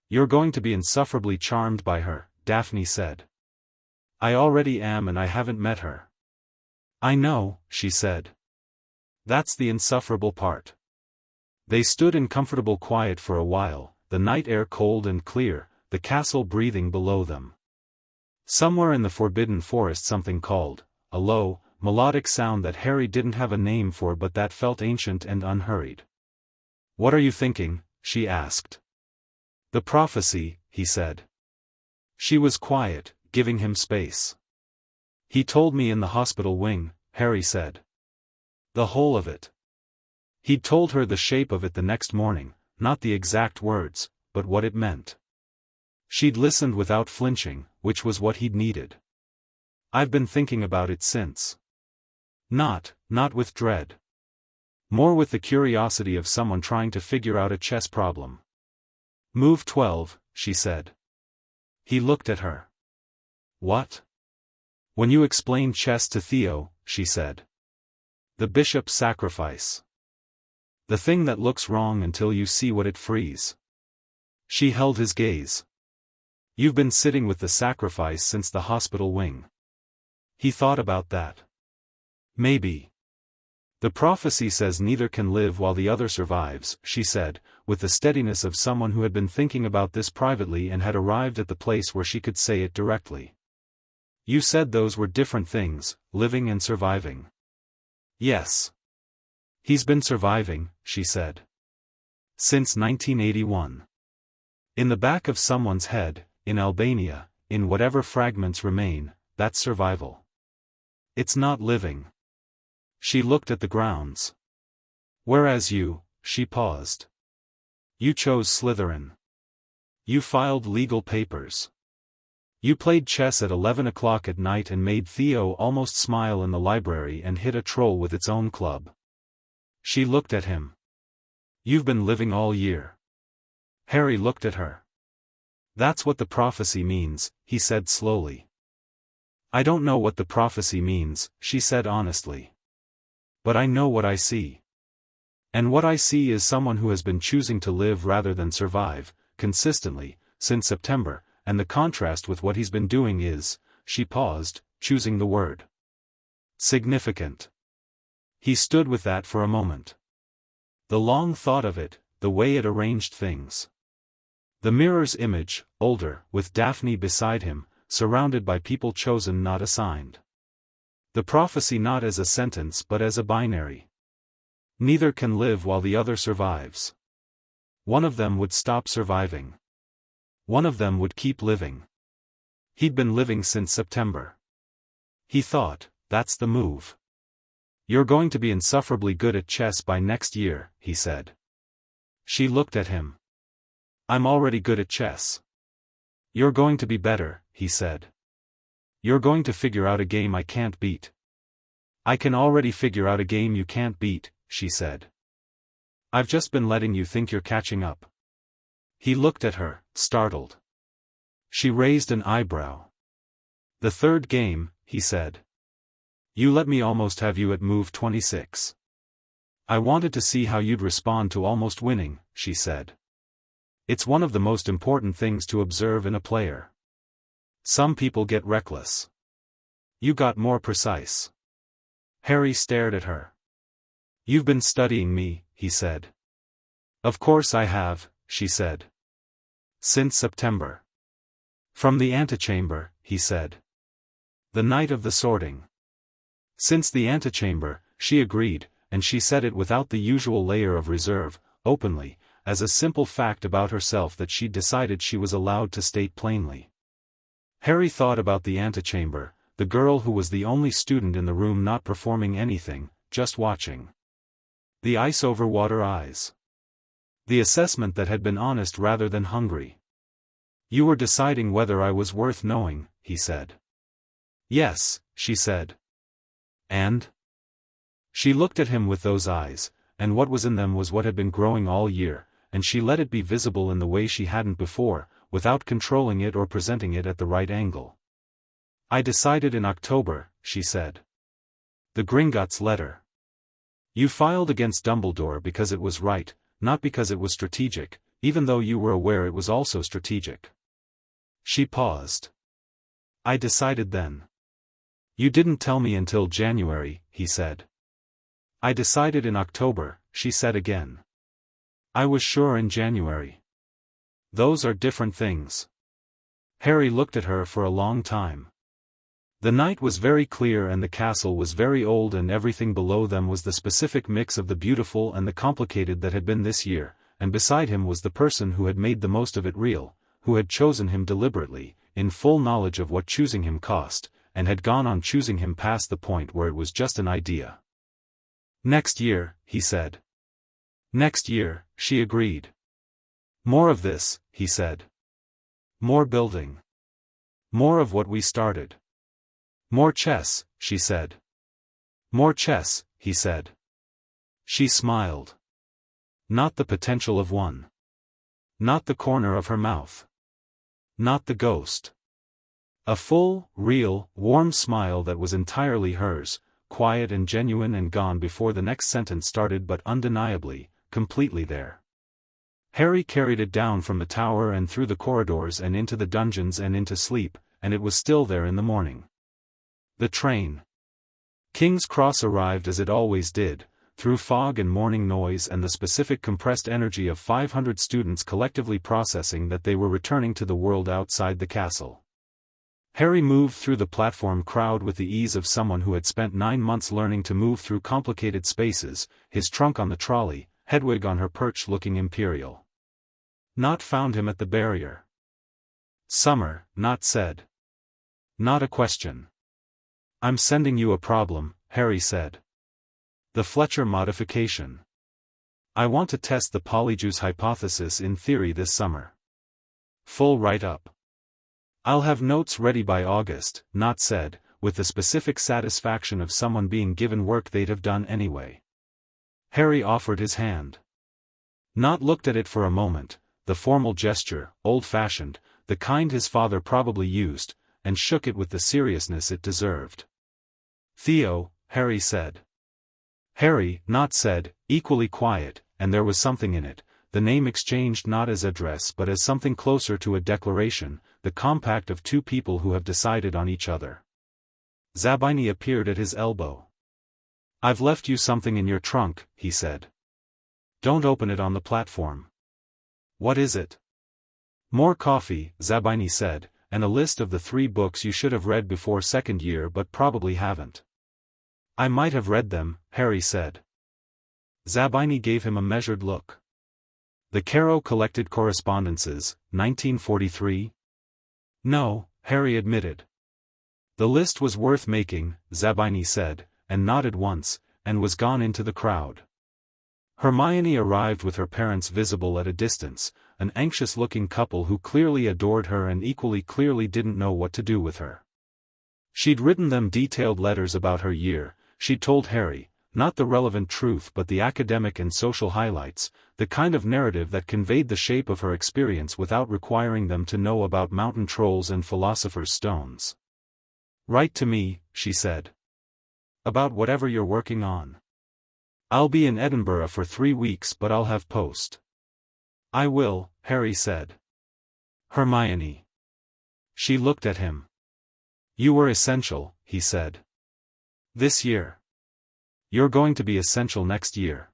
Speaker 1: You're going to be insufferably charmed by her, Daphne said. I already am, and I haven't met her. I know, she said. That's the insufferable part. They stood in comfortable quiet for a while, the night air cold and clear, the castle breathing below them. Somewhere in the forbidden forest something called, a low, melodic sound that Harry didn't have a name for but that felt ancient and unhurried. What are you thinking? She asked. The prophecy, he said. She was quiet, giving him space. He told me in the hospital wing, Harry said. The whole of it. He'd told her the shape of it the next morning, not the exact words, but what it meant. She'd listened without flinching, which was what he'd needed. I've been thinking about it since. Not with dread. More with the curiosity of someone trying to figure out a chess problem. Move 12, she said. He looked at her. What? When you explained chess to Theo, she said. The bishop's sacrifice. The thing that looks wrong until you see what it frees. She held his gaze. You've been sitting with the sacrifice since the hospital wing. He thought about that. Maybe. The prophecy says neither can live while the other survives, she said, with the steadiness of someone who had been thinking about this privately and had arrived at the place where she could say it directly. You said those were different things, living and surviving. Yes. He's been surviving, she said. Since 1981. In the back of someone's head, in Albania, in whatever fragments remain, that's survival. It's not living. She looked at the grounds. Whereas you, she paused. You chose Slytherin. You filed legal papers. You played chess at 11 o'clock at night and made Theo almost smile in the library and hit a troll with its own club. She looked at him. You've been living all year. Harry looked at her. That's what the prophecy means, he said slowly. I don't know what the prophecy means, she said honestly. But I know what I see. And what I see is someone who has been choosing to live rather than survive, consistently, since September, and the contrast with what he's been doing is, she paused, choosing the word. Significant. He stood with that for a moment. The long thought of it, the way it arranged things. The mirror's image, older, with Daphne beside him, surrounded by people chosen not assigned. The prophecy not as a sentence but as a binary. Neither can live while the other survives. One of them would stop surviving. One of them would keep living. He'd been living since September. He thought, that's the move. You're going to be insufferably good at chess by next year, he said. She looked at him. I'm already good at chess. You're going to be better, he said. You're going to figure out a game I can't beat. I can already figure out a game you can't beat, she said. I've just been letting you think you're catching up. He looked at her, startled. She raised an eyebrow. The third game, he said. You let me almost have you at move 26. I wanted to see how you'd respond to almost winning, she said. It's one of the most important things to observe in a player. Some people get reckless. You got more precise. Harry stared at her. You've been studying me, he said. Of course I have, she said. Since September. From the antechamber, he said. The night of the sorting. Since the antechamber, she agreed, and she said it without the usual layer of reserve, openly, as a simple fact about herself that she'd decided she was allowed to state plainly. Harry thought about the antechamber, the girl who was the only student in the room not performing anything, just watching. The ice over water eyes. The assessment that had been honest rather than hungry. You were deciding whether I was worth knowing, he said. Yes, she said. And? She looked at him with those eyes, and what was in them was what had been growing all year, and she let it be visible in the way she hadn't before, without controlling it or presenting it at the right angle. I decided in October, she said. The Gringotts letter. You filed against Dumbledore because it was right, not because it was strategic, even though you were aware it was also strategic. She paused. I decided then. You didn't tell me until January, he said. I decided in October, she said again. I was sure in January. Those are different things. Harry looked at her for a long time. The night was very clear and the castle was very old and everything below them was the specific mix of the beautiful and the complicated that had been this year, and beside him was the person who had made the most of it real, who had chosen him deliberately, in full knowledge of what choosing him cost, and had gone on choosing him past the point where it was just an idea. Next year, he said. Next year, she agreed. More of this, he said. More building. More of what we started. More chess, she said. More chess, he said. She smiled. Not the potential of one. Not the corner of her mouth. Not the ghost. A full, real, warm smile that was entirely hers, quiet and genuine and gone before the next sentence started but undeniably, completely there. Harry carried it down from the tower and through the corridors and into the dungeons and into sleep, and it was still there in the morning. The train. King's Cross arrived as it always did, through fog and morning noise and the specific compressed energy of 500 students collectively processing that they were returning to the world outside the castle. Harry moved through the platform crowd with the ease of someone who had spent 9 months learning to move through complicated spaces, his trunk on the trolley, Hedwig on her perch looking imperial. Not found him at the barrier. Summer, not said. Not a question. I'm sending you a problem, Harry said. The Fletcher modification. I want to test the polyjuice hypothesis in theory this summer. Full write-up. I'll have notes ready by August, not said, with the specific satisfaction of someone being given work they'd have done anyway. Harry offered his hand. Not looked at it for a moment, the formal gesture, old-fashioned, the kind his father probably used, and shook it with the seriousness it deserved. Theo, Harry said. Harry, not said, equally quiet, and there was something in it, the name exchanged not as address but as something closer to a declaration, the compact of two people who have decided on each other. Zabini appeared at his elbow. "I've left you something in your trunk," he said. "Don't open it on the platform." "What is it?" "More coffee," Zabini said, "and a list of the 3 books you should have read before second year but probably haven't." "I might have read them," Harry said. Zabini gave him a measured look. "The Caro Collected Correspondences, 1943? "No," Harry admitted. "The list was worth making," Zabini said, and nodded once, and was gone into the crowd. Hermione arrived with her parents visible at a distance, an anxious-looking couple who clearly adored her and equally clearly didn't know what to do with her. She'd written them detailed letters about her year, she'd told Harry, not the relevant truth but the academic and social highlights, the kind of narrative that conveyed the shape of her experience without requiring them to know about mountain trolls and philosopher's stones. "Write to me," she said. "About whatever you're working on. I'll be in Edinburgh for 3 weeks but I'll have post." "I will," Harry said. "Hermione." She looked at him. "You were essential," he said. "This year. You're going to be essential next year."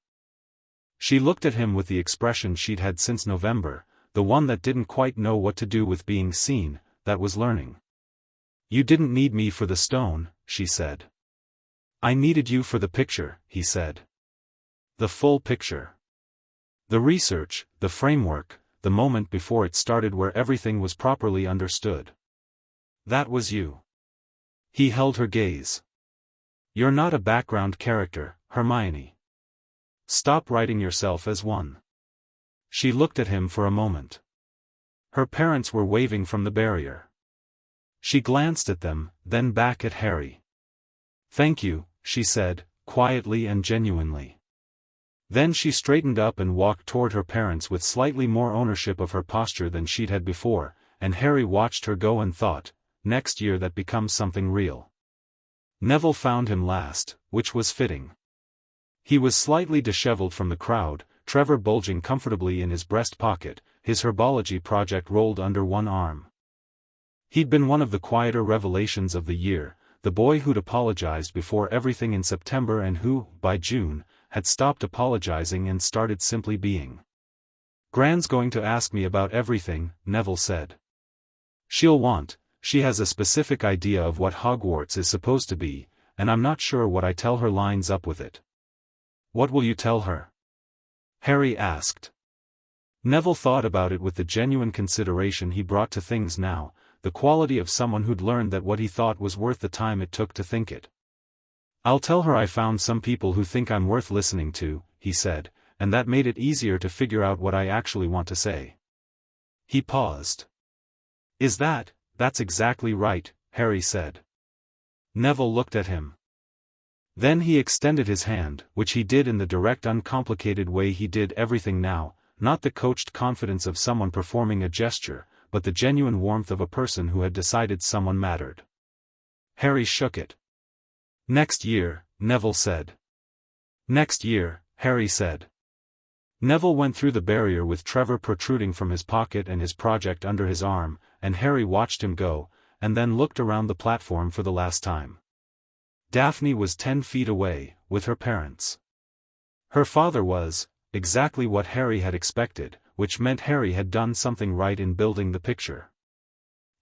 Speaker 1: She looked at him with the expression she'd had since November, the one that didn't quite know what to do with being seen, that was learning. "You didn't need me for the stone," she said. "I needed you for the picture," he said. "The full picture. The research, the framework, the moment before it started where everything was properly understood. That was you." He held her gaze. "You're not a background character, Hermione. Stop writing yourself as one." She looked at him for a moment. Her parents were waving from the barrier. She glanced at them, then back at Harry. "Thank you," she said, quietly and genuinely. Then she straightened up and walked toward her parents with slightly more ownership of her posture than she'd had before, and Harry watched her go and thought, next year that becomes something real. Neville found him last, which was fitting. He was slightly disheveled from the crowd, Trevor bulging comfortably in his breast pocket, his herbology project rolled under one arm. He'd been one of the quieter revelations of the year, the boy who'd apologized before everything in September and who, by June, had stopped apologizing and started simply being. "Gran's going to ask me about everything," Neville said. She has a specific idea of what Hogwarts is supposed to be, and I'm not sure what I tell her lines up with it." "What will you tell her?" Harry asked. Neville thought about it with the genuine consideration he brought to things now, the quality of someone who'd learned that what he thought was worth the time it took to think it. "I'll tell her I found some people who think I'm worth listening to," he said, "and that made it easier to figure out what I actually want to say." He paused. That's exactly right," Harry said. Neville looked at him. Then he extended his hand, which he did in the direct uncomplicated way he did everything now, not the coached confidence of someone performing a gesture, but the genuine warmth of a person who had decided someone mattered. Harry shook it. "Next year," Neville said. "Next year," Harry said. Neville went through the barrier with Trevor protruding from his pocket and his project under his arm, and Harry watched him go, and then looked around the platform for the last time. Daphne was 10 feet away, with her parents. Her father was, exactly what Harry had expected, which meant Harry had done something right in building the picture.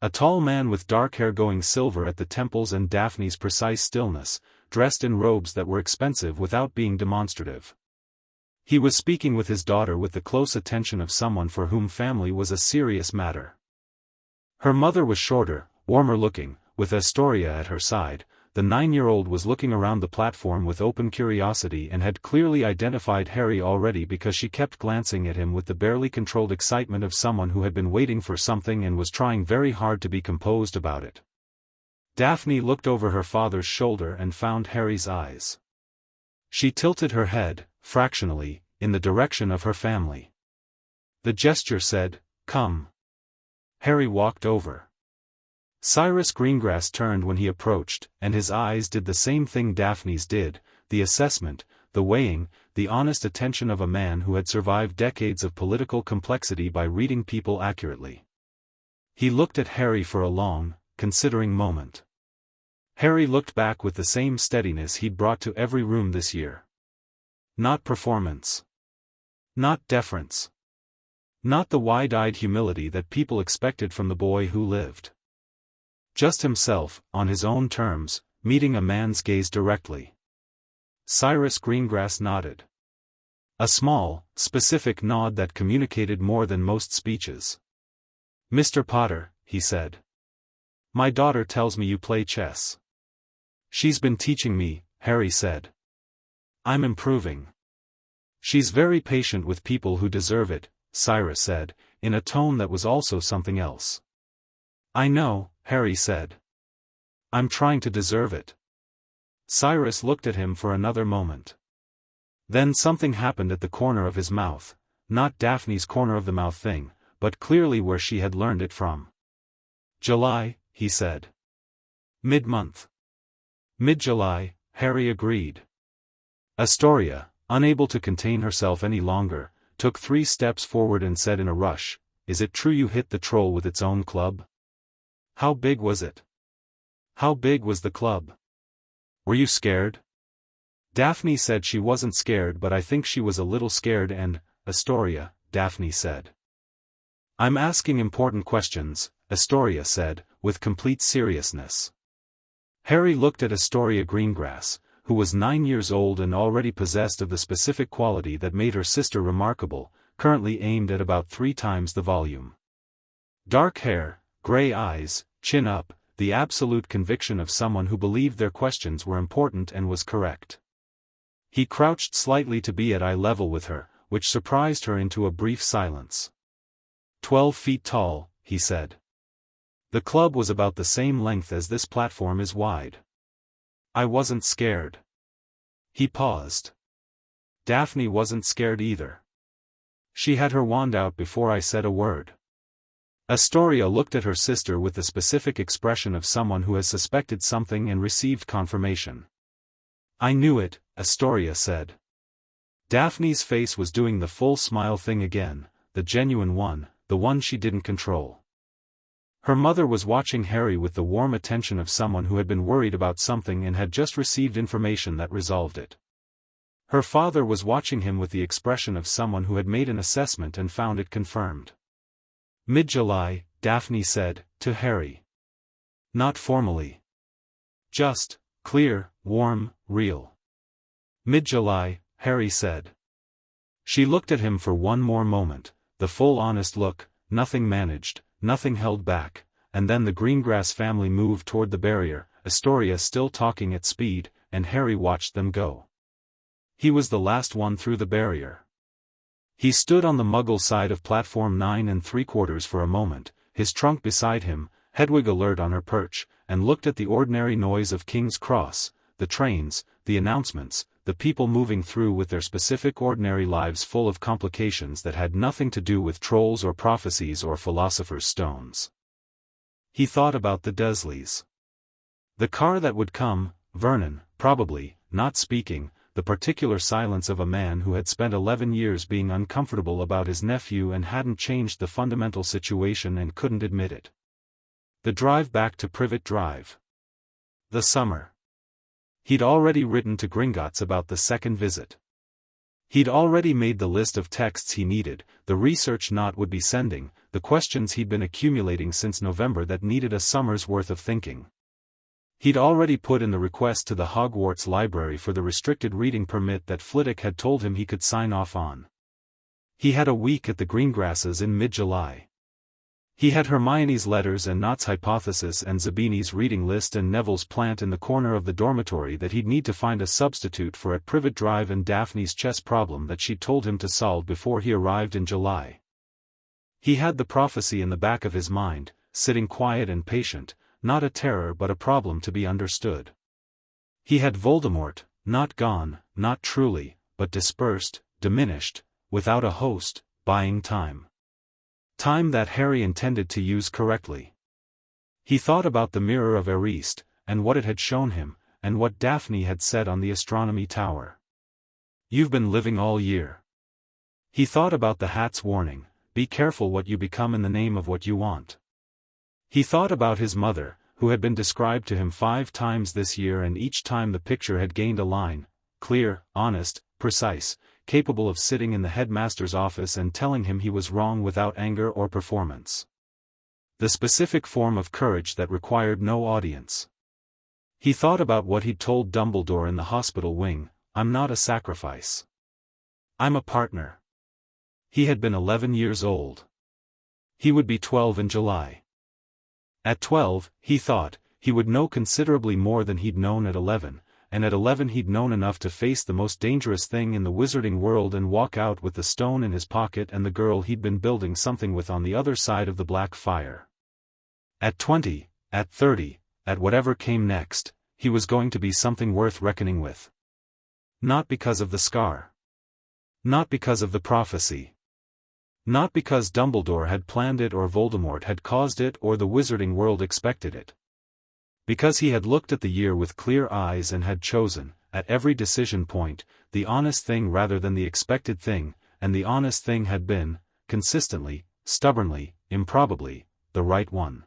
Speaker 1: A tall man with dark hair going silver at the temples and Daphne's precise stillness, dressed in robes that were expensive without being demonstrative. He was speaking with his daughter with the close attention of someone for whom family was a serious matter. Her mother was shorter, warmer looking, with Astoria at her side. The 9-year-old was looking around the platform with open curiosity and had clearly identified Harry already because she kept glancing at him with the barely controlled excitement of someone who had been waiting for something and was trying very hard to be composed about it. Daphne looked over her father's shoulder and found Harry's eyes. She tilted her head, fractionally, in the direction of her family. The gesture said, "Come." Harry walked over. Cyrus Greengrass turned when he approached, and his eyes did the same thing Daphne's did, the assessment, the weighing, the honest attention of a man who had survived decades of political complexity by reading people accurately. He looked at Harry for a long, considering moment. Harry looked back with the same steadiness he'd brought to every room this year. Not performance. Not deference. Not the wide-eyed humility that people expected from the boy who lived. Just himself, on his own terms, meeting a man's gaze directly. Cyrus Greengrass nodded. A small, specific nod that communicated more than most speeches. "Mr. Potter," he said. "My daughter tells me you play chess." "She's been teaching me," Harry said. "I'm improving." "She's very patient with people who deserve it," Cyrus said, in a tone that was also something else. "I know," Harry said. "I'm trying to deserve it." Cyrus looked at him for another moment. Then something happened at the corner of his mouth, not Daphne's corner of the mouth thing, but clearly where she had learned it from. "July," he said. "Mid-month." "Mid-July," Harry agreed. Astoria, unable to contain herself any longer, took 3 steps forward and said in a rush, "Is it true you hit the troll with its own club? How big was it? How big was the club? Were you scared?" Daphne said she wasn't scared, but I think she was a little scared and, "Astoria," Daphne said. "I'm asking important questions," Astoria said, with complete seriousness. Harry looked at Astoria Greengrass, who was 9 years old and already possessed of the specific quality that made her sister remarkable, currently aimed at about 3 times the volume. Dark hair, gray eyes, chin up, the absolute conviction of someone who believed their questions were important and was correct. He crouched slightly to be at eye level with her, which surprised her into a brief silence. 12 feet tall, he said. The club was about the same length as this platform is wide. I wasn't scared. He paused. Daphne wasn't scared either. She had her wand out before I said a word. Astoria looked at her sister with the specific expression of someone who has suspected something and received confirmation. I knew it, Astoria said. Daphne's face was doing the full smile thing again, the genuine one, the one she didn't control. Her mother was watching Harry with the warm attention of someone who had been worried about something and had just received information that resolved it. Her father was watching him with the expression of someone who had made an assessment and found it confirmed. Mid-July, Daphne said, to Harry. Not formally. Just, clear, warm, real. Mid-July, Harry said. She looked at him for one more moment, the full honest look, nothing managed, nothing held back, and then the Greengrass family moved toward the barrier, Astoria still talking at speed, and Harry watched them go. He was the last one through the barrier. He stood on the Muggle side of platform 9 3/4 for a moment, his trunk beside him, Hedwig alert on her perch, and looked at the ordinary noise of King's Cross, the trains, the announcements, the people moving through with their specific ordinary lives full of complications that had nothing to do with trolls or prophecies or philosopher's stones. He thought about the Dursleys. The car that would come, Vernon, probably, not speaking, the particular silence of a man who had spent 11 years being uncomfortable about his nephew and hadn't changed the fundamental situation and couldn't admit it. The drive back to Privet Drive. The summer. He'd already written to Gringotts about the second visit. He'd already made the list of texts he needed, the research Knott would be sending, the questions he'd been accumulating since November that needed a summer's worth of thinking. He'd already put in the request to the Hogwarts library for the restricted reading permit that Flitwick had told him he could sign off on. He had a week at the Greengrasses in mid-July. He had Hermione's letters and Knott's hypothesis and Zabini's reading list and Neville's plant in the corner of the dormitory that he'd need to find a substitute for at Privet Drive and Daphne's chess problem that she'd told him to solve before he arrived in July. He had the prophecy in the back of his mind, sitting quiet and patient, not a terror but a problem to be understood. He had Voldemort, not gone, not truly, but dispersed, diminished, without a host, buying time. Time that Harry intended to use correctly. He thought about the mirror of Rehearsed, and what it had shown him, and what Daphne had said on the astronomy tower. You've been living all year. He thought about the hat's warning, be careful what you become in the name of what you want. He thought about his mother, who had been described to him 5 times this year, and each time the picture had gained a line: clear, honest, precise, capable of sitting in the headmaster's office and telling him he was wrong without anger or performance. The specific form of courage that required no audience. He thought about what he'd told Dumbledore in the hospital wing: "I'm not a sacrifice. I'm a partner." He had been 11 years old. He would be 12 in July. At 12, he thought, he would know considerably more than he'd known at 11, and at 11 he'd known enough to face the most dangerous thing in the wizarding world and walk out with the stone in his pocket and the girl he'd been building something with on the other side of the black fire. At 20, at 30, at whatever came next, he was going to be something worth reckoning with. Not because of the scar. Not because of the prophecy. Not because Dumbledore had planned it or Voldemort had caused it or the wizarding world expected it. Because he had looked at the year with clear eyes and had chosen, at every decision point, the honest thing rather than the expected thing, and the honest thing had been, consistently, stubbornly, improbably, the right one.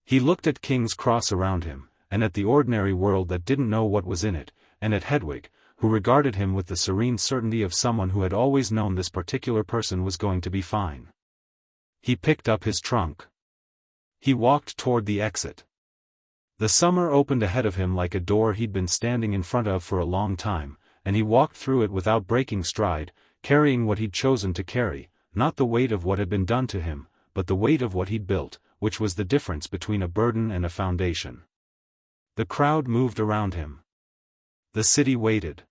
Speaker 1: He looked at King's Cross around him, and at the ordinary world that didn't know what was in it, and at Hedwig, who regarded him with the serene certainty of someone who had always known this particular person was going to be fine. He picked up his trunk. He walked toward the exit. The summer opened ahead of him like a door he'd been standing in front of for a long time, and he walked through it without breaking stride, carrying what he'd chosen to carry, not the weight of what had been done to him, but the weight of what he'd built, which was the difference between a burden and a foundation. The crowd moved around him. The city waited.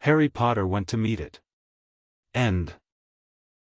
Speaker 1: Harry Potter went to meet it. End.